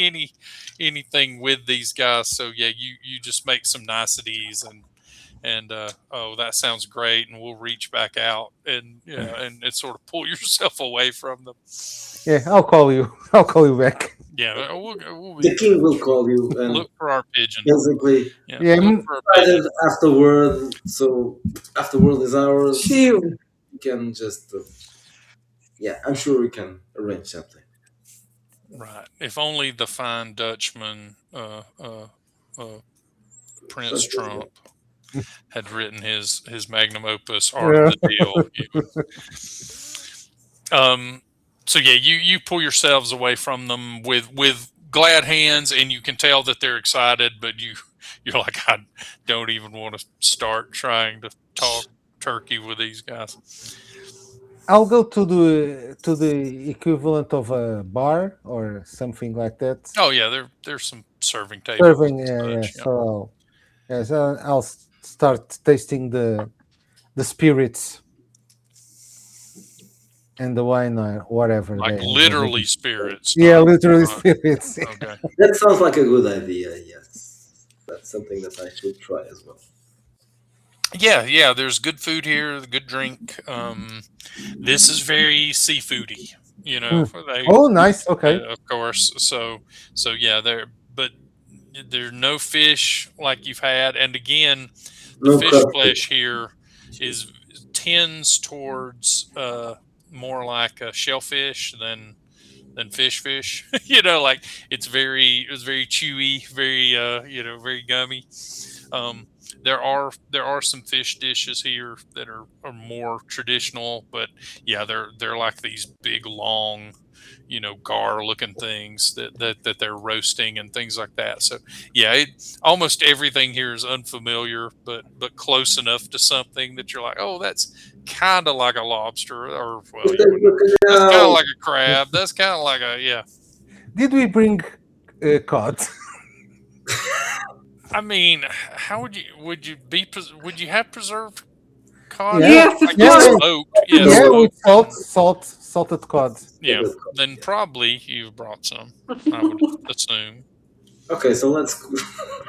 anything with these guys. So yeah, you just make some niceties and oh, that sounds great, and we'll reach back out and and sort of pull yourself away from them.
Yeah, I'll call you. I'll call you back.
Yeah, we'll
The
be
king will call you and
look for our pigeon.
basically
Yeah,
Yeah,
look for our pigeon.
decided afterward. So afterward is ours.
chill.
You can just, yeah, I'm sure we can arrange something.
Right. If only the fine Dutchman, uh, Prince Trump, had written his magnum opus, Art of
yeah.
the Deal. Um. So yeah, you pull yourselves away from them with glad hands, and you can tell that they're excited, but you're like, I don't even want to start trying to talk turkey with these guys.
I'll go to the equivalent of a bar or something like that.
Oh yeah, there's some serving tables
Serving,
and
yeah.
such. Yeah.
So I'll start tasting the spirits and the wine or whatever
Like
they're
literally
drinking.
spirits,
Yeah,
not
literally
not
spirits.
okay.
That sounds like a good idea. Yes, that's something that I should try as well.
Yeah, there's good food here, good drink. This is very seafoody,
Hmm.
they
Oh, nice. Okay.
of course. So yeah, but there's no fish like you've had, and again, the
No
fish
crab
flesh here is tends towards more like a shellfish than fish. Like it's very chewy, very very gummy. Um, there are some fish dishes here that are more traditional, but yeah, they're like these big long, gar looking things that they're roasting and things like that. So yeah, almost everything here is unfamiliar, but close enough to something that you're like, oh, that's kind of like a lobster, or well, you wouldn't. That's kind of
now.
like a crab. That's kind of like a yeah.
Did we bring cod?
I mean, how would you have preserved cod?
Yeah.
Yes,
I
of
Yeah.
guess
course.
smoked. Yeah,
Yeah, with
smoked.
salted cod.
Yeah. Then probably you've brought some. I would assume.
Okay, so let's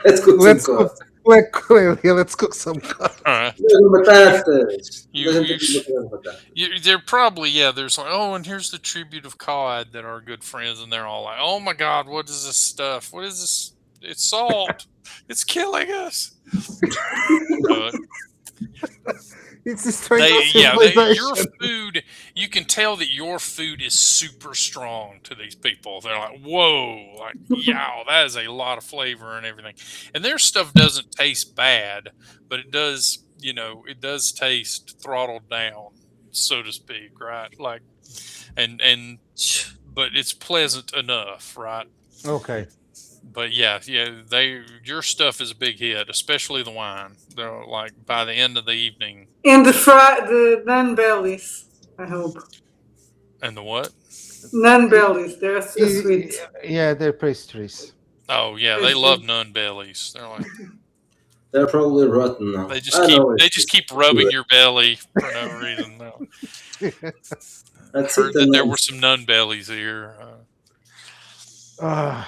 let's cook some
Let's
cod.
cook. Let's cook some cod.
Uh,
Mesmo batatas.
you,
A gente
you,
aqui
sh-
batendo batatas.
they're probably, yeah. There's like, oh, and here's the tribute of cod that are good friends, and they're all like, oh my god, what is this stuff? What is this? It's salt. It's killing us. Uh,
It's a strange
They yeah, your
civilization.
food, you can tell that your food is super strong to these people. They're like, "Whoa, like yow, that is a lot of flavor and everything." And their stuff doesn't taste bad, but it does, it does taste throttled down, so to speak, right? Like and but it's pleasant enough, right?
Okay.
But yeah, yeah, your stuff is a big hit, especially the wine. They're like by the end of the evening.
And the nun bellies, I hope.
And the what?
Nun bellies, they're a sweet
Yeah, they're pastries.
Oh yeah, they love
pastry.
nun bellies. They're like
They're probably rotten now. I know
they just keep
it's too
rubbing
late.
your belly for no reason. No.
Let's eat
Heard
the
that there were
nuns.
some nun bellies here.
Ah,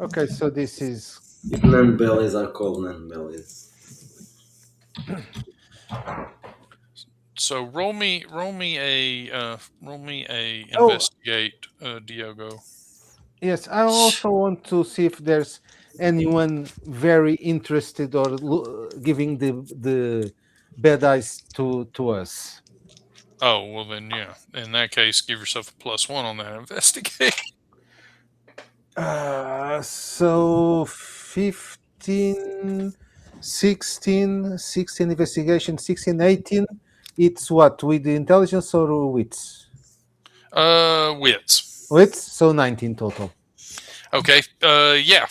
okay, so this is
If nun bellies are called nun bellies.
So roll me a
oh
investigate, Diogo.
yes. I also want to see if there's anyone very interested or giving the bad eyes to us.
Oh well, then yeah. In that case, give yourself a +1 on that investigate.
So 15, 16 investigation, 16, 18. It's what with the intelligence or wits?
Wits.
Wits, so 19 total.
Okay. Yeah.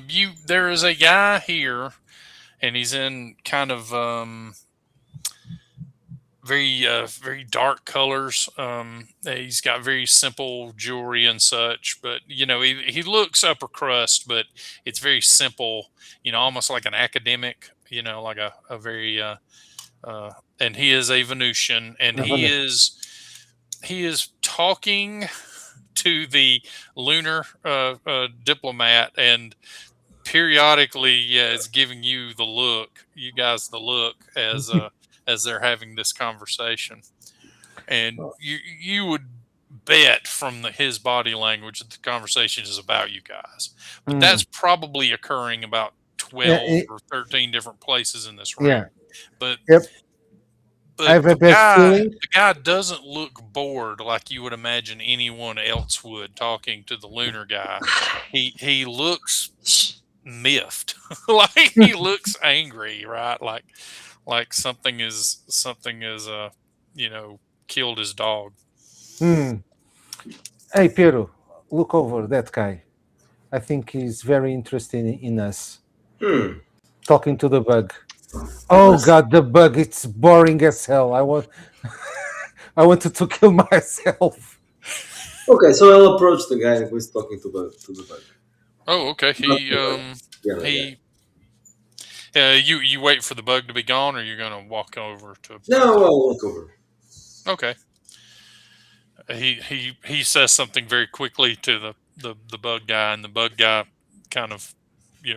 You there is a guy here, and he's in kind of very dark colors. He's got very simple jewelry and such, but he looks upper crust, but it's very simple. Almost like an academic. Like a very and he is a Venusian, and he is talking to the lunar diplomat, and periodically, yeah, it's giving you guys the look as they're having this conversation, and you would bet from his body language that the conversation is about you guys, but
Mm.
that's probably occurring about
Yeah,
12 or 13 different places in this room.
yeah.
But
Yep. I
but
have a bad feeling.
the guy doesn't look bored like you would imagine anyone else would talking to the lunar guy. He looks miffed, like he looks angry, right? Like something is you know killed his dog.
Hmm. Hey, Piero, look over that guy. I think he's very interested in us.
Hmm.
Talking to the bug. Oh
Let's,
God, the bug! It's boring as hell. I wanted to kill myself.
okay, so I'll approach the guy who is talking to the bug.
Oh, okay.
Not the other guy.
He you wait for the bug to be gone, or you're gonna walk over to
No,
talk.
I'll look over.
Okay. He says something very quickly to the bug guy, and the bug guy kind of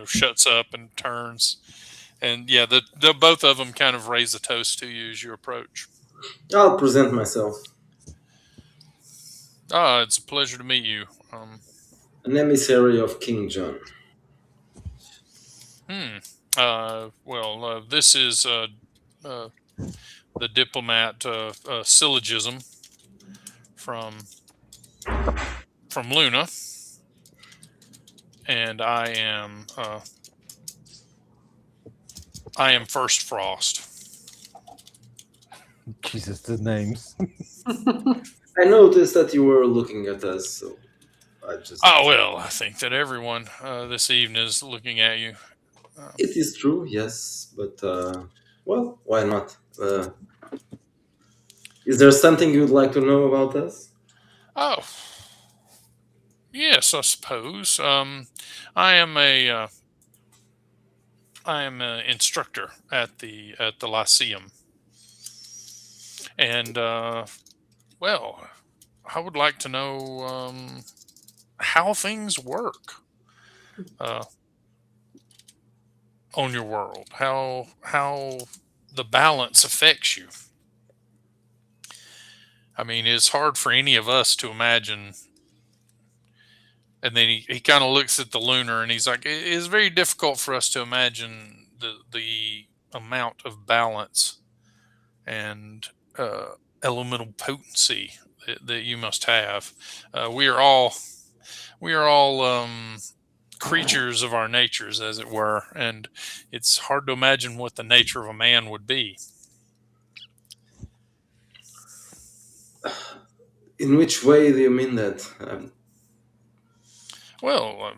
shuts up and turns, and yeah, the both of them kind of raise a toast to you as you approach.
I'll present myself.
Ah, it's a pleasure to meet you.
An emissary of King John.
Hmm. Well, this is uh, the diplomat syllogism from Luna, and I am First Frost.
Jesus, the names.
I noticed that you were looking at us, so I just.
Oh well, I think that everyone this evening is looking at you.
It is true, yes, but well, why not? Is there something you'd like to know about us?
Oh, yes, I suppose. I am an instructor at the Lyceum, and well, I would like to know how things work. Uh, on your world, how the balance affects you. I mean, it's hard for any of us to imagine. And then he kind of looks at the lunar and he's like, it is very difficult for us to imagine the amount of balance and elemental potency that you must have. We are all creatures of our natures, as it were, and it's hard to imagine what the nature of a man would be.
In which way do you mean that?
Well,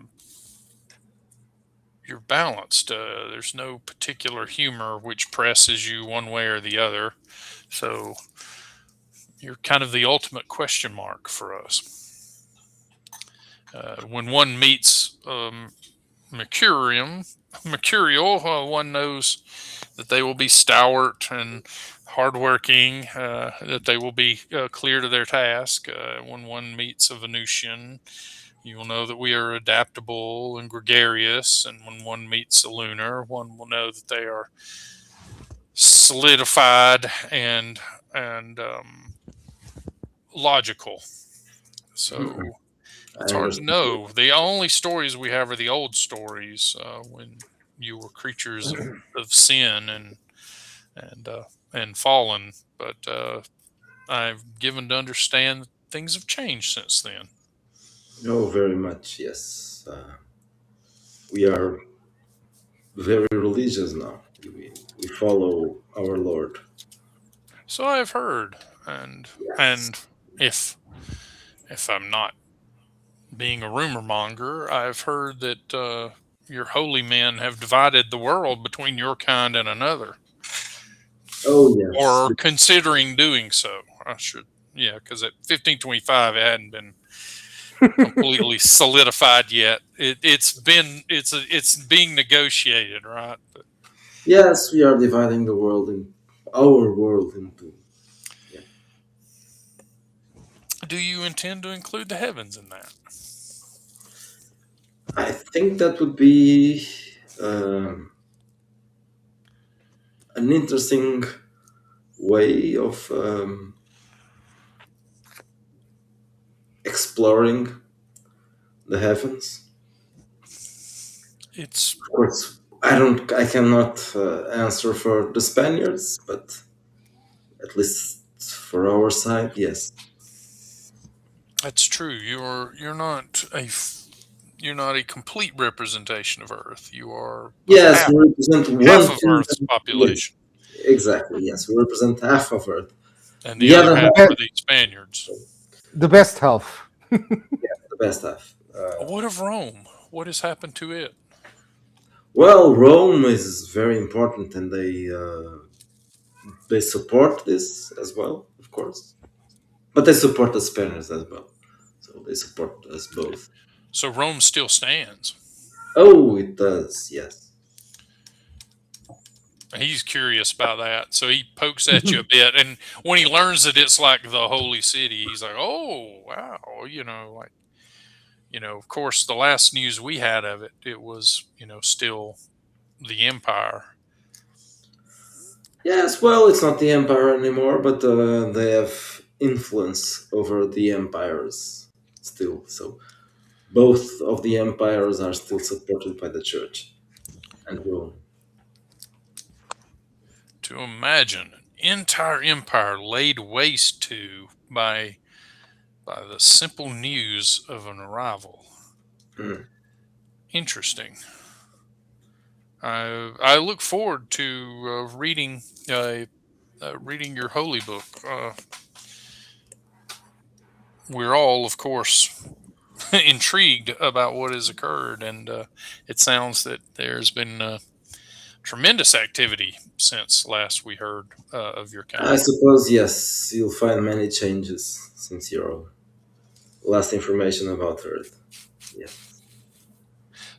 you're balanced. There's no particular humor which presses you one way or the other. So you're kind of the ultimate question mark for us. When one meets Mercurial, one knows that they will be stalwart and hardworking, that they will be clear to their task. When one meets a Venusian, you will know that we are adaptable and gregarious. And when one meets a lunar, one will know that they are solidified and logical. So
I
it's hard to
understand.
know. The only stories we have are the old stories when you were creatures of sin and and fallen. But I've given to understand that things have changed since then.
Oh, very much, yes. We are very religious now. We follow our Lord.
So I've heard, and
Yes.
and if if I'm not being a rumor monger, I've heard that your holy men have divided the world between your kind and another,
Oh, yes.
or considering doing so. I should, yeah, because at 1525 it hadn't been completely solidified yet. It's being negotiated, right? But
Yes, we are dividing the world in our world into. Yeah.
do you intend to include the heavens in that?
I think that would be um, an interesting way of exploring the heavens.
It's
Of course, I cannot answer for the Spaniards, but at least for our side, yes.
That's true. You're not a complete representation of Earth. You are but
Yes, we represent
half
one
of Earth's
kingdom. Yes,
population,
exactly. Yes, we represent half of Earth.
and the
The
other
other
The
half
half,
are
best,
the Spaniards.
the best health.
the best half.
What of Rome? What has happened to it?
Well, Rome is very important, and they support this as well, of course. But they support the Spaniards as well, so they support us both.
So Rome still stands.
Oh, it does. Yes.
He's curious about that, so he pokes at you a bit. And when he learns that it's like the holy city, he's like, "Oh, wow!" Of course, the last news we had of it, it was, still the empire.
Yes. Well, it's not the empire anymore, but they have influence over the empires still. So both of the empires are still supported by the church and Rome.
To imagine an entire empire laid waste to by the simple news of an arrival.
Mm.
Interesting. I look forward to reading your holy book. We're all, of course, intrigued about what has occurred, and it sounds that there's been tremendous activity since last we heard of your
I
kind.
suppose yes, you'll find many changes since your last information about Earth. Yes.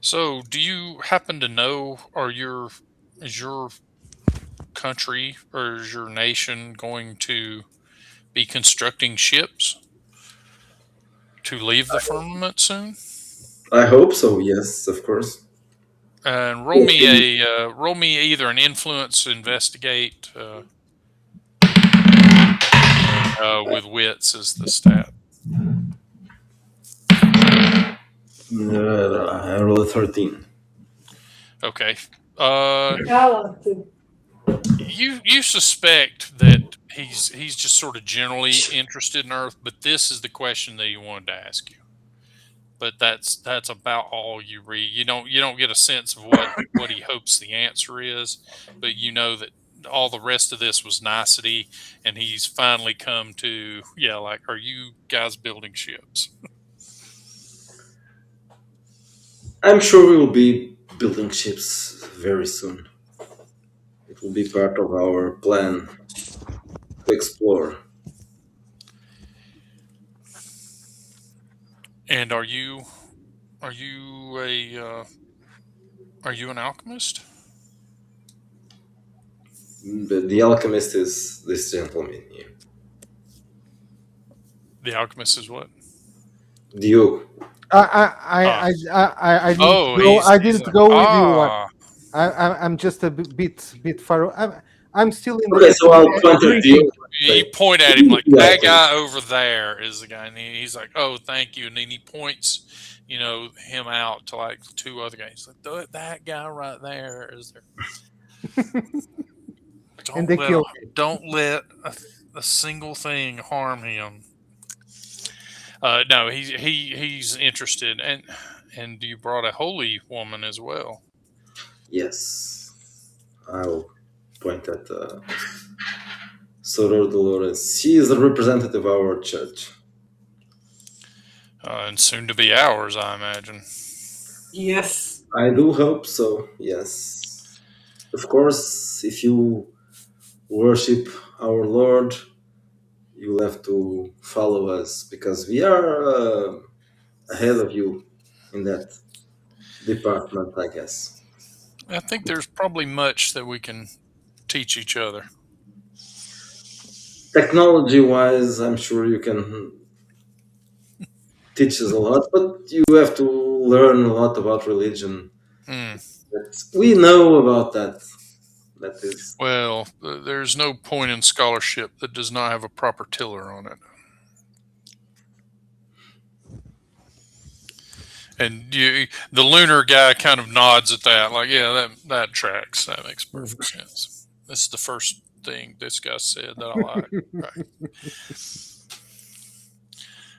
So, do you happen to know, is your country or is your nation going to be constructing ships to leave the firmament soon?
I hope so. Yes, of course.
And roll me either an influence, investigate, and with wits as the stat.
I rolled a 13.
Okay.
I want to.
You suspect that he's just sort of generally interested in Earth, but this is the question that he wanted to ask you. But that's about all you read. You don't get a sense of what he hopes the answer is, but you know that all the rest of this was nicety, and he's finally come to, yeah, like, are you guys building ships?
I'm sure we will be building ships very soon. It will be part of our plan to explore.
And are you a are you an alchemist?
The alchemist is this gentleman here.
The alchemist is what?
Diogo.
Ah,
I didn't
oh,
go. I
he's
didn't go with you.
ah.
I'm just a bit far. I'm still in
Okay, so I'll point at
drinking.
Diogo.
You point at him like
Yeah,
that guy over there is the guy, and he's like, "Oh, thank you," and then he points, him out to like two other guys. He's like, That guy right there is there.
And
Don't
they
let
killed me.
don't let a single thing harm him." No, he's interested, and you brought a holy woman as well.
yes. I'll point at Soror Dolores. She is a representative of our church.
And soon to be ours, I imagine.
Yes.
I do hope so, yes. Of course, if you worship our Lord, you'll have to follow us because we are ahead of you in that department, I guess.
I think there's probably much that we can teach each other.
Technology wise, I'm sure you can teach us a lot, but you have to learn a lot about religion.
Hmm.
We know about that. That is
Well, there's no point in scholarship that does not have a proper tiller on it. And the lunar guy kind of nods at that, like, yeah, that tracks. That makes perfect sense. This is the first thing this guy said that I like. Right.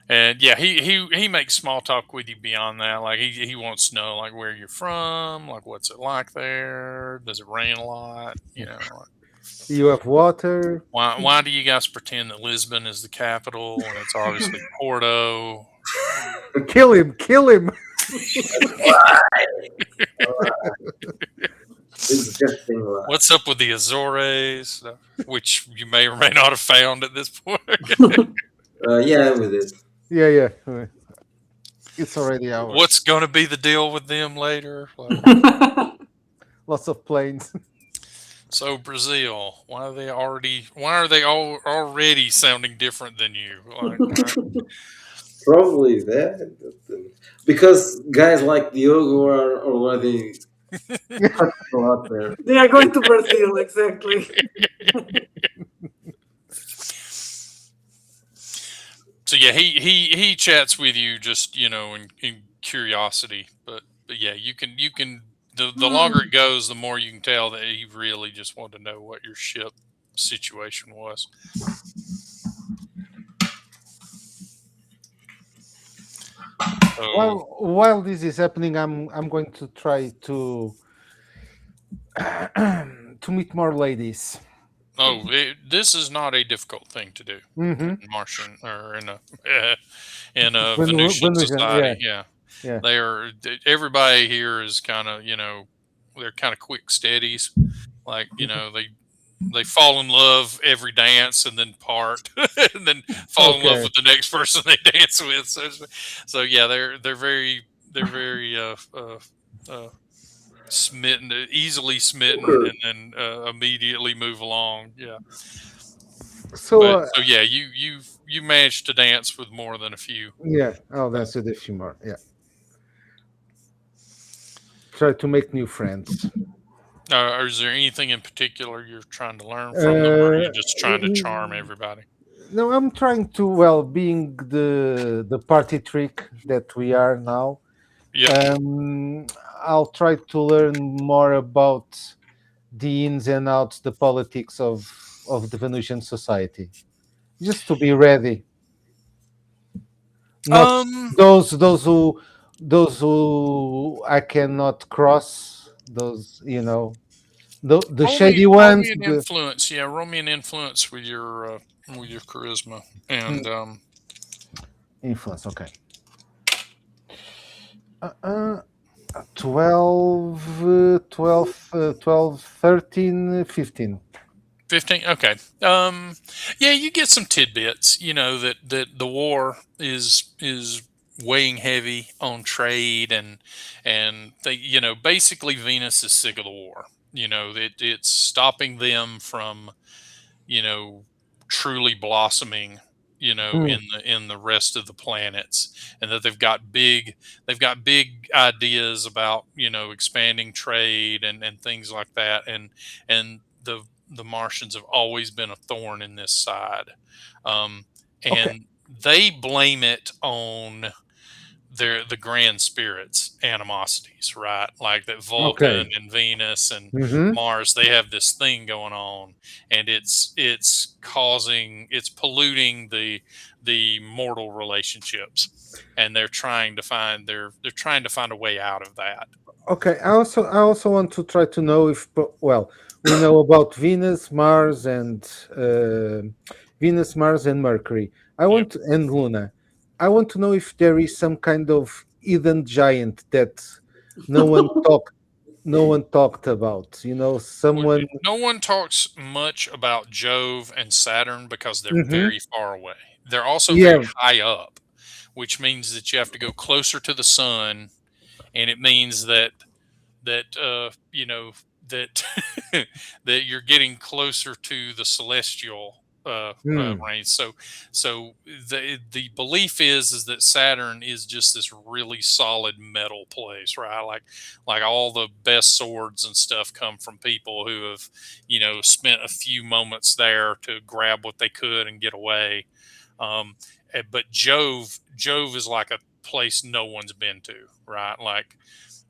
And yeah, he makes small talk with you beyond that. Like he wants to know like where you're from, like what's it like there? Does it rain a lot? Like,
You have water.
why do you guys pretend that Lisbon is the capital and it's obviously Porto?
Kill him! Kill him!
disgusting.
What's up with the Azores, which you may or may not have found at this point?
Yeah, we did.
Yeah. It's already ours.
What's going to be the deal with them later? Like,
Lots of planes.
so Brazil, why are they all already sounding different than you? Like,
Probably that. Because guys like Diogo are already a lot there.
They are going to Brazil, exactly.
So yeah, he chats with you just in curiosity, but yeah, you can the longer it goes, the more you can tell that he really just wanted to know what your ship situation was. So,
While this is happening, I'm going to try to to meet more ladies.
this is not a difficult thing to do in Martian or in a Venusian
Venusian,
society. Yeah.
yeah.
Everybody here is kind of they're kind of quick steadies. Like they fall in love every dance and then part, and then fall in love
Okay.
with the next person they dance with. So yeah, they're very smitten, easily smitten, and then immediately move along. Yeah.
So
So yeah, you managed to dance with more than a few.
yeah, I'll dance with a few more. Yeah. try to make new friends.
Or is there anything in particular you're trying to learn from them, or are you
Uh,
just trying to charm everybody?
no, I'm trying to, well, being the party trick that we are now.
Yep.
Um, I'll try to learn more about the ins and outs, the politics of the Venusian society, just to be ready. Not
Um,
those who I cannot cross. Those, the shady
roll
ones.
me an influence. Yeah, roll me an influence with your charisma,
Hmm,
and
influence. Okay. Uh, uh, 12, 12, 12, 13, 15.
15. Okay. Yeah, you get some tidbits. You know that the war is weighing heavy on trade, and they, basically Venus is sick of the war. It's stopping them from, you know, truly blossoming,
Hmm,
in the rest of the planets, and that they've got big ideas about, expanding trade and things like that, and the Martians have always been a thorn in this side, um,
okay.
and they blame it on the grand spirits animosities, right? Like that Vulcan
Okay.
and Venus and
Hmm.
Mars, they have this thing going on, and it's polluting the mortal relationships, and they're trying to find a way out of that.
Okay. I also want to try to know if, well, we know about uh, Venus, Mars, and Mercury.
Yep.
And Luna. I want to know if there is some kind of hidden giant that no one talked no one talked about.
Well,
Someone.
no one talks much about Jove and Saturn because they're
Hmm.
very far away. They're also very
Yeah,
high up, which means that you have to go closer to the sun, and it means that that that you're getting closer to the celestial
hmm,
range. So the belief is that Saturn is just this really solid metal place, right? Like all the best swords and stuff come from people who have, spent a few moments there to grab what they could and get away. um but Jove is like a place no one's been to, right? Like,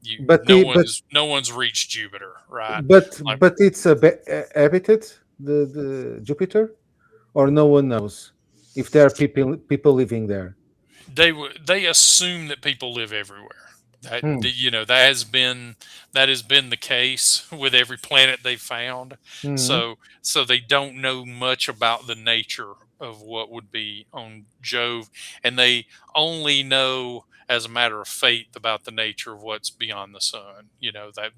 you
but
no
the but
one's reached Jupiter, right?
but
Like,
but it's habited, the Jupiter, or no one knows if there are people living there.
they assume that people live everywhere.
Hmm,
That has been the case with every planet they've found.
hmm,
So they don't know much about the nature of what would be on Jove, and they only know as a matter of faith about the nature of what's beyond the sun.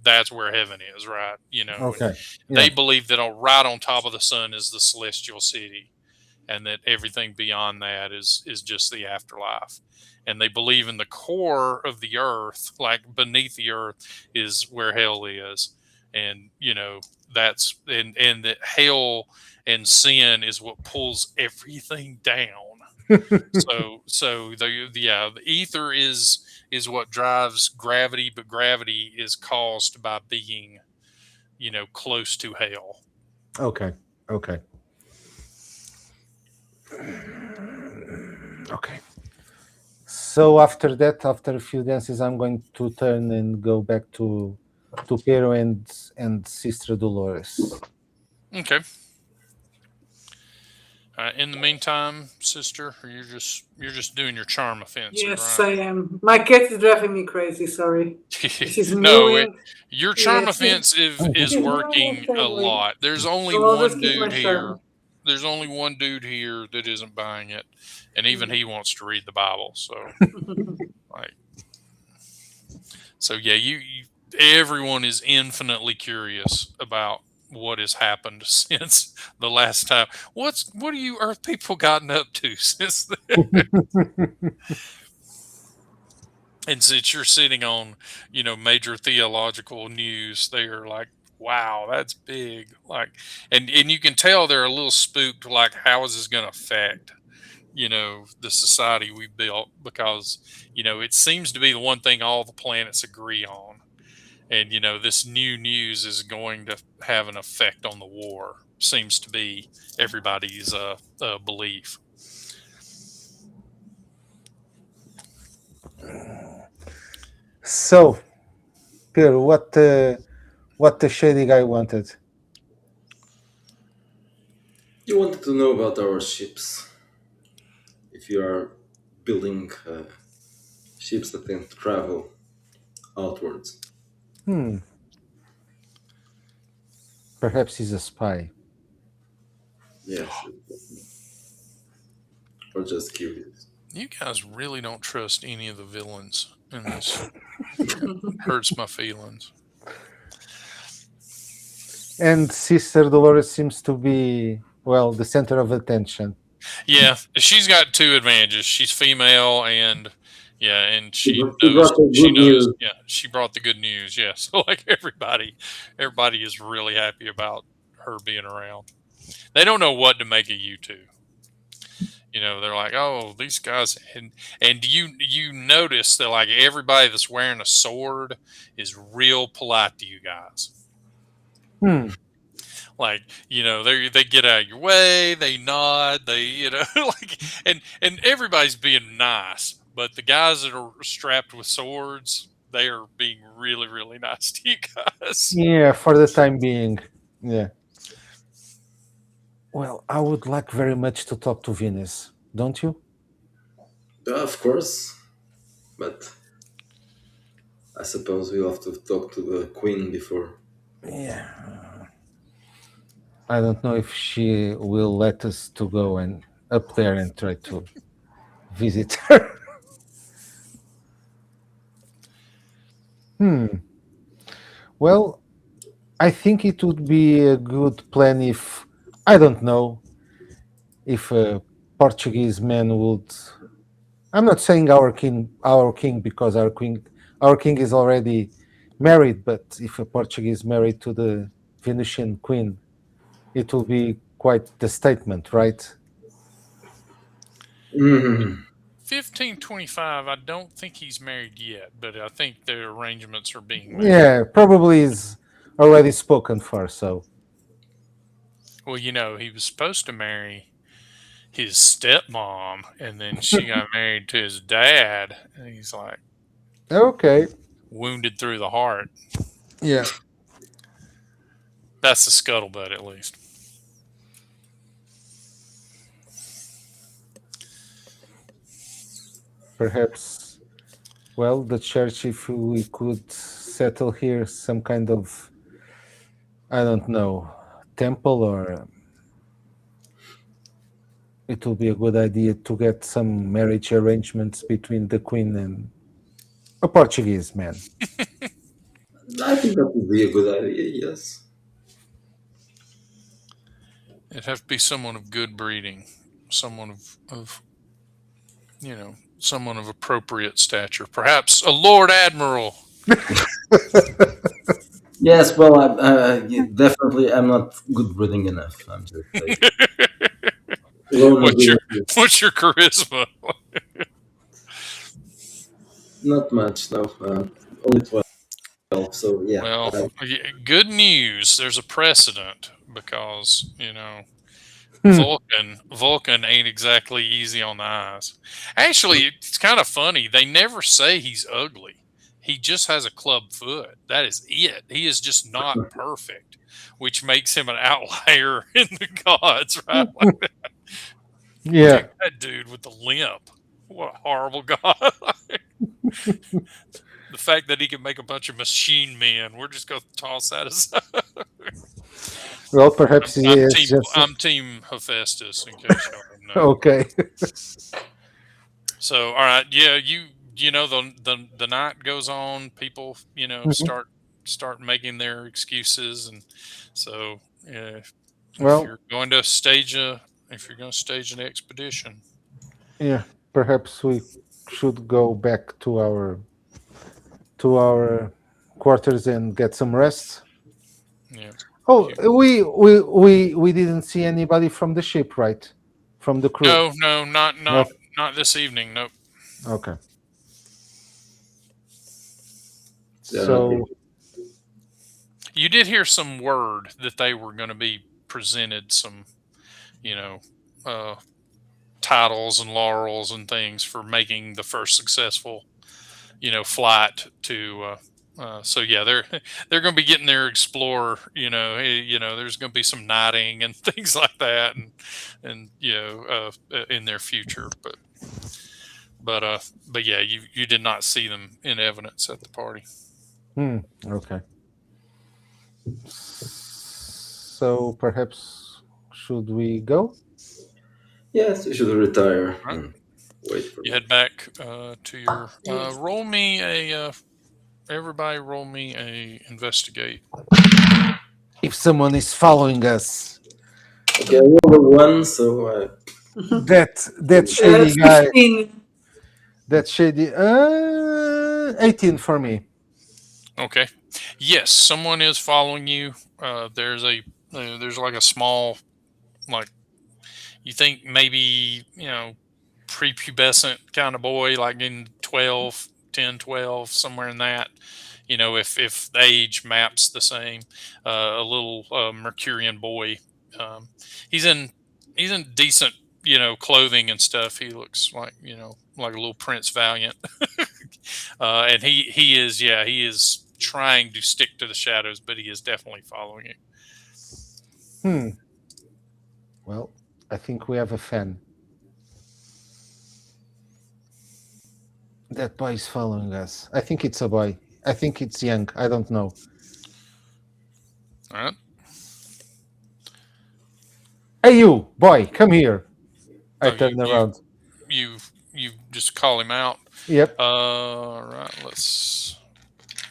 That's where heaven is, right? And
okay.
they
Yeah.
believe that right on top of the sun is the celestial city, and that everything beyond that is just the afterlife. And they believe in the core of the earth, like beneath the earth, is where hell is. And and that hell and sin is what pulls everything down. So the ether is what drives gravity, but gravity is caused by being, close to hell.
Okay. Okay. Okay. So after that, after a few dances, I'm going to turn and go back to Pero and Sister Dolores.
Okay. In the meantime, sister, you're just doing your charm offensive,
Yes,
right?
I am. My cat is driving me crazy. Sorry, she's
No,
mewing.
your
Yeah,
charm offensive is
she's doing
working a
insanely.
lot. There's only
So I'll
one
just keep my
dude here.
charm.
There's only one dude here that isn't buying it, and even he wants to read the Bible. So, like, yeah, everyone is infinitely curious about what has happened since the last time. What are you Earth people gotten up to since then? And since you're sitting on, major theological news, they are like, wow, that's big. Like, and you can tell they're a little spooked, like, how is this going to affect, the society we built? Because, it seems to be the one thing all the planets agree on. and this new news is going to have an effect on the war. Seems to be everybody's belief.
So, Pierre, what the shady guy wanted?
You wanted to know about our ships. If you are building ships that can travel outwards.
Hmm, perhaps he's a spy.
Yes, or just curious.
You guys really don't trust any of the villains in this. It hurts my feelings.
And Sister Dolores seems to be, well, the center of attention.
Yeah, she's got two advantages. She's female, and yeah, and she
She
knows.
brought the
She
good
knows.
news.
Yeah, she brought the good news. Yeah, so like everybody is really happy about her being around. They don't know what to make of you two. They're like, oh, these guys, and you notice that like everybody that's wearing a sword is real polite to you guys.
Hmm.
Like they get out of your way, they nod, they like, and everybody's being nice, but the guys that are strapped with swords, they are being really really nice to you guys.
Yeah, for the time being. Yeah. Well, I would like very much to talk to Venus, don't you?
Of course, but I suppose we'll have to talk to the queen before.
Yeah. I don't know if she will let us to go and up there and try to visit her. Hmm. Well, I think it would be a good plan if I don't know if a Portuguese man would. I'm not saying our king, because our king is already married. But if a Portuguese married to the Venusian queen, it will be quite the statement, right?
Mhm.
1525. I don't think he's married yet, but I think the arrangements are being made.
Yeah, probably is already spoken for. So
Well, he was supposed to marry his stepmom, and then she got married to his dad, and he's like
okay,
wounded through the heart.
yeah,
That's the scuttlebutt, at least.
perhaps. Well, the church, if we could settle here some kind of, I don't know, temple, or it will be a good idea to get some marriage arrangements between the queen and a Portuguese man.
I think that would be a good idea. Yes.
It'd have to be someone of good breeding, someone of someone of appropriate stature, perhaps a Lord Admiral.
Yes. Well, yeah, definitely, I'm not good breathing enough. I'm just like alone
what's your
ability.
what's your charisma?
Not much. No. Only 12. So yeah.
Well, good news. There's a precedent because
Hmm.
Vulcan ain't exactly easy on the eyes. Actually, it's kind of funny. They never say he's ugly. He just has a club foot. That is it. He is just not perfect, which makes him an outlier in the gods, right? Like, look
Yeah.
at that dude with the limp. What a horrible god. The fact that he can make a bunch of machine men, we're just going to toss that aside.
Well, perhaps he
I'm
is
team.
just
I'm team Hephaestus. In case y'all don't know.
okay.
So, all right, yeah, the night goes on. People,
Mhm.
start making their excuses, and so if
Well,
you're going to stage a if you're going to stage an expedition,
yeah. Perhaps we should go back to our quarters and get some rest.
yeah,
Oh,
you
we didn't see anybody from the ship, right? From the crew.
no, not
No.
not not this evening. Nope.
Okay.
They're not
So
here.
You did hear some word that they were going to be presented some, you know, uh, titles and laurels and things for making the first successful, flight to. So yeah, they're they're going to be getting their explorer. There's going to be some knighting and things like that, and in their future. But yeah, you did not see them in evidence at the party.
Okay. So perhaps should we go?
Yes, we should retire
All right,
and wait for
you
them.
head back to your
Yes.
roll me a everybody roll me a investigate.
If someone is following us,
Okay, I rolled a one, so
that shady guy,
15.
that shady 18 for me.
Okay. Yes, someone is following you. There's like a small, like, you think maybe, prepubescent kind of boy, like in 12, 10, 12, somewhere in that. If the age maps the same, a little Mercurian boy. Um, he's in he's in decent, clothing and stuff. He looks like, like a little Prince Valiant. And he is trying to stick to the shadows, but he is definitely following you.
Hmm. Well, I think we have a fan. That boy is following us. I think it's a boy. I think it's young. I don't know.
All right.
Hey, you boy, come here. I
Oh, you
turn
you
around.
you you just call him out.
Yep.
All right. Let's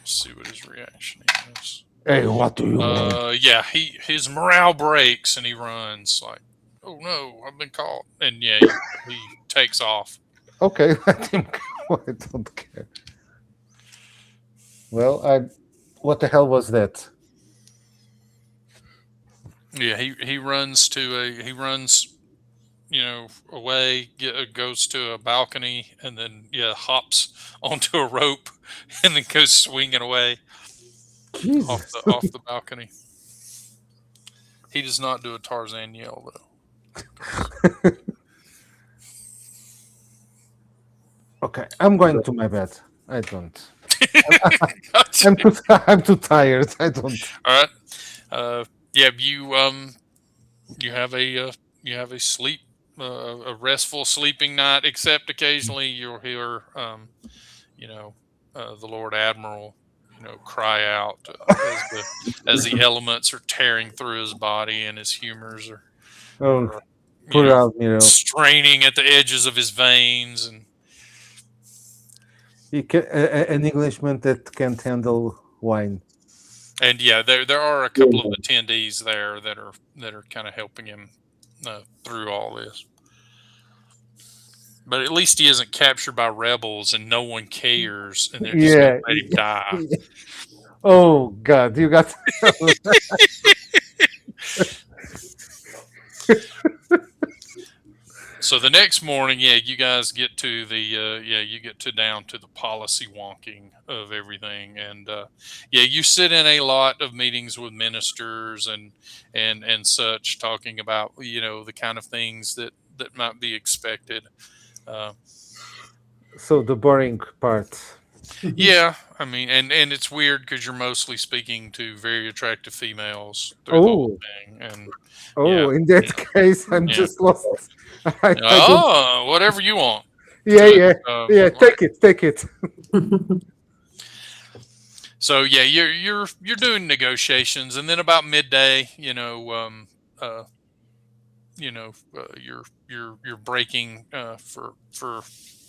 see what his reaction is.
Hey, what do you want?
Yeah, his morale breaks and he runs like, oh no, I've been caught, and yeah, he takes off.
Okay, let him go. I don't care. Well, what the hell was that?
Yeah, he runs, away, goes to a balcony, and then yeah, hops onto a rope, and then goes swinging away off
Jesus.
the balcony. He does not do a Tarzan yell though.
Okay, I'm going to my bed. I don't.
Gotcha.
I'm too tired. I don't.
All right. Yeah, you have a sleep a restful sleeping night, except occasionally you'll hear you know the Lord Admiral cry out as the elements are tearing through his body and his humors
Oh,
are you
poor
know
Admiral.
straining at the edges of his veins.
An Englishman that can't handle wine.
And yeah, there are a couple of attendees there that are kind of helping him through all this. But at least he isn't captured by rebels and no one cares and they're just going
Yeah.
to let him die.
Oh God, you got.
So the next morning, yeah, you guys get to you get to down to the policy wonking of everything, and yeah, you sit in a lot of meetings with ministers and such, talking about the kind of things that might be expected. Uh,
So the boring part.
yeah, I mean, and it's weird because you're mostly speaking to very attractive females through the whole
Oh,
thing, and yeah,
oh. In that case, I'm
yeah.
just lost. I don't.
Oh, whatever you want.
Yeah,
But
yeah, yeah. Take it, take it.
so yeah, you're doing negotiations, and then about midday, you're breaking for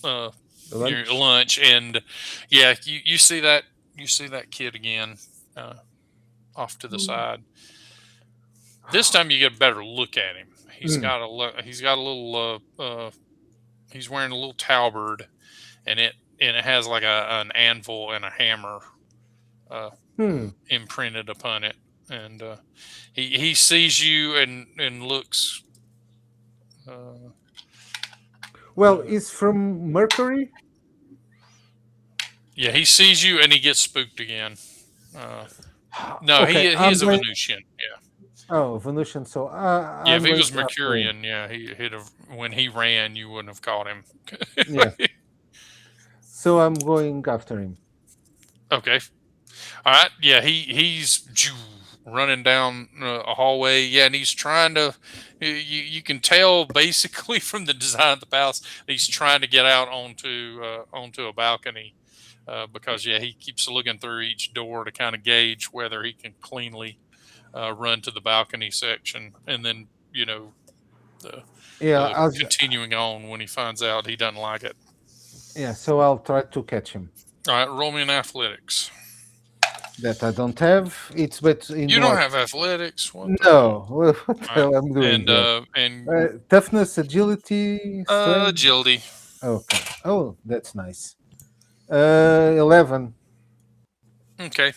your
Lunch.
lunch, and yeah, you see that kid again uh, off to the side. This time you get a better look at him.
Mm.
He's got a little he's wearing a little talberd, and it has like an anvil and a hammer uh,
Hmm.
imprinted upon it, and he sees you and looks. Uh,
Well, it's from Mercury.
yeah, he sees you and he gets spooked again. No,
Okay,
he
I'm
is a
going.
Venusian. Yeah,
Oh, Venusian. So
yeah. If
I'm
he
going
was
after him.
Mercurian, yeah, he'd have when he ran, you wouldn't have caught him.
Yeah. So I'm going after him.
Okay. All right. Yeah, he's running down a hallway. Yeah, and he's trying to. You can tell basically from the design of the palace, he's trying to get out onto a balcony. Because yeah, he keeps looking through each door to kind of gauge whether he can cleanly run to the balcony section, and then the
Yeah,
the continuing on when he finds out he doesn't like it.
yeah. So I'll try to catch him.
All right, roll me in athletics.
That I don't have. It's but in
You don't
what?
have athletics. What the hell?
No. What the
All right,
hell I'm doing
and
here? Toughness, agility, strength.
agility.
Okay. Oh, that's nice. 11.
Okay,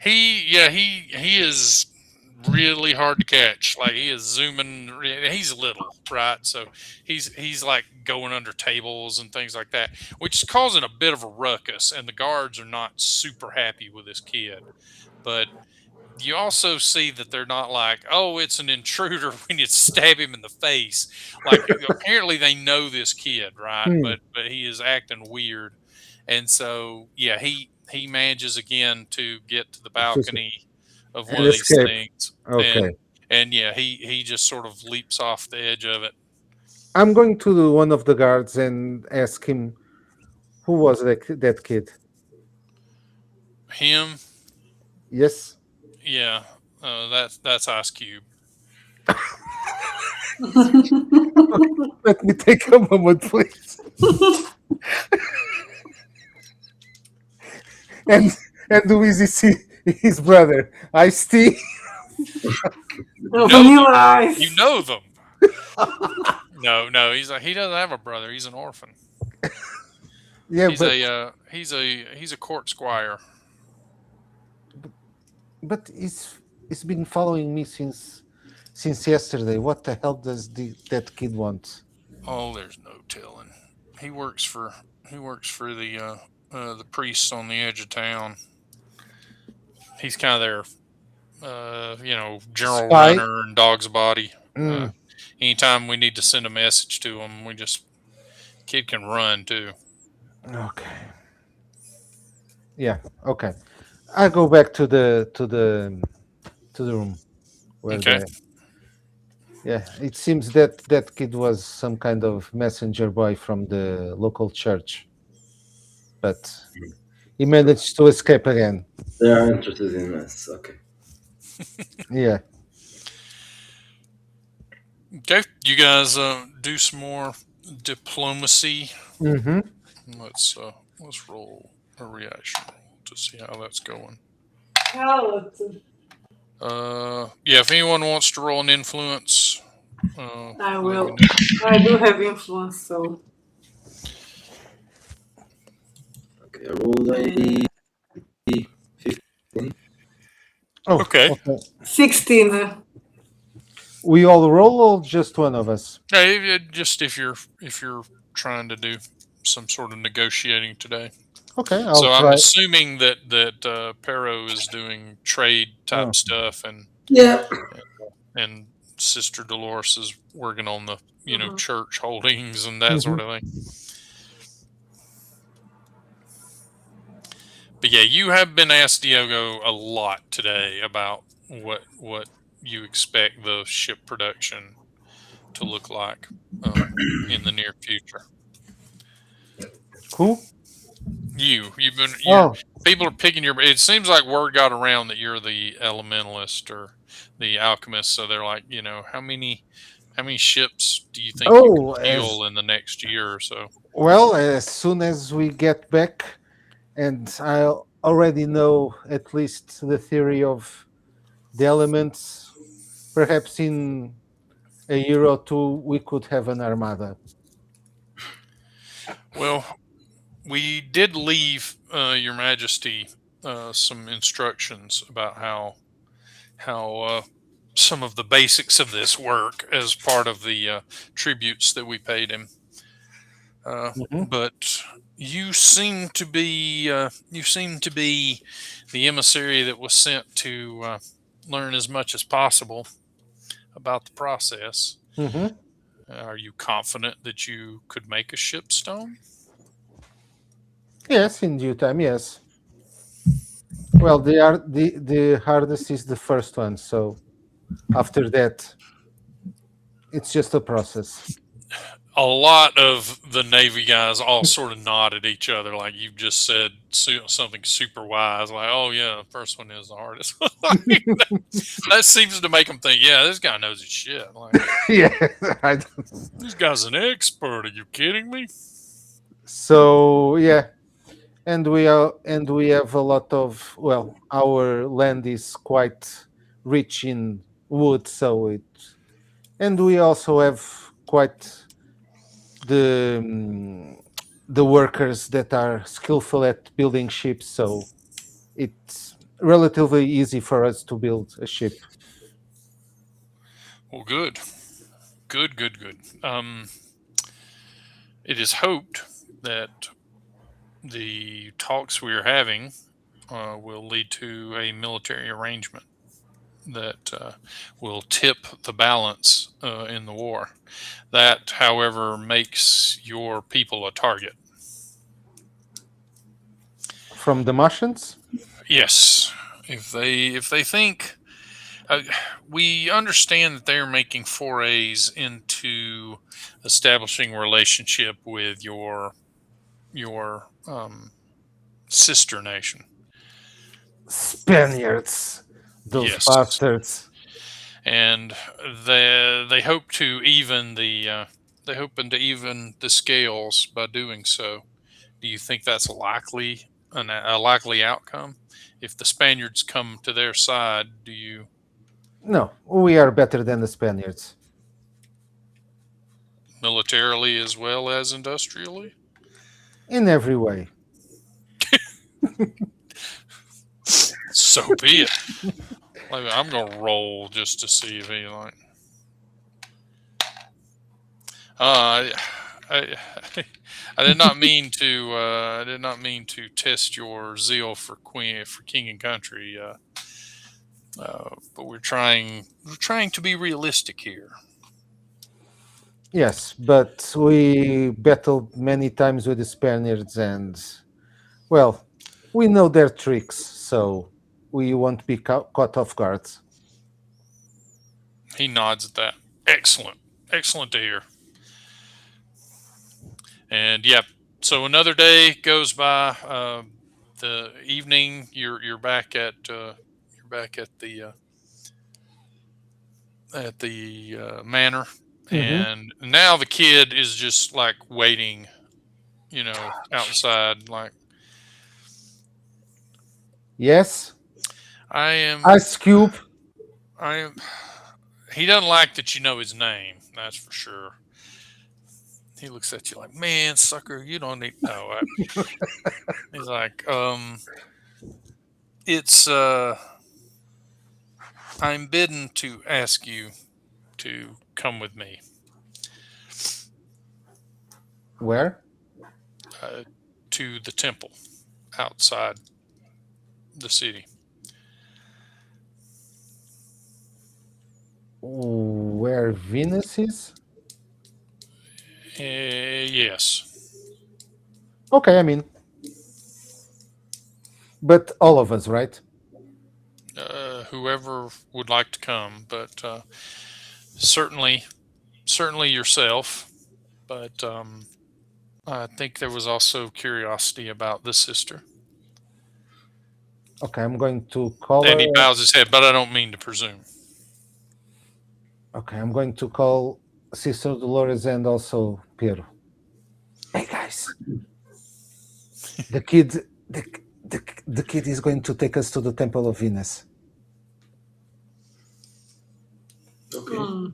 he is really hard to catch. Like he is zooming. He's little, right? So he's like going under tables and things like that, which is causing a bit of a ruckus. And the guards are not super happy with this kid. But you also see that they're not like, oh, it's an intruder. We need to stab him in the face. Like apparently they know this kid, right?
Hmm.
But he is acting weird, and so yeah, he manages again to get to the balcony of one
And
of these
escape.
things,
Okay.
and yeah, he just sort of leaps off the edge of it.
I'm going to one of the guards and ask him who was that kid.
Him,
Yes.
yeah, that's Ice Cube.
Let me take a moment, please. and and who is his brother? Ice-T.
You know them.
Vanilla
You
ice.
know them. No, he doesn't have a brother. He's an orphan.
Yeah,
He's a court squire.
but he's been following me since yesterday. What the hell does that kid want?
Oh, there's no telling. He works for he works for the priests on the edge of town. He's kind of their general
Spy.
runner and dog's body.
Mm,
Anytime we need to send a message to him, we just kid can run too.
okay. Yeah. Okay. I go back to the room where
Okay.
the yeah. It seems that kid was some kind of messenger boy from the local church, but he managed to escape again.
They are interested in us. Okay.
Yeah.
Okay. You guys do some more diplomacy.
Mm-hmm.
Let's roll a reaction roll to see how that's going.
Skeleton.
Yeah, if anyone wants to roll an influence,
I
let me
will.
know.
I do have influence, so
Okay. I rolled a 15.
Oh,
Okay.
okay.
16.
We all roll, or just one of us?
Hey, just if you're trying to do some sort of negotiating today.
Okay, I'll
So I'm
try.
assuming that Pero is doing trade type
Oh,
stuff,
Yeah.
and Sister Dolores is working on the
Mhm.
church holdings and that
mhm.
sort of thing. But yeah, you have been asked, Diogo, a lot today about what you expect the ship production to look like in the near future.
Who?
You've been you're
Oh,
people are picking your. It seems like word got around that you're the elementalist or the alchemist. So they're like, how many ships do you think you can
oh,
steal in the next year or so?
well, as soon as we get back, and I already know at least the theory of the elements, perhaps in a year or two, we could have an armada.
Well, we did leave Your Majesty some instructions about how some of the basics of this work as part of the tributes that we paid him.
Mhm.
But you seem to be the emissary that was sent to learn as much as possible about the process.
Hmm.
Are you confident that you could make a shipstone?
Yes, in due time, yes. Well, the hardest is the first one, so after that, it's just a process.
A lot of the Navy guys all sort of nod at each other, like you just said something super wise, like, "Oh yeah, the first one is the hardest." Like, that seems to make them think, "Yeah, this guy knows his shit." Like,
Yeah. I,
this guy's an expert. Are you kidding me?
so yeah, and we have a lot of, well, our land is quite rich in wood, so it, and we also have quite the the workers that are skillful at building ships, so it's relatively easy for us to build a ship.
Well, good, good, good, good. It is hoped that the talks we are having will lead to a military arrangement that will tip the balance in the war. That, however, makes your people a target.
From the Martians?
Yes, if they think uh, we understand that they're making forays into establishing relationship with your sister nation.
Spaniards, those
Yes,
bastards.
and they hope to even they hoping to even the scales by doing so. Do you think that's a likely outcome? If the Spaniards come to their side, do you
No, we are better than the Spaniards
militarily as well as industrially?
in every way.
So be it. Like, I'm gonna roll just to see if he like. Uh, I, I did not mean to. I did not mean to test your zeal for king and country. But we're trying to be realistic here.
Yes, but we battled many times with the Spaniards, and, well, we know their tricks, so we won't be caught off guard.
He nods at that. Excellent, excellent to hear. And yeah, so another day goes by. The evening, you're back at the manor,
Hmm.
and now the kid is just like waiting, outside. Like,
Yes,
I am,
Ice Cube.
I am. He doesn't like that you know his name. That's for sure. He looks at you like, man, sucker, you don't need. No, he's like, it's. I'm bidden to ask you to come with me
Where?
uh, to the temple outside the city.
Where Venus is?
Yes.
Okay, I mean, but all of us, right?
Whoever would like to come, but certainly, certainly yourself. But I think there was also curiosity about the sister.
Okay, I'm going to call
And he
her.
bows his head, but I don't mean to presume.
Okay, I'm going to call Sister Dolores and also Piero. Hey guys, the kid, the, the kid is going to take us to the Temple of Venus.
Okay,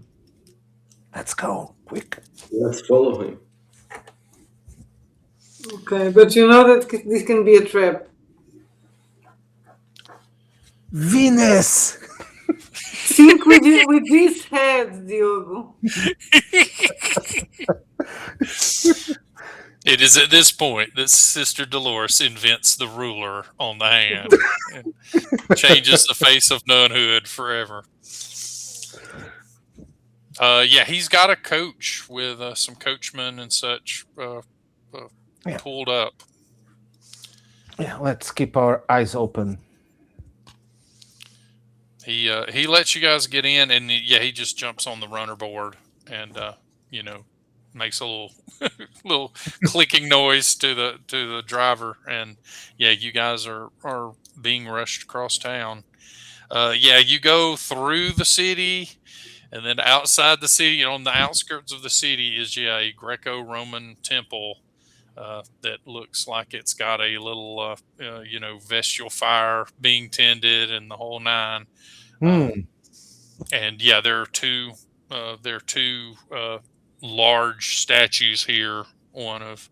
Let's go, quick.
let's follow him.
Okay, but you know that this can be a trap.
Venus!
Think with this head, Diogo.
It is at this point that Sister Dolores invents the ruler on the hand and changes the face of nunhood forever. Yeah, he's got a coach with some coachmen and such
Yeah.
pulled up.
Yeah, let's keep our eyes open.
He lets you guys get in, and yeah, he just jumps on the runner board and you know makes a little little clicking noise to the driver, and yeah, you guys are being rushed across town. Yeah, you go through the city, and then outside the city, on the outskirts of the city, is yeah a Greco-Roman temple that looks like it's got a little vestal fire being tended and the whole nine. Um,
Hmm.
and yeah, there are two large statues here. One of,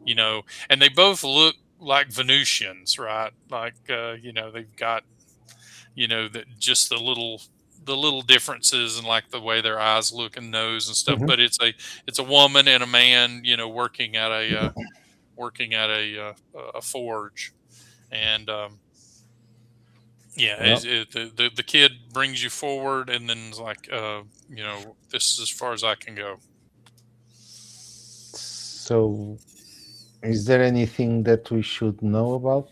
and they both look like Venusians, right? Like they've got that just the little differences in like the way their eyes look and nose and stuff.
Mhm.
But it's a woman and a man, working at a forge, and yeah,
Well,
the kid brings you forward, and then it's like, this is as far as I can go.
so is there anything that we should know about?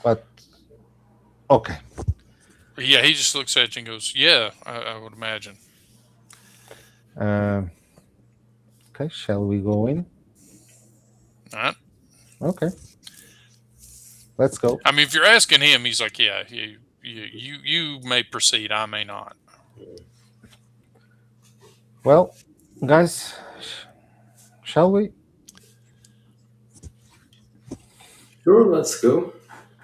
But okay.
Yeah, he just looks at you and goes, "Yeah, I would imagine."
Uh, okay, shall we go in?
All right.
Okay, let's go.
I mean, if you're asking him, he's like, "Yeah, you may proceed. I may not."
Well, guys, shall we?
Sure, let's go.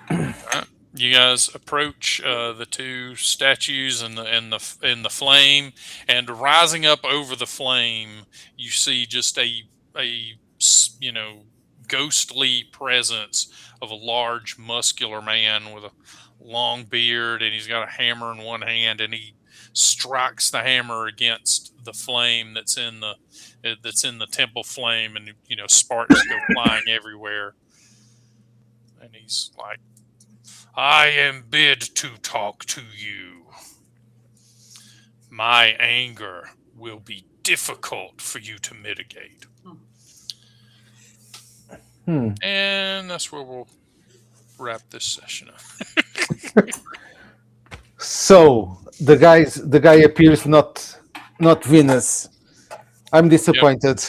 Right. You guys approach the two statues and the flame, and rising up over the flame, you see just a ghostly presence of a large, muscular man with a long beard, and he's got a hammer in one hand, and he strikes the hammer against the flame that's in the temple flame, and sparks go flying everywhere, and he's like, I am bid to talk to you. My anger will be difficult for you to mitigate.
Hmm.
And that's where we'll wrap this session up.
So the guy appears not Venus. I'm
Yep.
disappointed.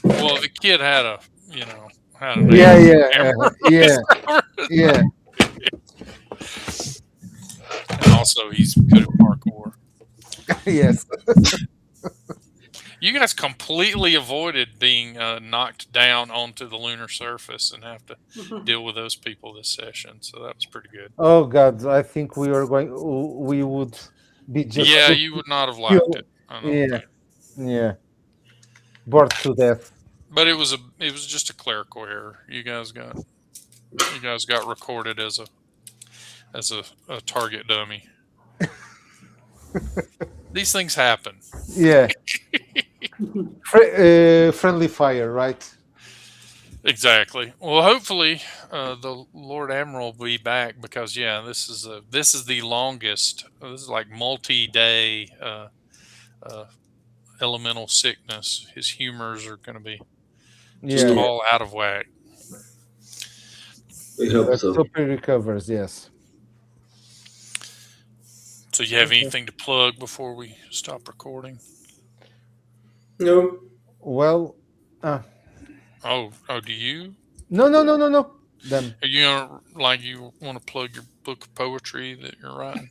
Well, the kid had an
Yeah,
anger
yeah,
hammer.
yeah, yeah.
And also, he's good at parkour.
Yes.
You guys completely avoided being knocked down onto the lunar surface and have to deal with those people this session. So that was pretty good.
Oh God, I think we would be just
Yeah,
too
you would not have liked
kill.
it, I don't
Yeah,
think.
yeah. Bored to death.
But it was just a clerical error. You guys got recorded as a target dummy. These things happen.
Yeah. Friendly fire, right?
Exactly. Well, hopefully, the Lord Admiral will be back because yeah, this is the longest. This is like multi-day uh, elemental sickness. His humors are going to be just
Yeah.
Yeah,
all out of whack.
we hope
Let's
so.
hope he recovers. Yes.
So, you have
Okay.
anything to plug before we stop recording?
No,
Well,
Do you?
no. Then
Are you gonna you want to plug your book of poetry that you're writing?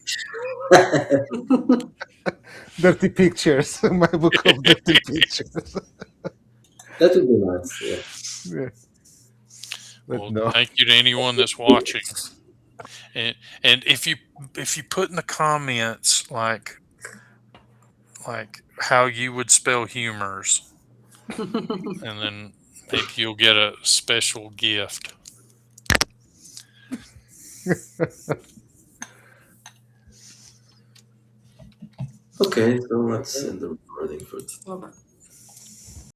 dirty pictures. My book of dirty pictures.
that would be nice. Yeah.
Yeah. But
Well,
no.
thank you to anyone that's watching. And if you put in the comments like how you would spell humors, and then maybe you'll get a special gift.
Okay, so let's end the recording for today.
Well,